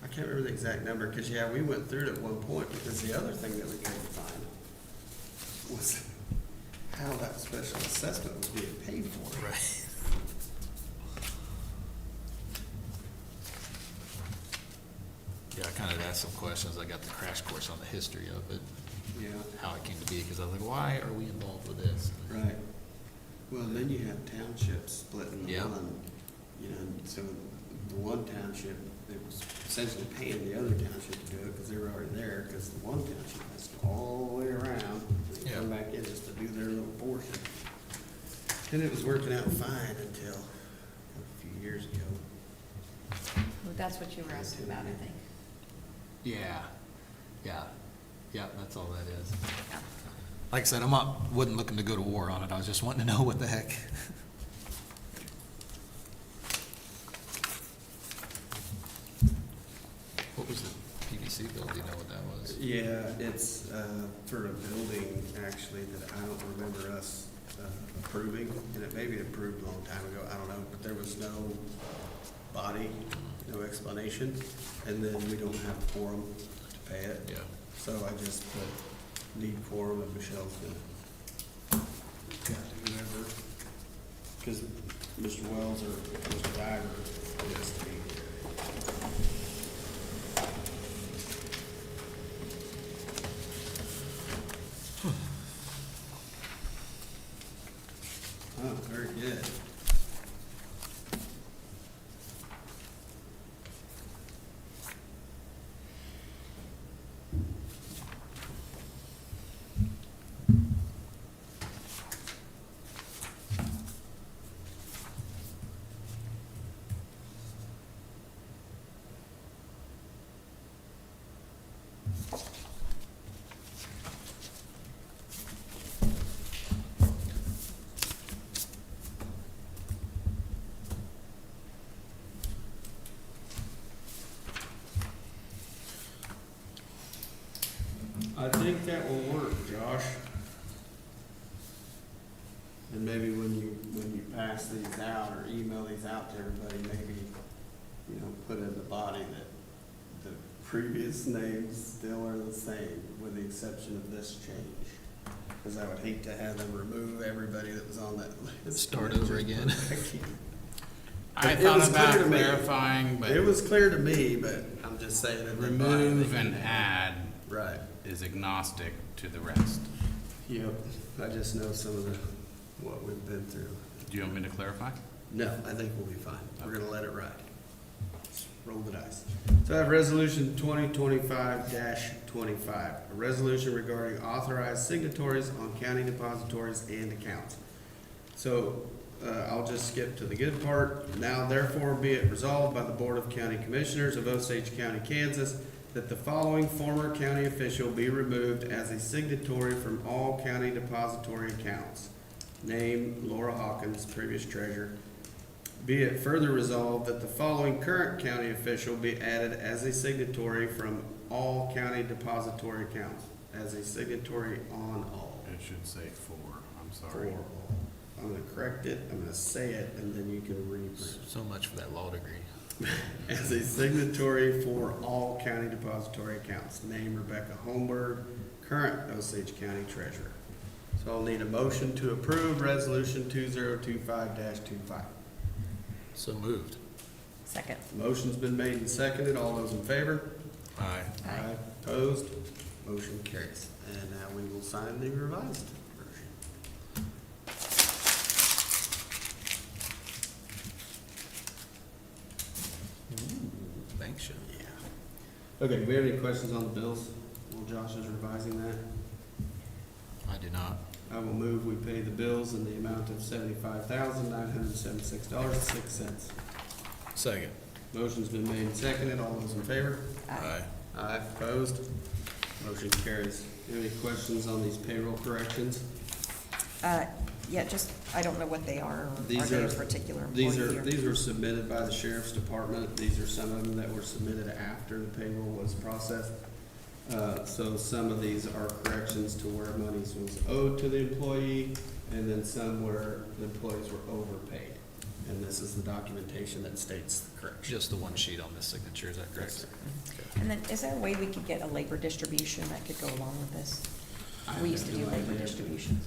I can't remember the exact number, because yeah, we went through it at one point, because the other thing that we couldn't find was how that special assessment was being paid for. Right. Yeah, I kind of asked some questions. I got the crash course on the history of it, Yeah, how it came to be, because I was like, why are we involved with this? right. Well, and then you have townships splitting Yeah. one, you know, so the one township, it was essentially paying the other township to do it, because they were already there, because the one township has to go all the way around, and Yeah. come back in just to do their little portion. And it was working out fine until a few years ago. Well, that's what you were asking about, I think. Yeah, that's all that is. Yeah. Like I said, wasn't looking to go to war on it. I was just wanting to know what the heck. What was the PVC bill? Do you know what that was? Yeah, it's, for a building, actually, that I don't remember us approving, and it may be approved a long time ago, I don't know, but there was no body, no explanation, and then we don't have quorum to pay it. Yeah. So I just put need quorum, and Michelle's gonna, whoever, because Mr. Wells or Mr. Geiger has to be here. Oh, very good. I think that will work, Josh. And maybe when you pass these out or email these out to everybody, maybe, you know, put in the body that the previous names still are the same, with the exception of this change. Because I would hate to have them remove everybody that was on that list. Start over again. I It thought was about clear to me. clarifying, but It was clear to me, but I'm just saying that. the body remove that you and have- add Right. is agnostic to the rest. Yep. I just know some of what we've been through. Do you want me to clarify? No, I think we'll be fine. We're gonna let it ride. Just roll the dice. So I have resolution 2025-25, a resolution regarding authorized signatories on county depositories and accounts. So, I'll just skip to the good part. Now therefore be it resolved by the Board of County Commissioners of Osage County, Kansas, that the following former county official be removed as a signatory from all county depository accounts. Name, Laura Hawkins, previous treasurer. Be it further resolved that the following current county official be added as a signatory from all county depository accounts, as a signatory on all. It should say four, I'm For sorry. all. I'm gonna correct it, I'm gonna say it, and then you can read. So much for that law degree. as a signatory for all county depository accounts. Name Rebecca Holmberg, current Osage County Treasurer. So I'll need a motion to approve Resolution 2025-25. So moved. Second. Motion's been made and seconded. All those in favor? Aye. Aye. Opposed? Motion carries. And now we will sign the revised version. Thanks, Sean. Yeah. Okay, do we have any questions on the bills while Josh is revising that? I do not. I will move we pay the bills in the amount of $75,976.06. Second. Motion's been made and seconded. All those in favor? Aye. Aye. Opposed? Motion carries. Any questions on these payroll corrections? Yeah, just, I don't know what they are, or are These they are- a particular These employee are, or? these were submitted by the sheriff's department. These are some of them that were submitted after the payroll was processed. So some of these are corrections to where monies was owed to the employee, and then some where the employees were overpaid. And this is the documentation that states the correction. Just the one sheet on this signature, is that correct? Yes, sir. And then, is there a way we could get a labor distribution that could go along with this? I We used to have do no labor idea. distribution.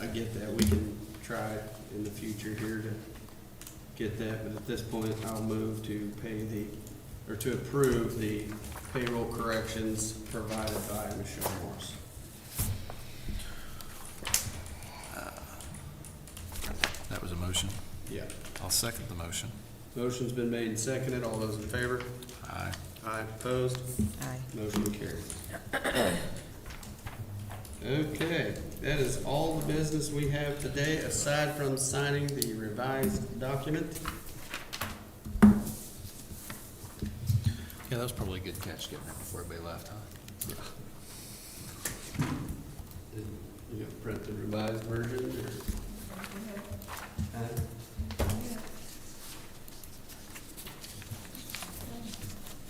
I get that. We can try in the future here to get that, but at this point, I'll move to pay to approve the payroll corrections provided by Michelle Morse. That was a motion. Yeah. I'll second the motion. Motion's been made and seconded. All those in favor? Aye. Aye. Opposed? Aye. Motion carries. Okay, that is all the business we have today, aside from signing the revised document. Yeah, that was probably a good catch getting that before everybody left, huh? You gonna print the revised version, or? Huh?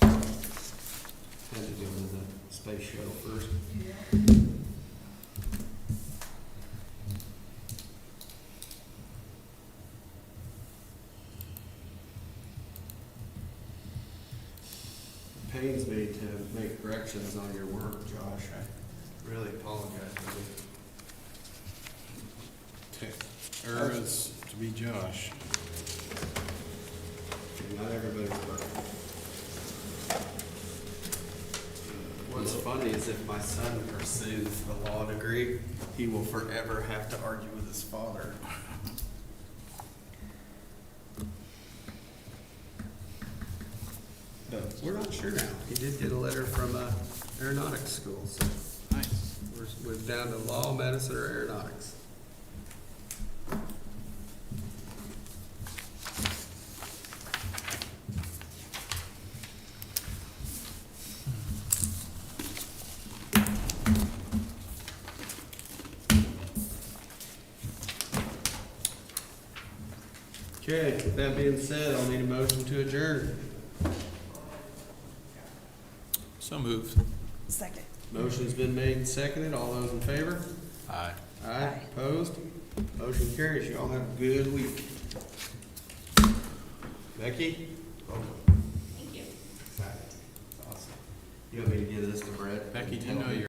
Had to go to the space shuttle first. It pains me to make corrections on your work, Josh. I really apologize for this. Is to be Josh. Not everybody's perfect. What's funny is if my son pursues a law degree, he will forever have to argue with his father. But we're not sure now. He did get a letter from aeronautics school, so Nice. we're down to law, medicine, or aeronautics. Okay, with that being said, I'll need a motion to adjourn. So moved. Second. Motion's been made and seconded. All those in favor? Aye. Aye. Aye. Opposed? Motion carries. You all have a good week. Becky? Thank you. Awesome. You want me to give this to Brett? Becky, do you know your